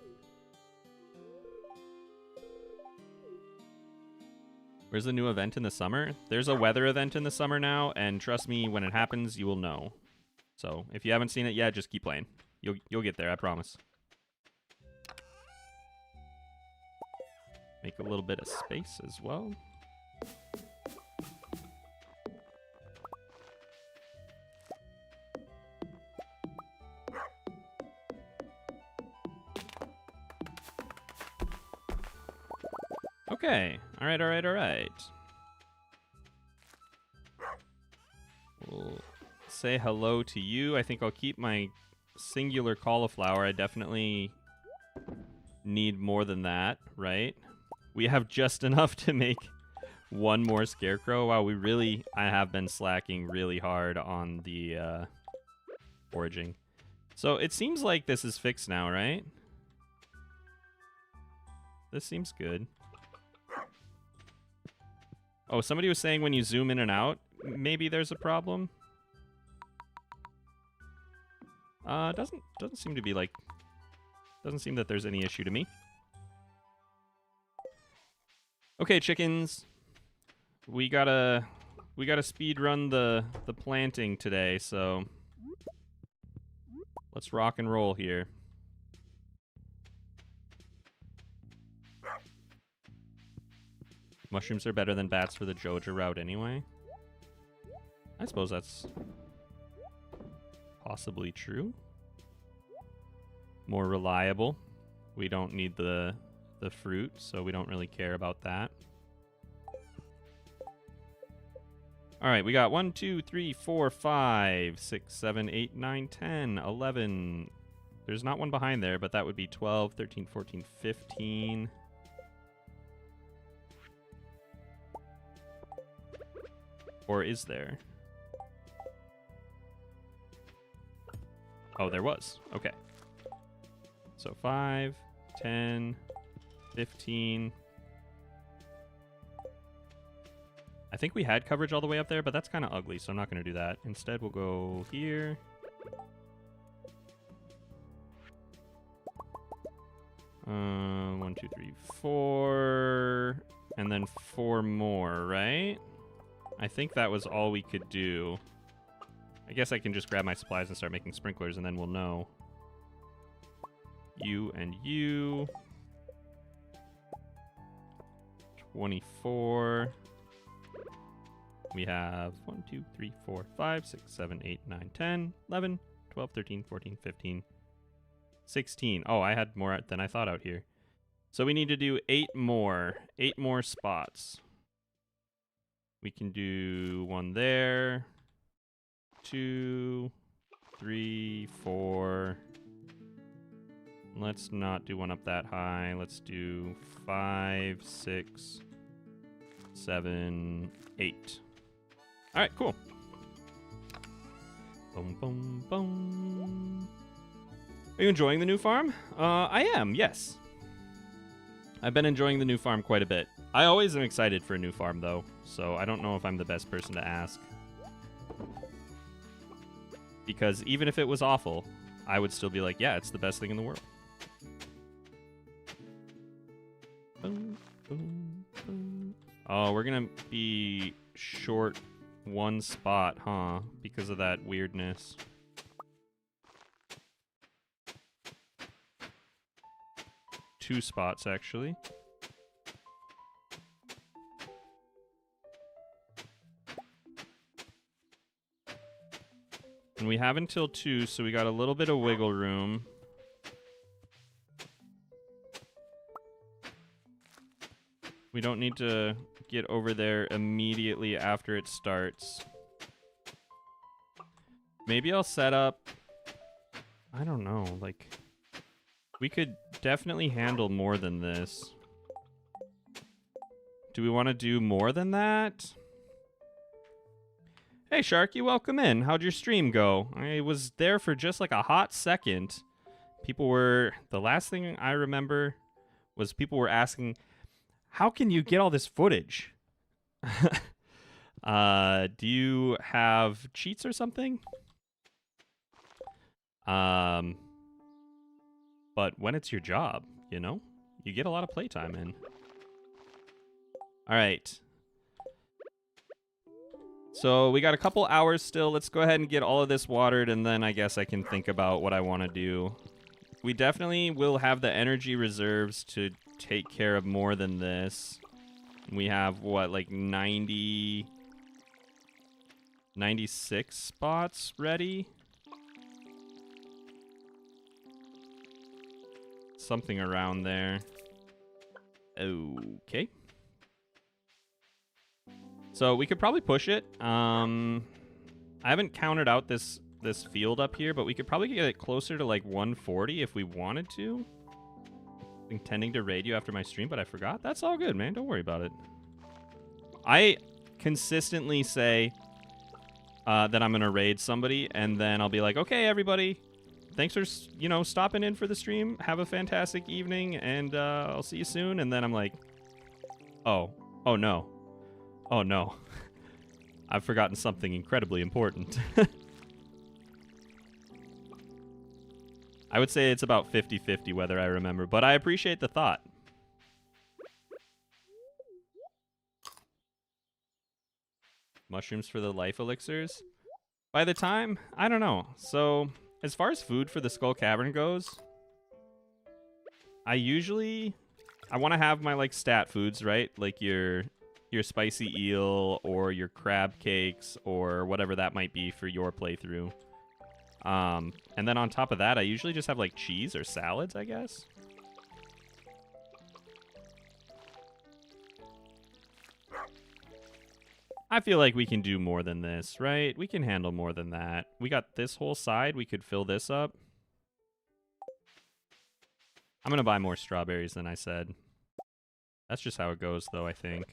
Where's the new event in the summer? There's a weather event in the summer now, and trust me, when it happens, you will know. So if you haven't seen it yet, just keep playing. You'll get there, I promise. Make a little bit of space as well. Okay. All right, all right, all right. We'll say hello to you. I think I'll keep my singular cauliflower. I definitely need more than that, right? We have just enough to make one more scarecrow. Wow, I have been slacking really hard on the foraging. So it seems like this is fixed now, right? This seems good. Oh, somebody was saying when you zoom in and out, maybe there's a problem. Doesn't seem to be like, doesn't seem that there's any issue to me. Okay, chickens. We gotta speed run the planting today, so let's rock and roll here. Mushrooms are better than bats for the Joja route anyway. I suppose that's possibly true. More reliable. We don't need the fruit, so we don't really care about that. All right, we got 1, 2, 3, 4, 5, 6, 7, 8, 9, 10, 11. There's not one behind there, but that would be 12, 13, 14, 15. Or is there? Oh, there was. Okay. So 5, 10, 15. I think we had coverage all the way up there, but that's kind of ugly, so I'm not going to do that. Instead, we'll go here. One, 2, 3, 4. And then 4 more, right? I think that was all we could do. I guess I can just grab my supplies and start making sprinklers, and then we'll know. You and you. 24. We have 1, 2, 3, 4, 5, 6, 7, 8, 9, 10, 11, 12, 13, 14, 15, 16. Oh, I had more than I thought out here. So we need to do 8 more. 8 more spots. We can do 1 there. 2, 3, 4. Let's not do 1 up that high. Let's do 5, 6, 7, 8. All right, cool. Boom, boom, boom. Are you enjoying the new farm? I am, yes. I've been enjoying the new farm quite a bit. I always am excited for a new farm, though, so I don't know if I'm the best person to ask. Because even if it was awful, I would still be like, yeah, it's the best thing in the world. Boom, boom, boom. Oh, we're going to be short 1 spot, huh? Because of that weirdness. Two spots, actually. And we have until 2, so we got a little bit of wiggle room. We don't need to get over there immediately after it starts. Maybe I'll set up... I don't know, like... We could definitely handle more than this. Do we want to do more than that? Hey, Sharky, welcome in. How'd your stream go? I was there for just like a hot second. People were... The last thing I remember was people were asking, how can you get all this footage? Do you have cheats or something? But when it's your job, you know, you get a lot of playtime in. All right. So we got a couple hours still. Let's go ahead and get all of this watered, and then I guess I can think about what I want to do. We definitely will have the energy reserves to take care of more than this. We have, what, like 96 spots ready? Something around there. Okay. So we could probably push it. I haven't counted out this field up here, but we could probably get it closer to like 140 if we wanted to. Intending to raid you after my stream, but I forgot. That's all good, man. Don't worry about it. I consistently say that I'm going to raid somebody, and then I'll be like, okay, everybody, thanks for, stopping in for the stream. Have a fantastic evening, and I'll see you soon. And then I'm like, oh no. Oh, no. I've forgotten something incredibly important. I would say it's about 50-50 whether I remember, but I appreciate the thought. Mushrooms for the life elixirs? By the time? I don't know. So, as far as food for the Skull Cavern goes, I want to have my, like, stat foods, right? Like your spicy eel or your crab cakes or whatever that might be for your playthrough. And then on top of that, I usually just have like cheese or salads, I guess. I feel like we can do more than this, right? We can handle more than that. We got this whole side. We could fill this up. I'm going to buy more strawberries than I said. That's just how it goes, though, I think.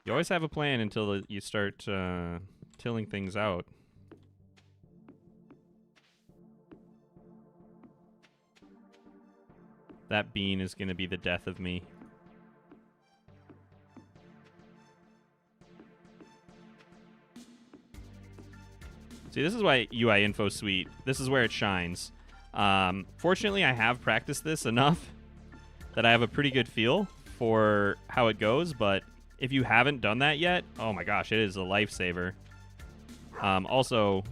You always have a plan until you start tilling things out. That bean is going to be the death of me. See, this is why UI Info Suite, this is where it shines. Fortunately, I have practiced this enough that I have a pretty good feel for how it goes, but if you haven't done that yet, oh my gosh, it is a lifesaver. Also,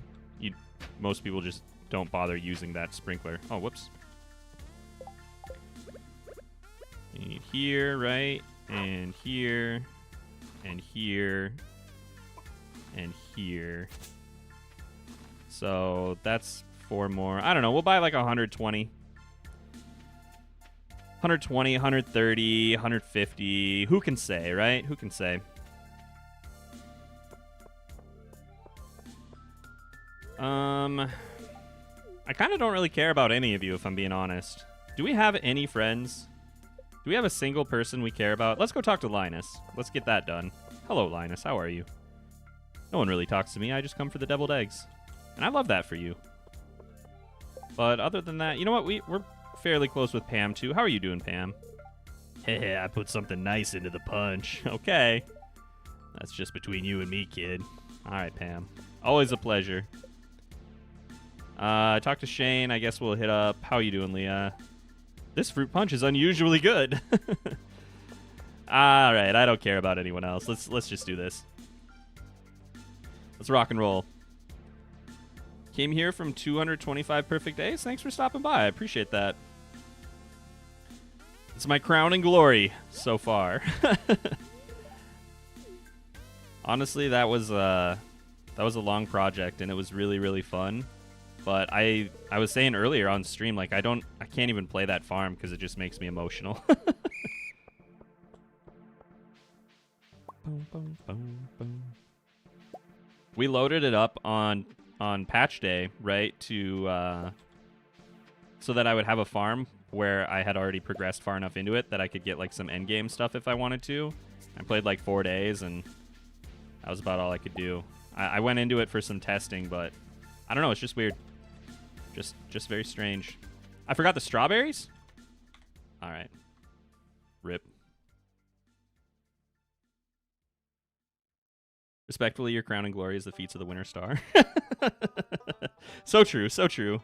most people just don't bother using that sprinkler. Oh, whoops. You need here, right? And here, and here, and here. So that's 4 more. I don't know. We'll buy like 120. 120, 130, 150. Who can say, right? Who can say? I kind of don't really care about any of you, if I'm being honest. Do we have any friends? Do we have a single person we care about? Let's go talk to Linus. Let's get that done. Hello, Linus. How are you? No one really talks to me. I just come for the deviled eggs. And I love that for you. But other than that, you know what? We're fairly close with Pam, too. How are you doing, Pam? Hey, I put something nice into the punch. Okay. That's just between you and me, kid. All right, Pam. Always a pleasure. I talked to Shane. I guess we'll hit up. How are you doing, Leah? This fruit punch is unusually good. All right, I don't care about anyone else. Let's just do this. Let's rock and roll. Came here from 225 perfect days. Thanks for stopping by. I appreciate that. It's my crowning glory so far. Honestly, that was a long project, and it was really, really fun. But I was saying earlier on stream, like I can't even play that farm because it just makes me emotional. Boom, boom, boom, boom. We loaded it up on patch day, right, to so that I would have a farm where I had already progressed far enough into it that I could get like some end game stuff if I wanted to. I played like 4 days, and that was about all I could do. I went into it for some testing, but I don't know. It's just weird. Just very strange. I forgot the strawberries? All right. Rip. Respectfully, your crowning glory is the feats of the winter star. So true, so true.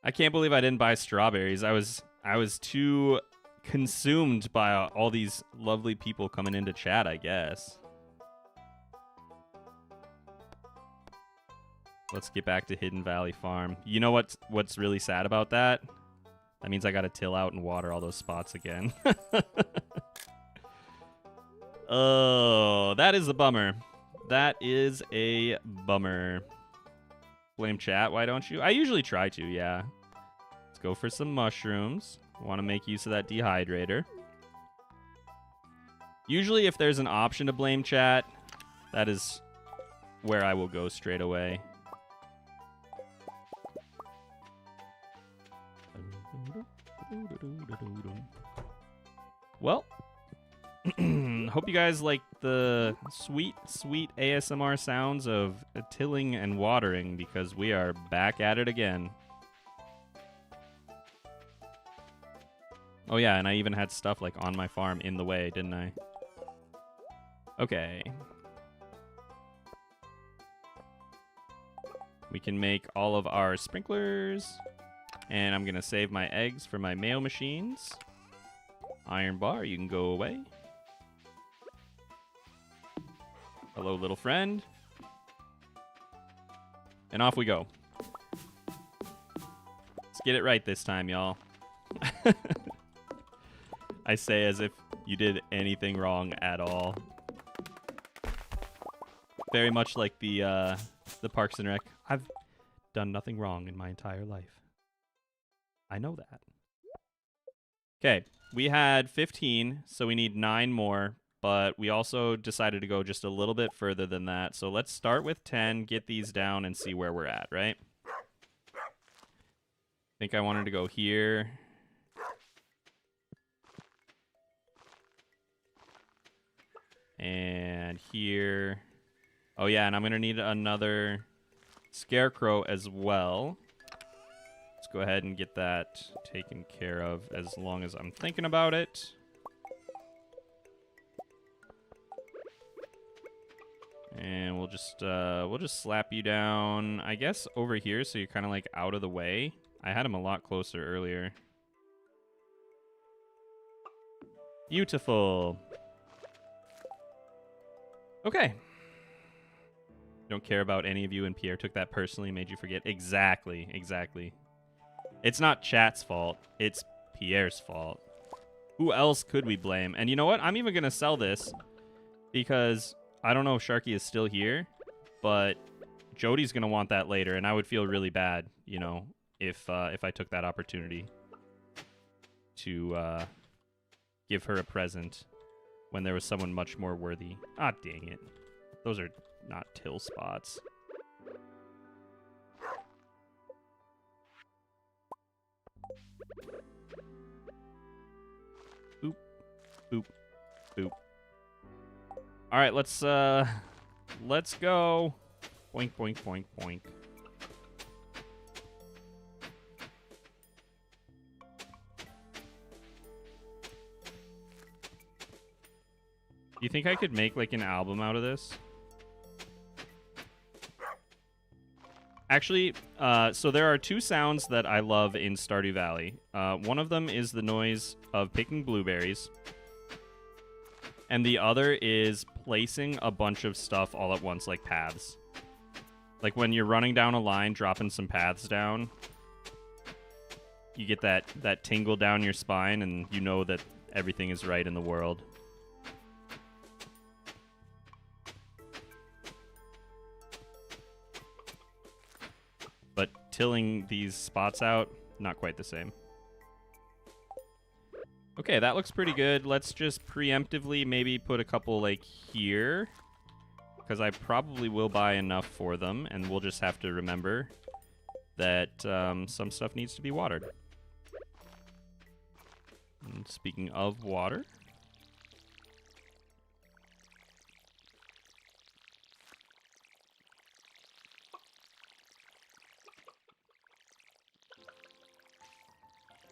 I can't believe I didn't buy strawberries. I was too consumed by all these lovely people coming into chat, I guess. Let's get back to Hidden Valley Farm. You know what's really sad about that? That means I gotta till out and water all those spots again. Oh, that is a bummer. That is a bummer. Blame chat, why don't you? I usually try to, yeah. Let's go for some mushrooms. Want to make use of that dehydrator. Usually if there's an option to blame chat, that is where I will go straight away. Well, hope you guys like the sweet, sweet ASMR sounds of tilling and watering, because we are back at it again. Oh yeah, and I even had stuff like on my farm in the way, didn't I? Okay. We can make all of our sprinklers. And I'm going to save my eggs for my mail machines. Iron bar, you can go away. Hello, little friend. And off we go. Let's get it right this time, y'all. I say as if you did anything wrong at all. Very much like the Parks and Rec. I've done nothing wrong in my entire life. I know that. Okay, we had 15, so we need 9 more, but we also decided to go just a little bit further than that. So let's start with 10, get these down, and see where we're at, right? I think I wanted to go here. And here. Oh yeah, and I'm going to need another scarecrow as well. Let's go ahead and get that taken care of as long as I'm thinking about it. And we'll just slap you down, I guess, over here so you're kind of like out of the way. I had him a lot closer earlier. Beautiful. Okay. Don't care about any of you, and Pierre took that personally, made you forget. Exactly, exactly. It's not chat's fault. It's Pierre's fault. Who else could we blame? And you know what? I'm even going to sell this because I don't know if Sharky is still here, but Jody's going to want that later, and I would feel really bad, you know, if I took that opportunity to give her a present when there was someone much more worthy. Ah, dang it. Those are not till spots. Boop, boop, boop. All right, let's go. Boink, boink, boink, boink. Do you think I could make like an album out of this? Actually, so there are 2 sounds that I love in Stardew Valley. One of them is the noise of picking blueberries. And the other is placing a bunch of stuff all at once, like paths. Like when you're running down a line, dropping some paths down, you get that tingle down your spine, and you know that everything is right in the world. But tilling these spots out, not quite the same. Okay, that looks pretty good. Let's just preemptively maybe put a couple like here, because I probably will buy enough for them, and we'll just have to remember that some stuff needs to be watered. And speaking of water,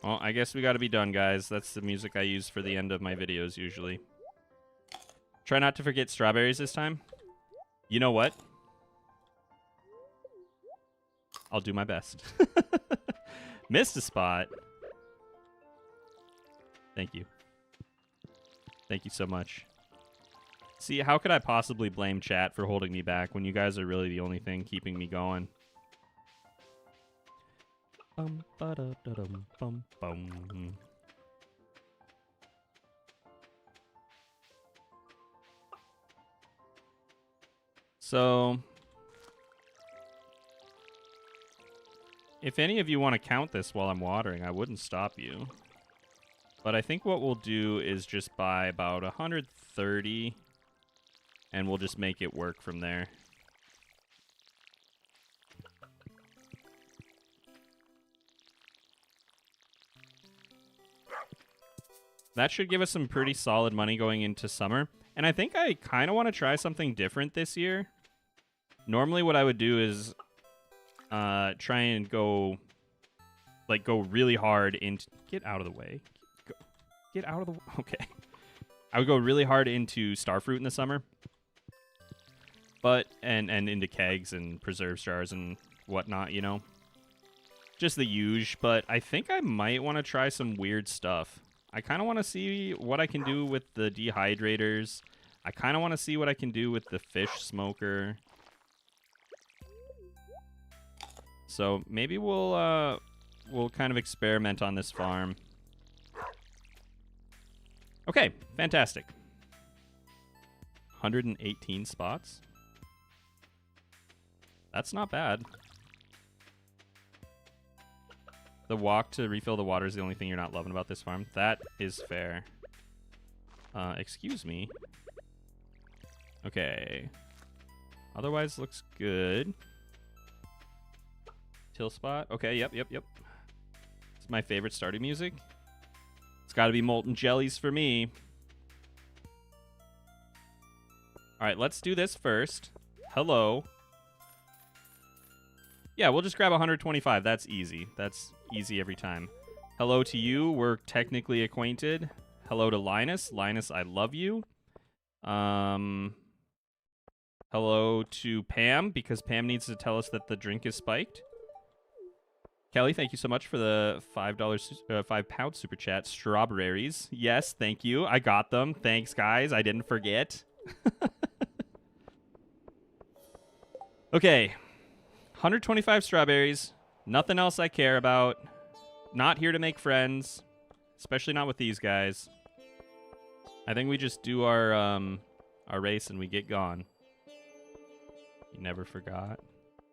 well, I guess we gotta be done, guys. That's the music I use for the end of my videos, usually. Try not to forget strawberries this time. You know what? I'll do my best. Missed a spot. Thank you. Thank you so much. See, how could I possibly blame chat for holding me back when you guys are really the only thing keeping me going? Bum, ba-da-da-dum, bum, bum. So, if any of you want to count this while I'm watering, I wouldn't stop you. But I think what we'll do is just buy about 100 30, and we'll just make it work from there. That should give us some pretty solid money going into summer. And I think I kind of want to try something different this year. Normally what I would do is try and go really hard into... Get out of the way. Get out of the... Okay. I would go really hard into Starfruit in the summer. But, and into kegs and preserve jars and whatnot, you know. Just the usual. But I think I might want to try some weird stuff. I kind of want to see what I can do with the dehydrators. I kind of want to see what I can do with the fish smoker. So maybe we'll kind of experiment on this farm. Okay, fantastic. 118 spots. That's not bad. The walk to refill the water is the only thing you're not loving about this farm. That is fair. Excuse me. Okay. Otherwise, looks good. Till spot. Okay, yep. It's my favorite Stardew music. It's got to be Molten Jellies for me. All right, let's do this first. Hello. Yeah, we'll just grab 125. That's easy. That's easy every time. Hello to you. We're technically acquainted. Hello to Linus. Linus, I love you. Hello to Pam, because Pam needs to tell us that the drink is spiked. Kelly, thank you so much for the £5 super chat. Strawberries. Yes, thank you. I got them. Thanks, guys. I didn't forget. Okay. 125 strawberries. Nothing else I care about. Not here to make friends. Especially not with these guys. I think we just do our race and we get gone. You never forgot.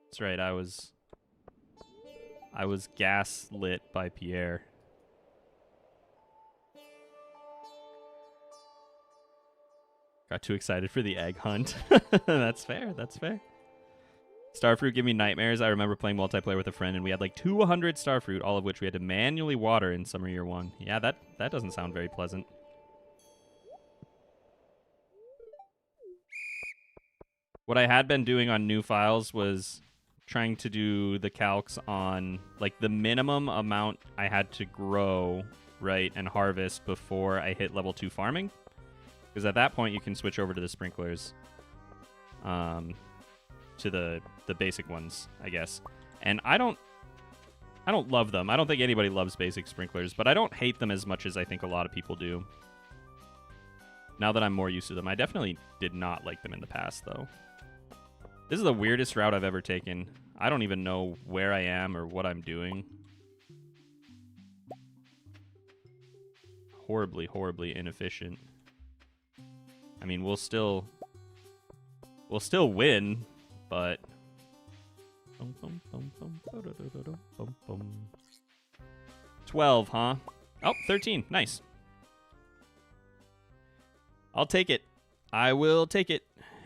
That's right, I was gaslit by Pierre. Got too excited for the egg hunt. That's fair, that's fair. Starfruit give me nightmares. I remember playing multiplayer with a friend and we had like 200 Starfruit, all of which we had to manually water in summer year 1. Yeah, that doesn't sound very pleasant. What I had been doing on new files was trying to do the calcs on like the minimum amount I had to grow, right, and harvest before I hit level 2 farming. Because at that point you can switch over to the sprinklers. To the basic ones, I guess. And I don't love them. I don't think anybody loves basic sprinklers, but I don't hate them as much as I think a lot of people do. Now that I'm more used to them. I definitely did not like them in the past, though. This is the weirdest route I've ever taken. I don't even know where I am or what I'm doing. Horribly, horribly inefficient. I mean, we'll still win, but 12, huh? Oh, 13. Nice. I'll take it. I will take it.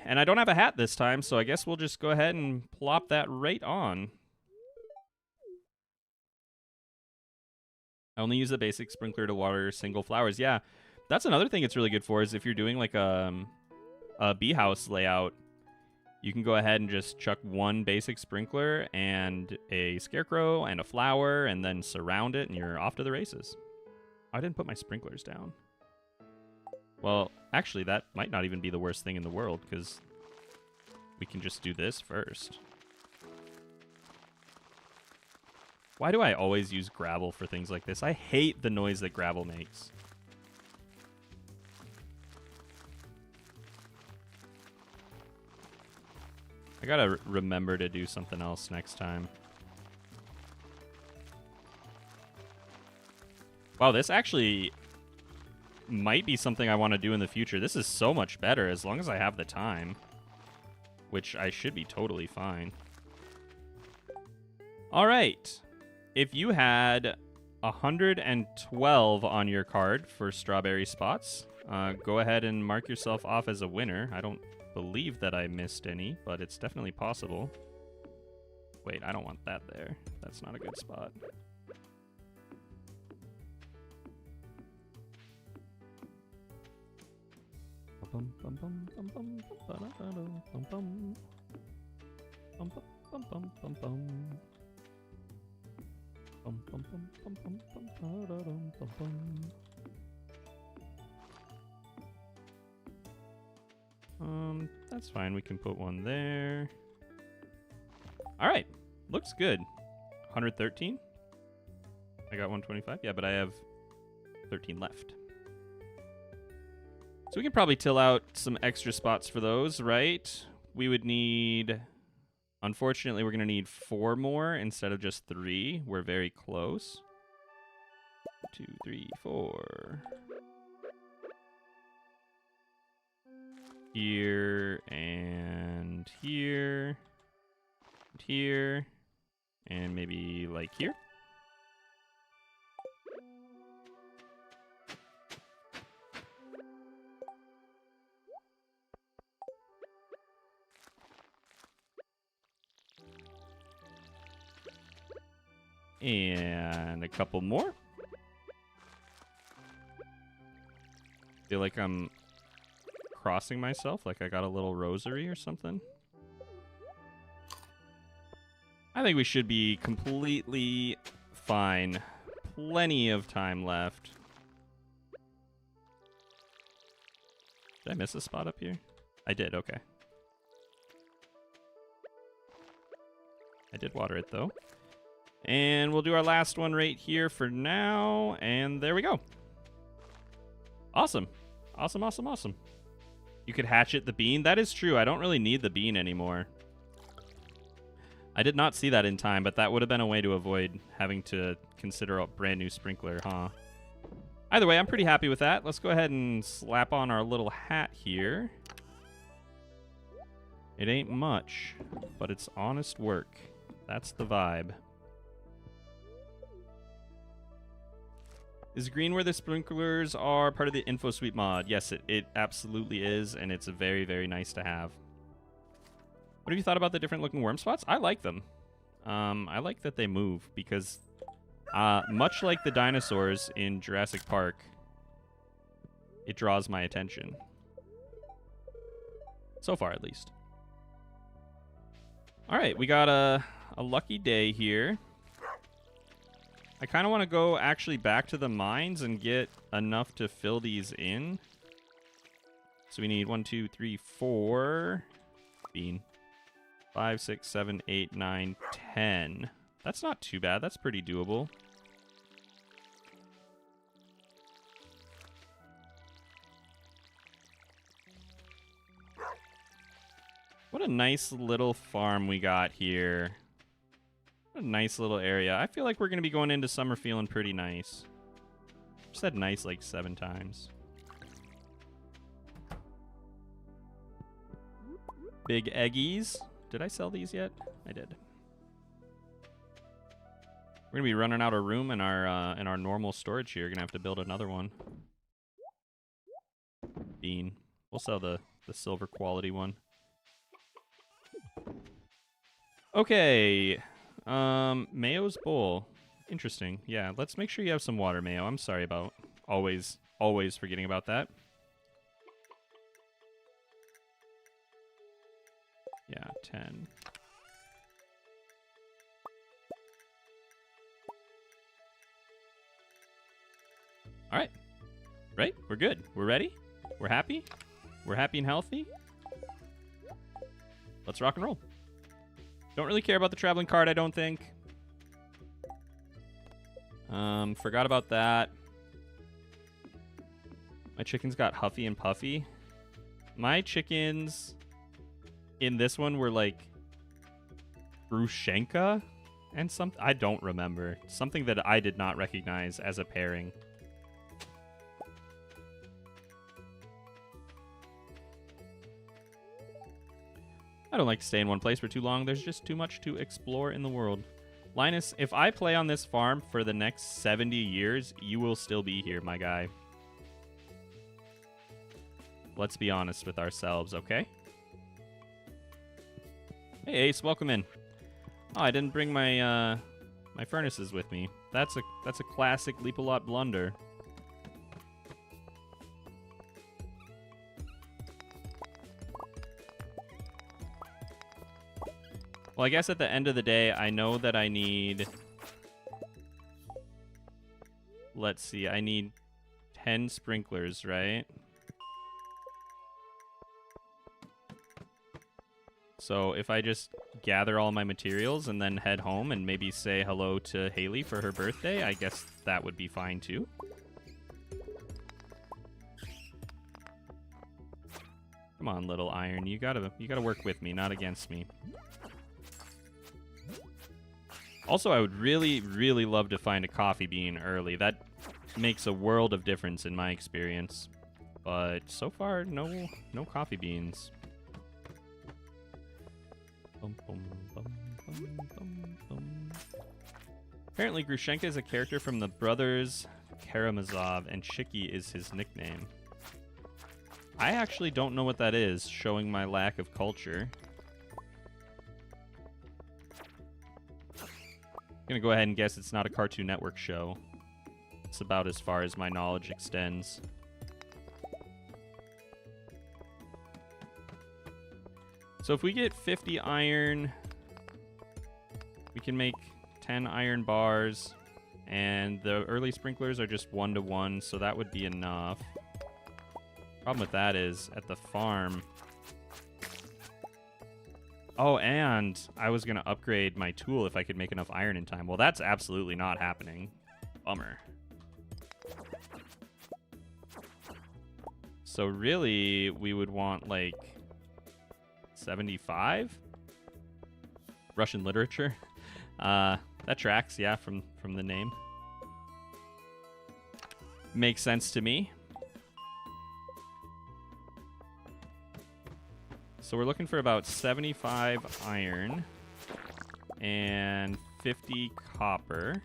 And I don't have a hat this time, so I guess we'll just go ahead and plop that right on. I only use the basic sprinkler to water single flowers. Yeah, that's another thing it's really good for, is if you're doing like a bee house layout, you can go ahead and just chuck one basic sprinkler and a scarecrow and a flower and then surround it and you're off to the races. I didn't put my sprinklers down. Well, actually, that might not even be the worst thing in the world because we can just do this first. Why do I always use gravel for things like this? I hate the noise that gravel makes. I gotta remember to do something else next time. Wow, this actually might be something I want to do in the future. This is so much better as long as I have the time, which I should be totally fine. All right. If you had 112 on your card for strawberry spots, go ahead and mark yourself off as a winner. I don't believe that I missed any, but it's definitely possible. Wait, I don't want that there. That's not a good spot. That's fine. We can put one there. All right. Looks good. 113. I got 125. Yeah, but I have 13 left. So we can probably till out some extra spots for those, right? We would need... Unfortunately, we're going to need 4 more instead of just 3. We're very close. 2, 3, 4. Here and here. And here. And maybe like here. And a couple more. Feel like I'm crossing myself, like I got a little rosary or something. I think we should be completely fine. Plenty of time left. Did I miss a spot up here? I did, okay. I did water it though. And we'll do our last one right here for now. And there we go. Awesome. Awesome, awesome, awesome. You could hatchet the bean. That is true. I don't really need the bean anymore. I did not see that in time, but that would have been a way to avoid having to consider a brand new sprinkler, huh? Either way, I'm pretty happy with that. Let's go ahead and slap on our little hat here. It ain't much, but it's honest work. That's the vibe. Is green where the sprinklers are part of the info suite mod? Yes, it absolutely is, and it's very, very nice to have. What have you thought about the different looking worm spots? I like them. I like that they move because much like the dinosaurs in Jurassic Park, it draws my attention. So far, at least. All right, we got a lucky day here. I kind of want to go actually back to the mines and get enough to fill these in. So we need 1, 2, 3, 4. Bean. 5, 6, 7, 8, 9, 10. That's not too bad. That's pretty doable. What a nice little farm we got here. What a nice little area. I feel like we're going to be going into summer feeling pretty nice. I've said nice like 7 times. Big eggies. Did I sell these yet? I did. We're going to be running out of room in our normal storage here. We're going to have to build another one. Bean. We'll sell the silver quality one. Okay. Mayo's bowl. Interesting. Yeah, let's make sure you have some water, Mayo. I'm sorry about always forgetting about that. Yeah, 10. All right. Right? We're good. We're ready? We're happy? We're happy and healthy? Let's rock and roll. Don't really care about the traveling card, I don't think. Forgot about that. My chickens got huffy and puffy. My chickens in this one were like Grushenka and something. I don't remember. Something that I did not recognize as a pairing. I don't like to stay in one place for too long. There's just too much to explore in the world. Linus, if I play on this farm for the next 70 years, you will still be here, my guy. Let's be honest with ourselves, okay? Hey, Ace, welcome in. Oh, I didn't bring my my furnaces with me. That's a classic Leap-A-Lot blunder. Well, I guess at the end of the day, I know that I need... Let's see, I need 10 sprinklers, right? So if I just gather all my materials and then head home and maybe say hello to Haley for her birthday, I guess that would be fine too. Come on, little iron. You gotta work with me, not against me. Also, I would really, really love to find a coffee bean early. That makes a world of difference in my experience. But so far, no coffee beans. Bum, bum, bum, bum, bum, bum. Apparently, Grushenka is a character from the Brothers Karamazov, and Shiki is his nickname. I actually don't know what that is, showing my lack of culture. I'm gonna go ahead and guess it's not a Cartoon Network show. It's about as far as my knowledge extends. So if we get 50 iron, we can make 10 iron bars, and the early sprinklers are just 1-to-1, so that would be enough. Problem with that is, at the farm... Oh, and I was going to upgrade my tool if I could make enough iron in time. Well, that's absolutely not happening. Bummer. So really, we would want, like, 75? Russian literature? That tracks, yeah, from the name. Makes sense to me. So we're looking for about 75 iron and 50 copper.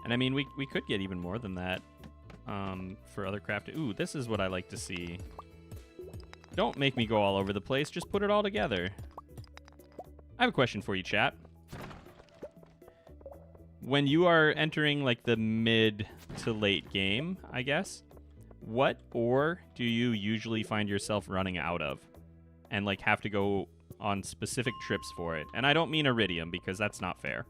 And I mean, we could get even more than that for other crafting. Ooh, this is what I like to see. Don't make me go all over the place. Just put it all together. I have a question for you, chat. When you are entering, like, the mid to late game, I guess, what ore do you usually find yourself running out of? And, like, have to go on specific trips for it? And I don't mean iridium, because that's not fair.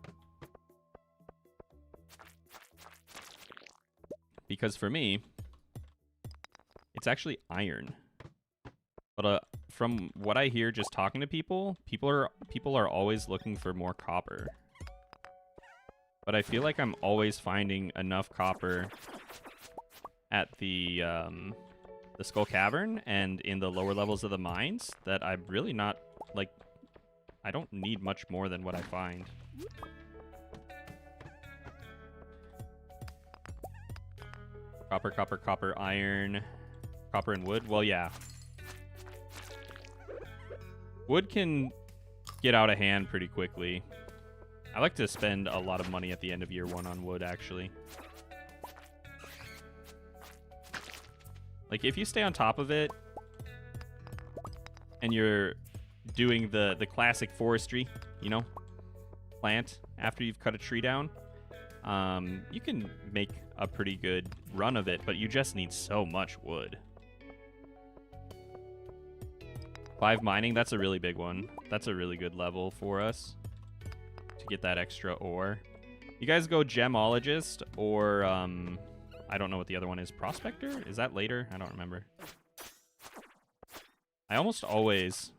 Because for me, it's actually iron. But from what I hear just talking to people, people are always looking for more copper. But I feel like I'm always finding enough copper at the Skull Cavern and in the lower levels of the mines that I'm really not, like, I don't need much more than what I find. Copper, copper, copper, iron, copper and wood. Well, yeah. Wood can get out of hand pretty quickly. I like to spend a lot of money at the end of year 1 on wood, actually. Like, if you stay on top of it, and you're doing the classic forestry, you know, plant after you've cut a tree down, you can make a pretty good run of it, but you just need so much wood. 5 mining, that's a really big one. That's a really good level for us. Get that extra ore. You guys go gemologist or I don't know what the other one is. Prospector? Is that later? I don't remember. I almost always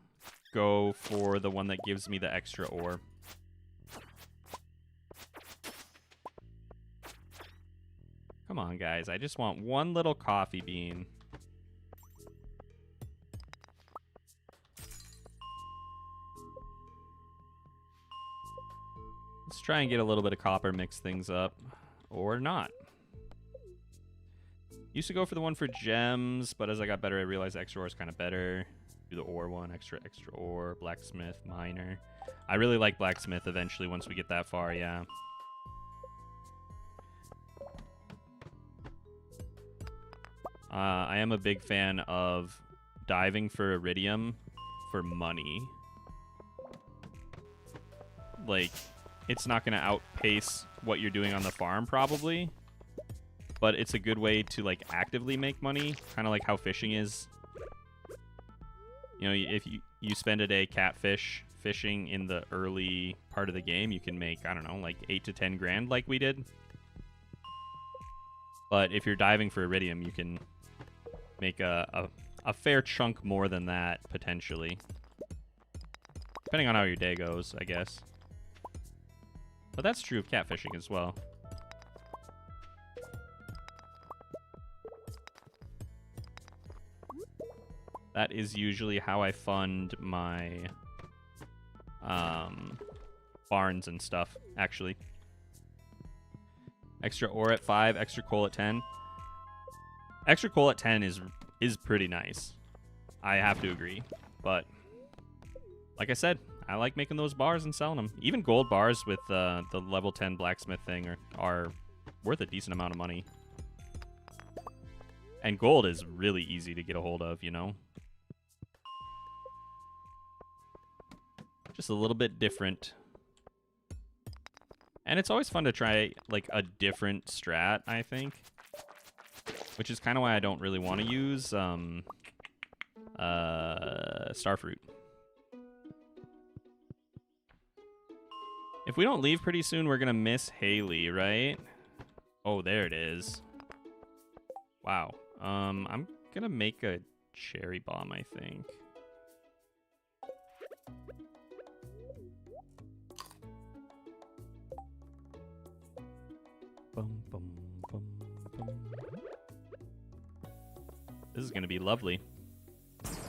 go for the one that gives me the extra ore. Come on, guys. I just want one little coffee bean. Let's try and get a little bit of copper, mix things up. Or not. Used to go for the one for gems, but as I got better, I realized extra ore is kind of better. Do the ore one, extra ore, blacksmith, miner. I really like blacksmith eventually once we get that far, yeah. I am a big fan of diving for iridium for money. Like, it's not going to outpace what you're doing on the farm, probably. But it's a good way to, like, actively make money. Kind of like how fishing is. You know, if you spend a day catfish fishing in the early part of the game, you can make, I don't know, like 8 to 10 grand like we did. But if you're diving for iridium, you can make a fair chunk more than that, potentially. Depending on how your day goes, I guess. But that's true of catfishing as well. That is usually how I fund my barns and stuff, actually. Extra ore at 5, extra coal at 10. Extra coal at 10 is pretty nice. I have to agree. But, like I said, I like making those bars and selling them. Even gold bars with the level 10 blacksmith thing are worth a decent amount of money. And gold is really easy to get a hold of, you know? Just a little bit different. And it's always fun to try, like, a different strat, I think. Which is kind of why I don't really want to use Starfruit. If we don't leave pretty soon, we're going to miss Haley, right? Oh, there it is. Wow. I'm going to make a cherry bomb, I think. Bum, bum, bum, bum. This is going to be lovely.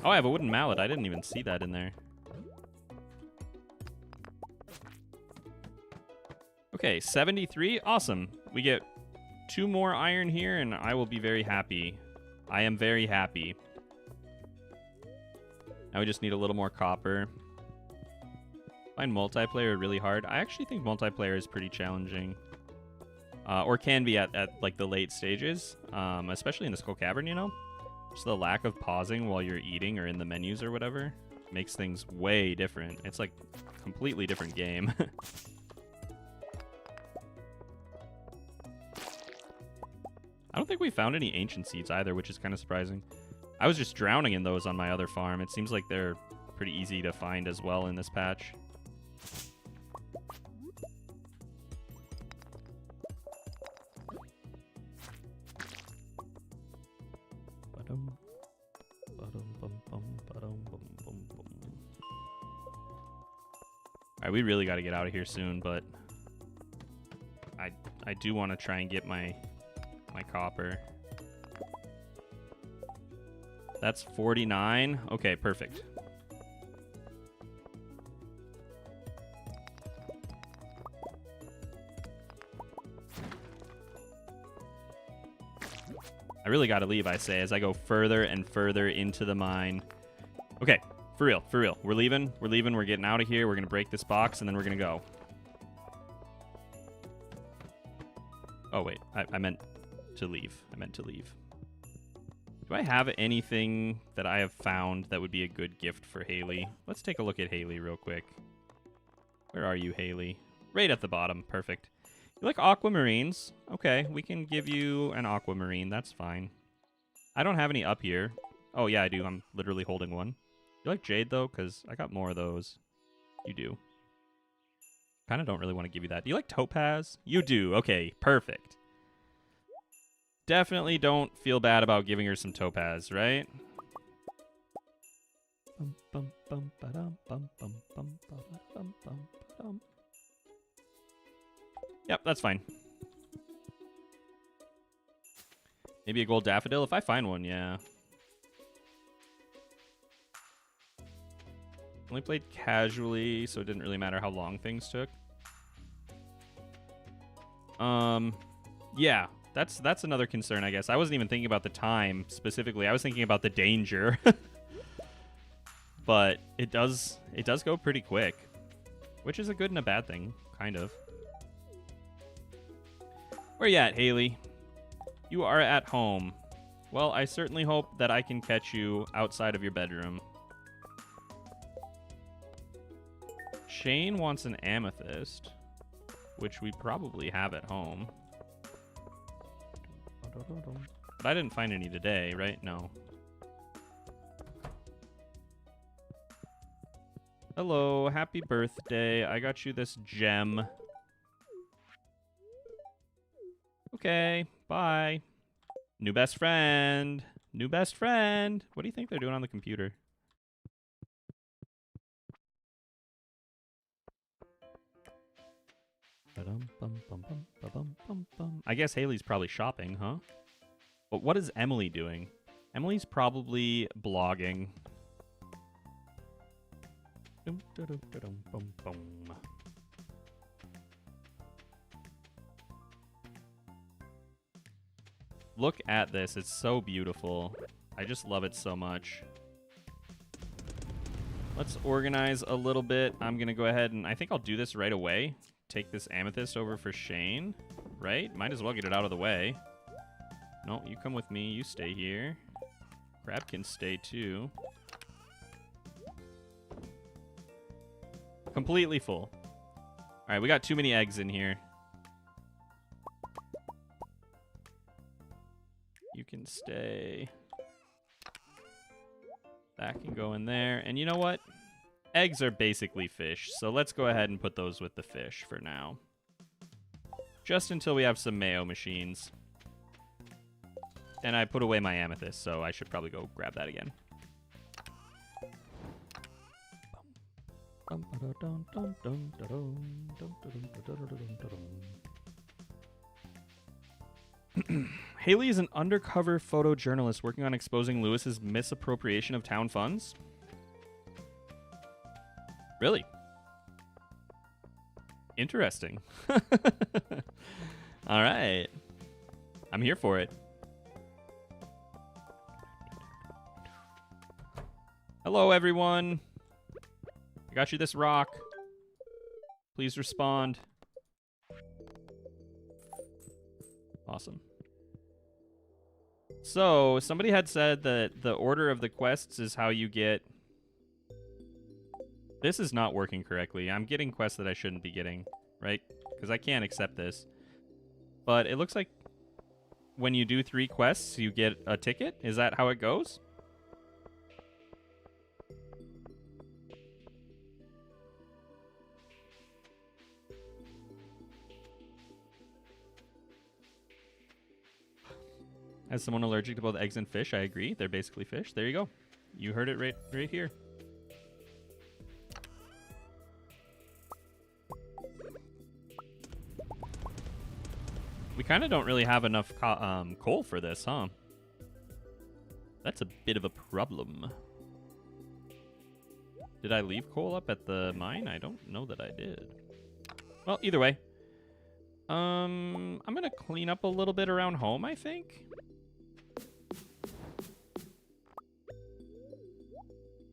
Oh, I have a wooden mallet. I didn't even see that in there. Okay, 73. Awesome. We get 2 more iron here, and I will be very happy. I am very happy. Now we just need a little more copper. Find multiplayer really hard. I actually think multiplayer is pretty challenging. Or can be at like the late stages, especially in the Skull Cavern, you know? Just the lack of pausing while you're eating or in the menus or whatever makes things way different. It's like a completely different game. I don't think we found any ancient seeds either, which is kind of surprising. I was just drowning in those on my other farm. It seems like they're pretty easy to find as well in this patch. Alright, we really got to get out of here soon, but I do want to try and get my copper. That's 49. Okay, perfect. I really got to leave, I say, as I go further and further into the mine. Okay, for real, for real. We're leaving, we're getting out of here. We're going to break this box, and then we're going to go. Oh, wait, I meant to leave. Do I have anything that I have found that would be a good gift for Haley? Let's take a look at Haley real quick. Where are you, Haley? Right at the bottom. Perfect. You like aquamarines? Okay, we can give you an aquamarine. That's fine. I don't have any up here. Oh, yeah, I do. I'm literally holding one. You like jade, though? Because I got more of those. You do. Kind of don't really want to give you that. Do you like topaz? You do. Okay, perfect. Definitely don't feel bad about giving her some topaz, right? Yep, that's fine. Maybe a gold daffodil if I find one, yeah. Only played casually, so it didn't really matter how long things took. Yeah, that's another concern, I guess. I wasn't even thinking about the time specifically. I was thinking about the danger. But it does go pretty quick, which is a good and a bad thing, kind of. Where you at, Haley? You are at home. Well, I certainly hope that I can catch you outside of your bedroom. Shane wants an amethyst, which we probably have at home. But I didn't find any today, right? No. Hello, happy birthday. I got you this gem. Okay, bye. New best friend. New best friend. What do you think they're doing on the computer? I guess Haley's probably shopping, huh? But what is Emily doing? Emily's probably blogging. Look at this. It's so beautiful. I just love it so much. Let's organize a little bit. I'm going to go ahead and I think I'll do this right away. Take this amethyst over for Shane, right? Might as well get it out of the way. No, you come with me. You stay here. Crab can stay too. Completely full. All right, we got too many eggs in here. You can stay. That can go in there. And you know what? Eggs are basically fish, so let's go ahead and put those with the fish for now. Just until we have some mayo machines. And I put away my amethyst, so I should probably go grab that again. Haley is an undercover photojournalist working on exposing Lewis's misappropriation of town funds. Really? Interesting. All right. I'm here for it. Hello, everyone. I got you this rock. Please respond. Awesome. So, somebody had said that the order of the quests is how you get... This is not working correctly. I'm getting quests that I shouldn't be getting, right? Because I can't accept this. But it looks like when you do 3 quests, you get a ticket. Is that how it goes? As someone allergic to both eggs and fish, I agree. They're basically fish. There you go. You heard it right here. We kind of don't really have enough coal for this, huh? That's a bit of a problem. Did I leave coal up at the mine? I don't know that I did. Well, either way. I'm going to clean up a little bit around home, I think.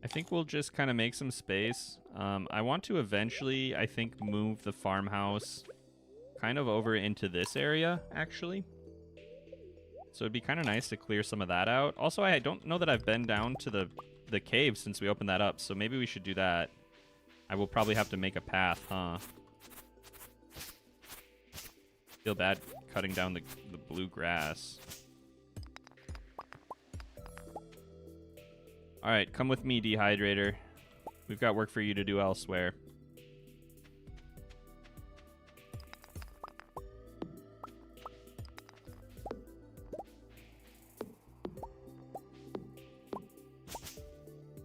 I think we'll just kind of make some space. I want to eventually, I think, move the farmhouse kind of over into this area, actually. So it'd be kind of nice to clear some of that out. Also, I don't know that I've been down to the cave since we opened that up, so maybe we should do that. I will probably have to make a path, huh? Feel bad cutting down the blue grass. All right, come with me, Dehydrator. We've got work for you to do elsewhere.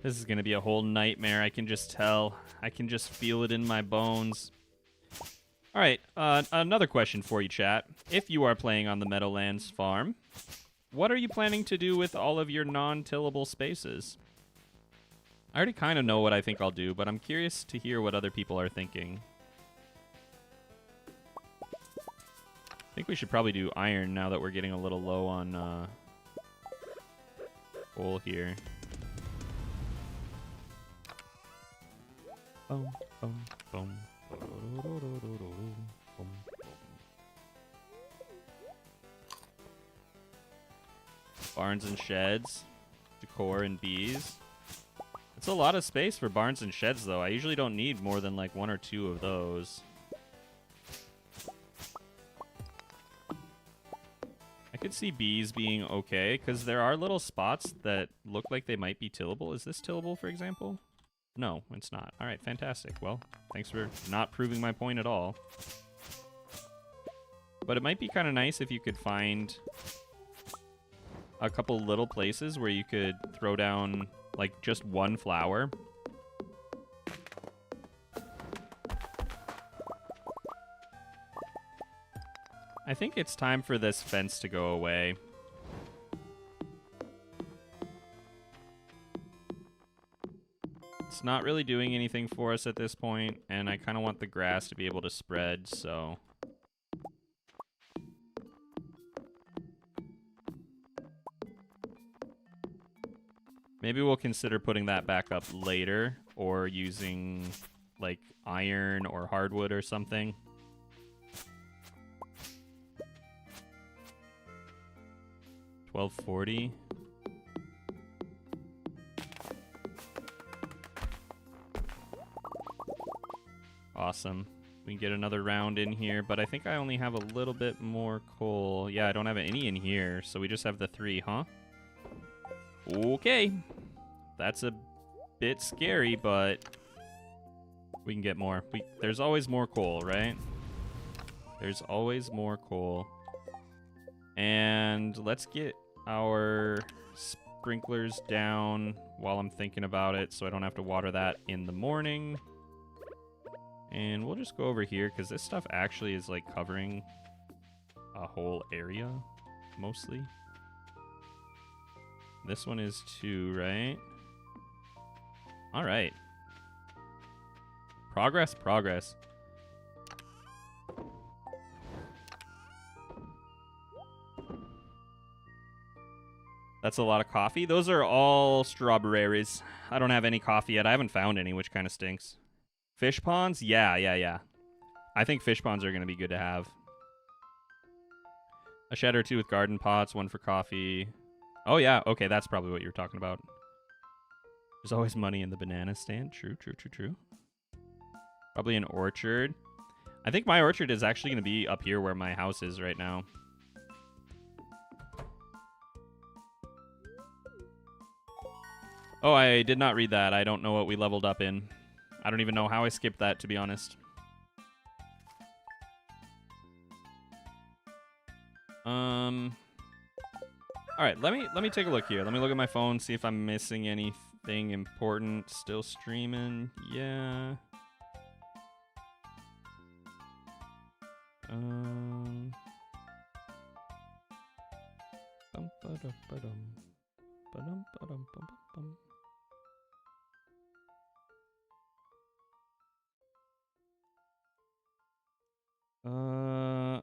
This is going to be a whole nightmare, I can just tell. I can just feel it in my bones. All right, another question for you, chat. If you are playing on the Meadowlands farm, what are you planning to do with all of your non-tillable spaces? I already kind of know what I think I'll do, but I'm curious to hear what other people are thinking. I think we should probably do iron now that we're getting a little low on coal here. Boom, boom, boom. Barns and sheds. Decor and bees. It's a lot of space for barns and sheds, though. I usually don't need more than like 1 or 2 of those. I could see bees being okay, because there are little spots that look like they might be tillable. Is this tillable, for example? No, it's not. All right, fantastic. Well, thanks for not proving my point at all. But it might be kind of nice if you could find a couple little places where you could throw down, like, just one flower. I think it's time for this fence to go away. It's not really doing anything for us at this point, and I kind of want the grass to be able to spread, so... maybe we'll consider putting that back up later, or using, like, iron or hardwood or something. $12.40. Awesome. We can get another round in here, but I think I only have a little bit more coal. Yeah, I don't have any in here, so we just have the 3, huh? Okay. That's a bit scary, but we can get more. There's always more coal, right? There's always more coal. And let's get our sprinklers down while I'm thinking about it so I don't have to water that in the morning. And we'll just go over here because this stuff actually is like covering a whole area, mostly. This one is 2, right? All right. Progress, progress. That's a lot of coffee. Those are all strawberries. I don't have any coffee yet. I haven't found any, which kind of stinks. Fish ponds? Yeah. I think fish ponds are going to be good to have. A shed or 2 with garden pots, 1 for coffee. Oh, yeah. Okay, that's probably what you're talking about. There's always money in the banana stand. True. Probably an orchard. I think my orchard is actually going to be up here where my house is right now. Oh, I did not read that. I don't know what we leveled up in. I don't even know how I skipped that, to be honest. All right, let me take a look here. Let me look at my phone, see if I'm missing anything important. Still streaming. Yeah.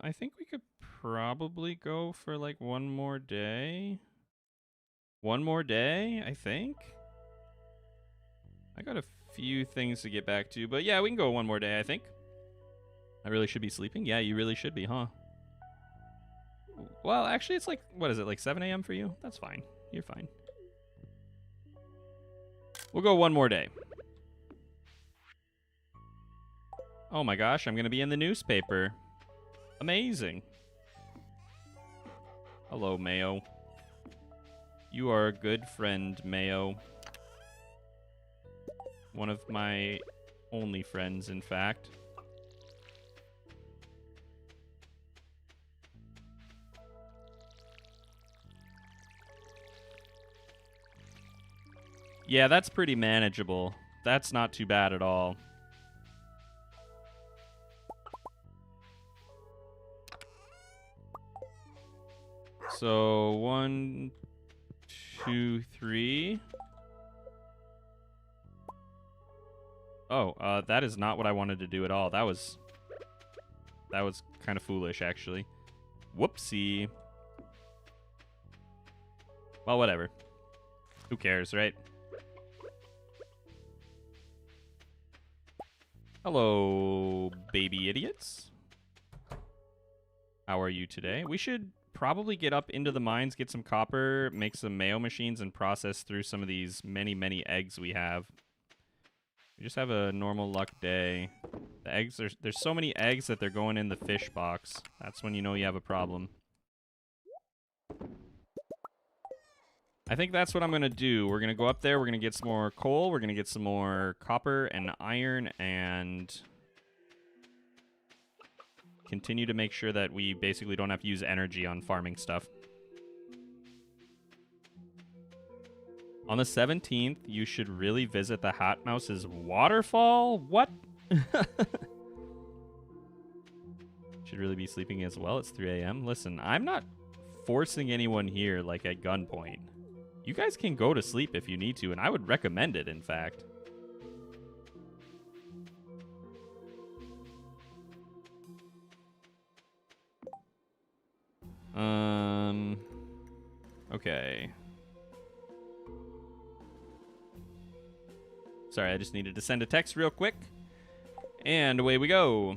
I think we could probably go for like one more day. One more day, I think. I got a few things to get back to, but yeah, we can go one more day, I think. I really should be sleeping? Yeah, you really should be, huh? Well, actually, it's like, what is it, like 7 a.m. for you? That's fine. You're fine. We'll go one more day. Oh my gosh, I'm going to be in the newspaper. Amazing. Hello, Mayo. You are a good friend, Mayo. One of my only friends, in fact. Yeah, that's pretty manageable. That's not too bad at all. So 1, 2, 3. Oh, that is not what I wanted to do at all. That was kind of foolish, actually. Whoopsie. Well, whatever. Who cares, right? Hello, baby idiots. How are you today? We should probably get up into the mines, get some copper, make some mayo machines, and process through some of these many, many eggs we have. We just have a normal luck day. The eggs, there's so many eggs that they're going in the fish box. That's when you know you have a problem. I think that's what I'm going to do. We're going to go up there. We're going to get some more coal. We're going to get some more copper and iron and continue to make sure that we basically don't have to use energy on farming stuff. On the 17th, you should really visit the Hat Mouse's waterfall? What? Should really be sleeping as well. It's 3 a.m. Listen, I'm not forcing anyone here like at gunpoint. You guys can go to sleep if you need to, and I would recommend it, in fact. Okay. Sorry, I just needed to send a text real quick. And away we go.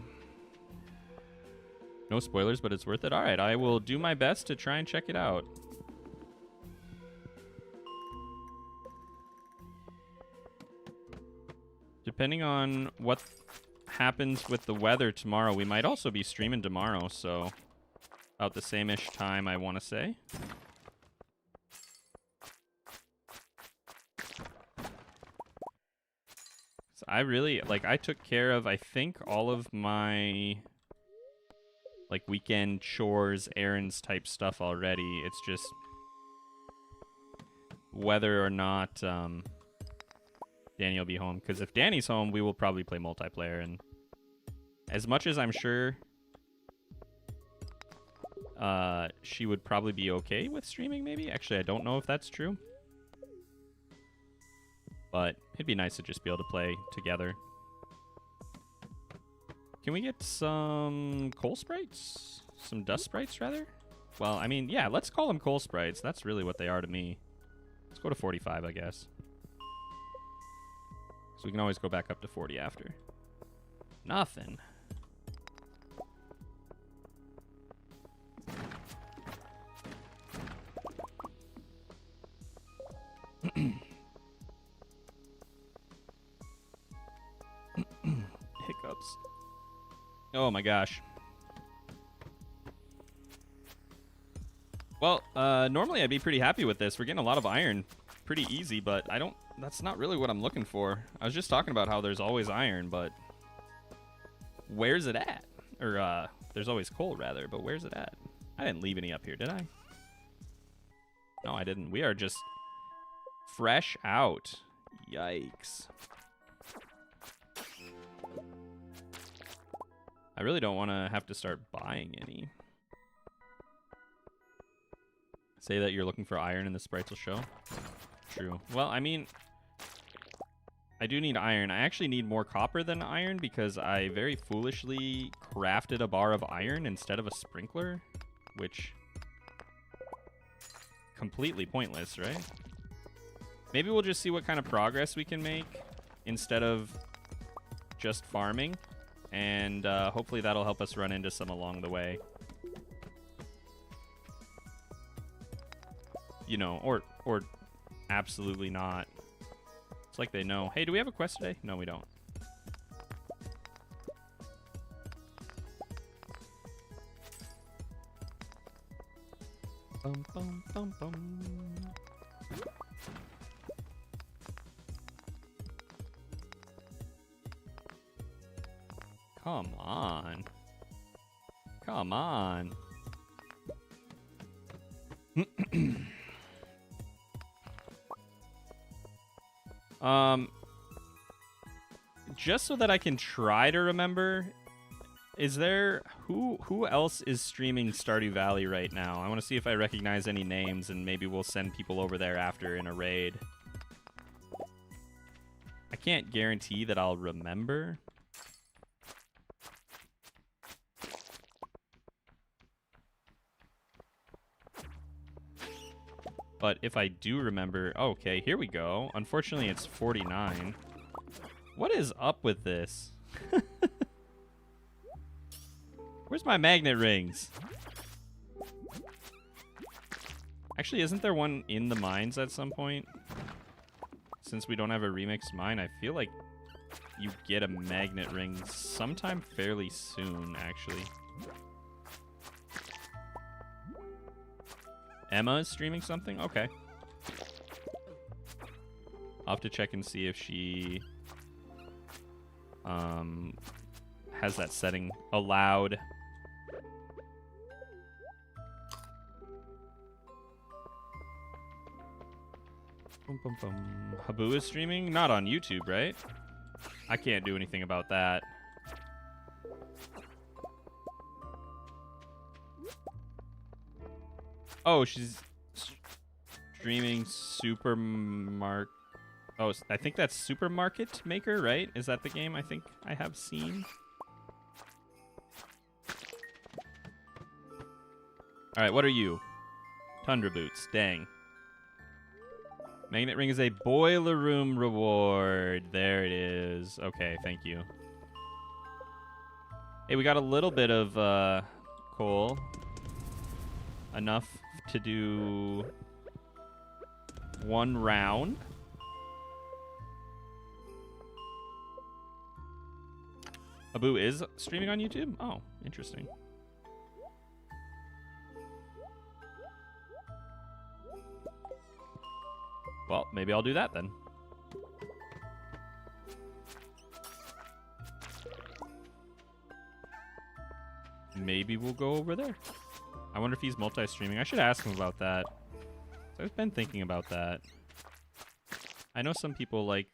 No spoilers, but it's worth it. All right, I will do my best to try and check it out. Depending on what happens with the weather tomorrow, we might also be streaming tomorrow, so about the same-ish time, I want to say. So I really, like, I took care of, I think, all of my, like, weekend chores, errands type stuff already. It's just whether or not Danny will be home. Because if Danny's home, we will probably play multiplayer. And as much as I'm sure she would probably be okay with streaming, maybe. Actually, I don't know if that's true. But it'd be nice to just be able to play together. Can we get some coal sprites? Some dust sprites, rather? Well, I mean, yeah, let's call them coal sprites. That's really what they are to me. Let's go to 45, I guess. So we can always go back up to 40 after. Nothing. Hiccups. Oh my gosh. Well, normally I'd be pretty happy with this. We're getting a lot of iron pretty easy, but that's not really what I'm looking for. I was just talking about how there's always iron, but where's it at? Or, there's always coal, rather, but where's it at? I didn't leave any up here, did I? No, I didn't. We are just fresh out. Yikes. I really don't want to have to start buying any. Say that you're looking for iron and the sprites will show. True. Well, I mean, I do need iron. I actually need more copper than iron because I very foolishly crafted a bar of iron instead of a sprinkler, which completely pointless, right? Maybe we'll just see what kind of progress we can make instead of just farming, and hopefully that'll help us run into some along the way. You know, or absolutely not. It's like they know. Hey, do we have a quest today? No, we don't. Bum, bum, bum, bum. Come on. Come on. Just so that I can try to remember, is there who else is streaming Stardew Valley right now? I want to see if I recognize any names, and maybe we'll send people over there after in a raid. I can't guarantee that I'll remember. But if I do remember... Okay, here we go. Unfortunately, it's 49. What is up with this? Where's my magnet rings? Actually, isn't there one in the mines at some point? Since we don't have a remixed mine, I feel like you get a magnet ring sometime fairly soon, actually. Emma is streaming something? Okay. I'll have to check and see if she has that setting allowed. Boom, boom, boom. Habu is streaming? Not on YouTube, right? I can't do anything about that. Oh, she's streaming Supermarket. Oh, I think that's Supermarket Maker, right? Is that the game I think I have seen? All right, what are you? Tundra Boots. Dang. Magnet Ring is a boiler room reward. There it is. Okay, thank you. Hey, we got a little bit of coal. Enough to do one round. Abu is streaming on YouTube? Oh, interesting. Well, maybe I'll do that then. Maybe we'll go over there. I wonder if he's multi-streaming. I should ask him about that. So I've been thinking about that. I know some people like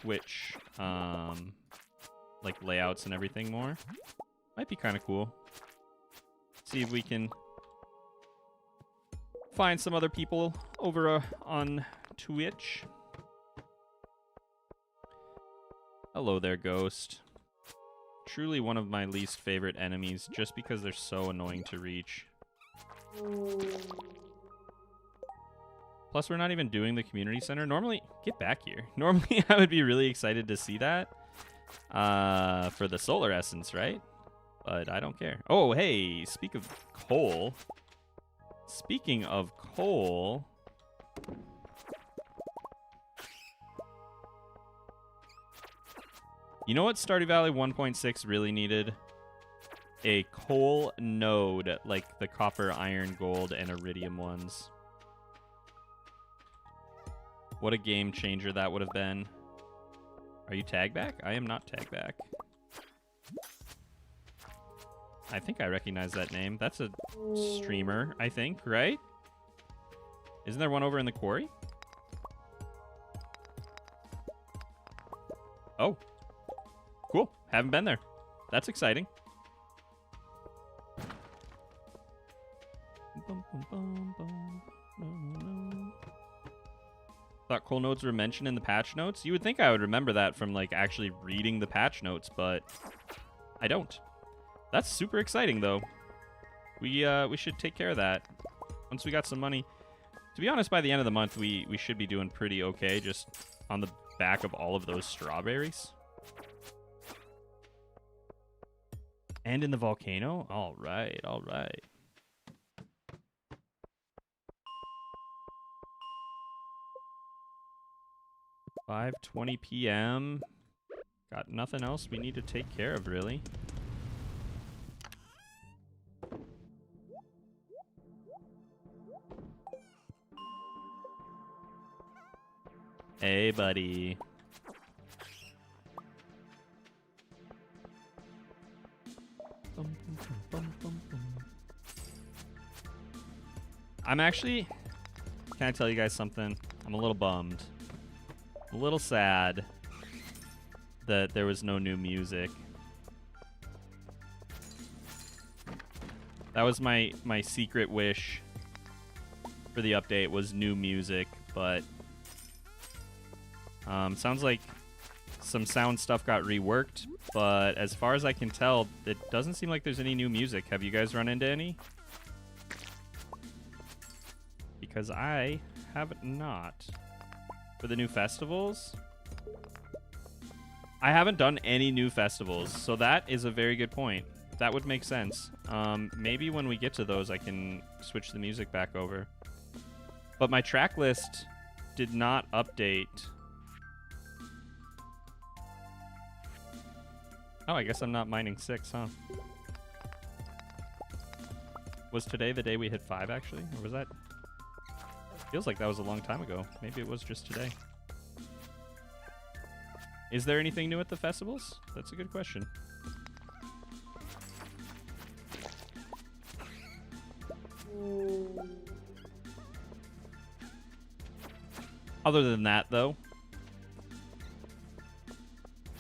Twitch, like layouts and everything more. Might be kind of cool. See if we can find some other people over on Twitch. Hello there, Ghost. Truly one of my least favorite enemies, just because they're so annoying to reach. Plus, we're not even doing the community center. Normally, get back here. Normally, I would be really excited to see that for the solar essence, right? But I don't care. Oh, hey, speak of coal. Speaking of coal, you know what Stardew Valley 1.6 really needed? A coal node like the copper, iron, gold, and iridium ones. What a game changer that would have been. Are you tag back? I am not tag back. I think I recognize that name. That's a streamer, I think, right? Isn't there one over in the quarry? Oh. Cool. Haven't been there. That's exciting. Thought coal nodes were mentioned in the patch notes. You would think I would remember that from like actually reading the patch notes, but I don't. That's super exciting, though. We should take care of that once we got some money. To be honest, by the end of the month, we should be doing pretty okay, just on the back of all of those strawberries. And in the volcano? All right, all right. $5:20 p.m. Got nothing else we need to take care of, really. Hey, buddy. I'm actually... Can I tell you guys something? I'm a little bummed. A little sad that there was no new music. That was my secret wish for the update, was new music, but sounds like some sound stuff got reworked, but as far as I can tell, it doesn't seem like there's any new music. Have you guys run into any? Because I have not. For the new festivals? I haven't done any new festivals, so that is a very good point. that would make sense. Maybe when we get to those, I can switch the music back over. But my track list did not update. Oh, I guess I'm not mining 6, huh? Was today the day we hit 5, actually? Or was that... Feels like that was a long time ago. Maybe it was just today. Is there anything new at the festivals? That's a good question. Other than that, though,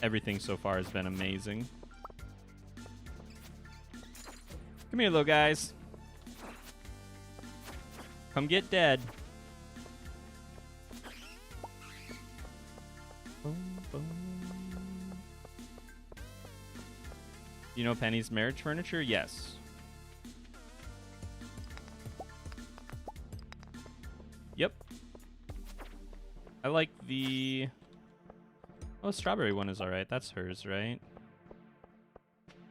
everything so far has been amazing. Come here, little guys. Come get dead. You know Penny's marriage furniture? Yes. Yep. I like the... Oh, strawberry one is alright. That's hers, right?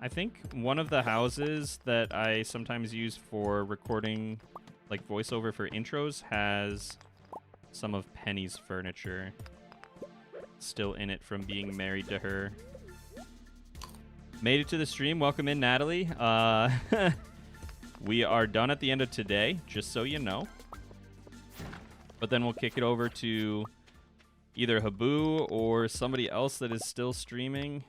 I think one of the houses that I sometimes use for recording, like, voiceover for intros has some of Penny's furniture still in it from being married to her. Made it to the stream. Welcome in, Natalie. We are done at the end of today, just so you know. But then we'll kick it over to either Habu or somebody else that is still streaming.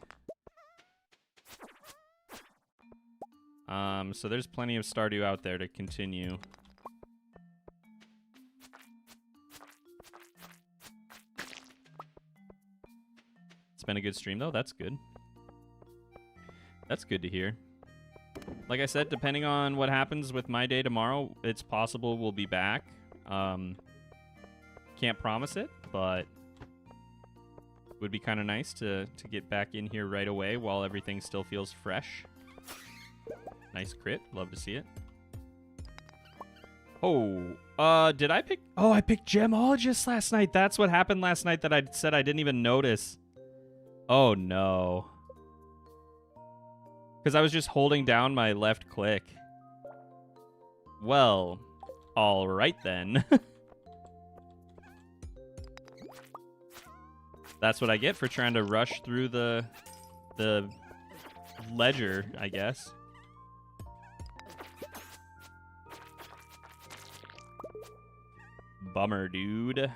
So there's plenty of Stardew out there to continue. It's been a good stream, though. That's good. That's good to hear. Like I said, depending on what happens with my day tomorrow, it's possible we'll be back. Can't promise it, but it would be kind of nice to get back in here right away while everything still feels fresh. Nice crit. Love to see it. Oh, did I pick... Oh, I picked Gemologist last night. That's what happened last night that I said I didn't even notice. Oh, no. Because I was just holding down my left click. Well, all right then. That's what I get for trying to rush through the ledger, I guess. Bummer, dude.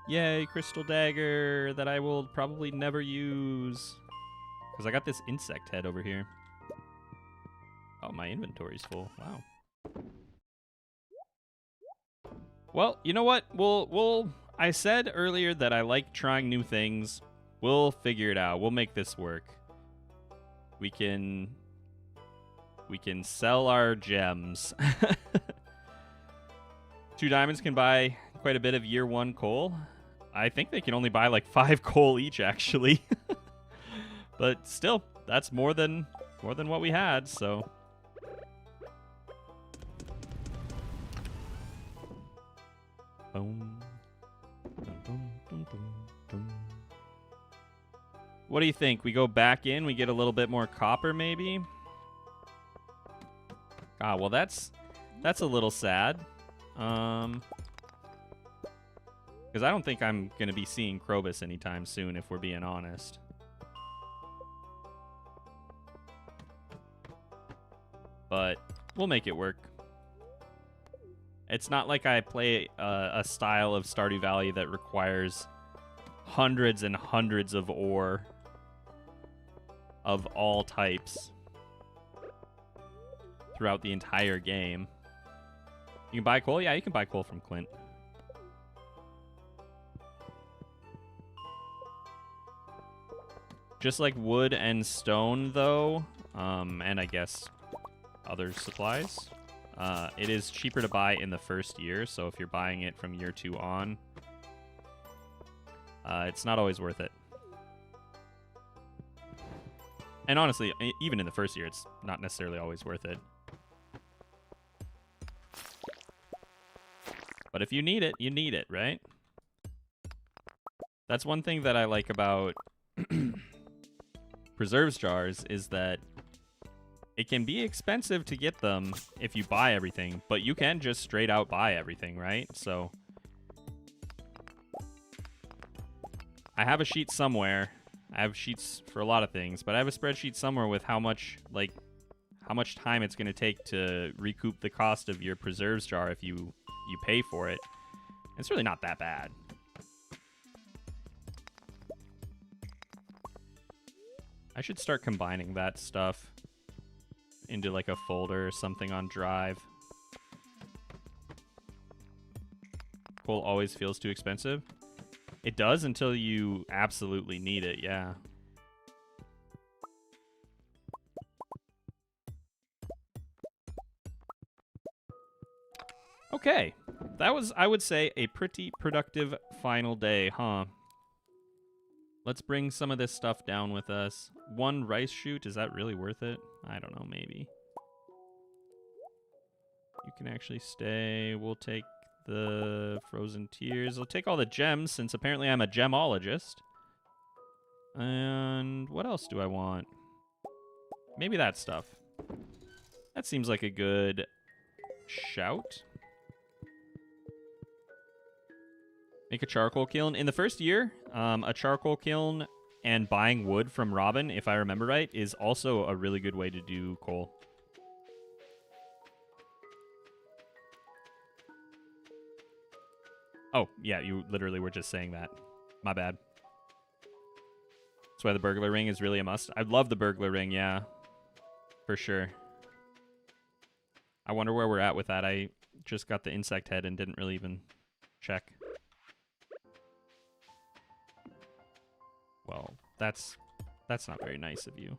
Yay, crystal dagger that I will probably never use. Because I got this insect head over here. Oh, my inventory's full. Wow. Well, you know what? I said earlier that I like trying new things. We'll figure it out. We'll make this work. We can sell our gems. 2 diamonds can buy quite a bit of year 1 coal. I think they can only buy like 5 coal each, actually. But still, that's more than what we had, so. Boom. What do you think? We go back in, we get a little bit more copper, maybe? Ah, well, that's a little sad. Because I don't think I'm going to be seeing Krobus anytime soon, if we're being honest. But we'll make it work. It's not like I play a style of Stardew Valley that requires hundreds and hundreds of ore of all types throughout the entire game. You can buy coal? Yeah, you can buy coal from Clint. Just like wood and stone, though, and I guess other supplies, it is cheaper to buy in the first year, so if you're buying it from year 2 on, it's not always worth it. And honestly, even in the first year, it's not necessarily always worth it. But if you need it, right? That's one thing that I like about preserves jars is that it can be expensive to get them if you buy everything, but you can just straight out buy everything, right? So I have a sheet somewhere. I have sheets for a lot of things, but I have a spreadsheet somewhere with how much time it's going to take to recoup the cost of your preserves jar if you pay for it. It's really not that bad. I should start combining that stuff into like a folder or something on Drive. Coal always feels too expensive. It does until you absolutely need it, yeah. Okay, that was, I would say, a pretty productive final day, huh? Let's bring some of this stuff down with us. 1 rice shoot, is that really worth it? I don't know, maybe. You can actually stay. We'll take the frozen tears. I'll take all the gems, since apparently I'm a gemologist. And what else do I want? Maybe that stuff. That seems like a good shout. Make a charcoal kiln. In the first year, a charcoal kiln and buying wood from Robin, if I remember right, is also a really good way to do coal. Oh, yeah, you literally were just saying that. My bad. That's why the burglar ring is really a must. I love the burglar ring, yeah. For sure. I wonder where we're at with that. I just got the insect head and didn't really even check. Well, that's not very nice of you.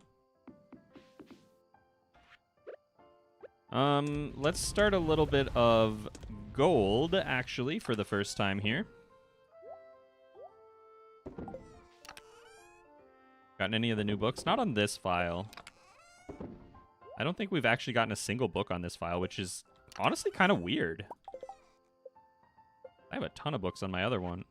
Let's start a little bit of gold, actually, for the first time here. Gotten any of the new books? Not on this file. I don't think we've actually gotten a single book on this file, which is honestly kind of weird. I have a ton of books on my other one.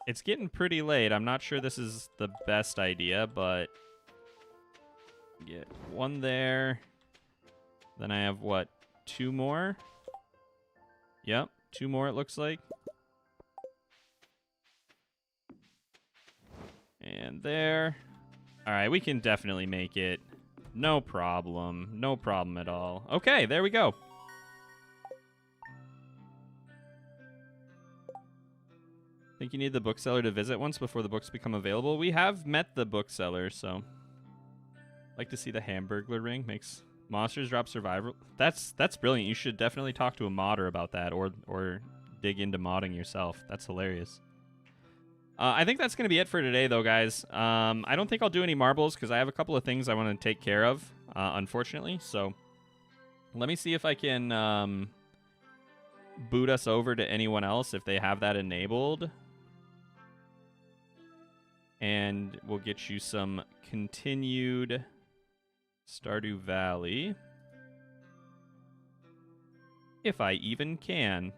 It's getting pretty late. I'm not sure this is the best idea, but get 1 there. Then I have, what, 2 more? Yep, 2 more it looks like. And there. All right, we can definitely make it. No problem. No problem at all. Okay, there we go. Think you need the bookseller to visit once before the books become available? We have met the bookseller, so like to see the Hamburglar ring. Makes monsters drop survival. That's brilliant. You should definitely talk to a modder about that, or dig into modding yourself. That's hilarious. I think that's going to be it for today, though, guys. I don't think I'll do any marbles because I have a couple of things I want to take care of, unfortunately. So let me see if I can boot us over to anyone else if they have that enabled. And we'll get you some continued Stardew Valley. If I even can.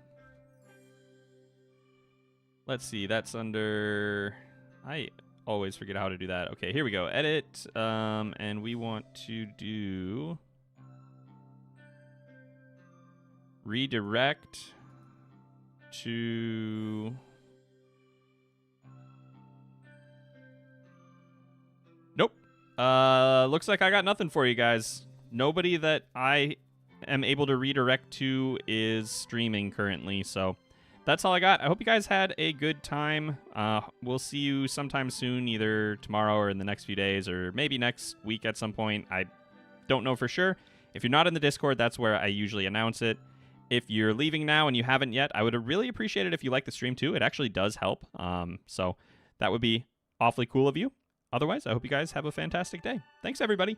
Let's see, that's under... I always forget how to do that. Okay, here we go. Edit, and we want to do... redirect to... Nope. Looks like I got nothing for you guys. Nobody that I am able to redirect to is streaming currently, so that's all I got. I hope you guys had a good time. We'll see you sometime soon, either tomorrow or in the next few days, or maybe next week at some point. I don't know for sure. If you're not in the Discord, that's where I usually announce it. If you're leaving now and you haven't yet, I would really appreciate it if you like the stream too. It actually does help. So that would be awfully cool of you. Otherwise, I hope you guys have a fantastic day. Thanks, everybody.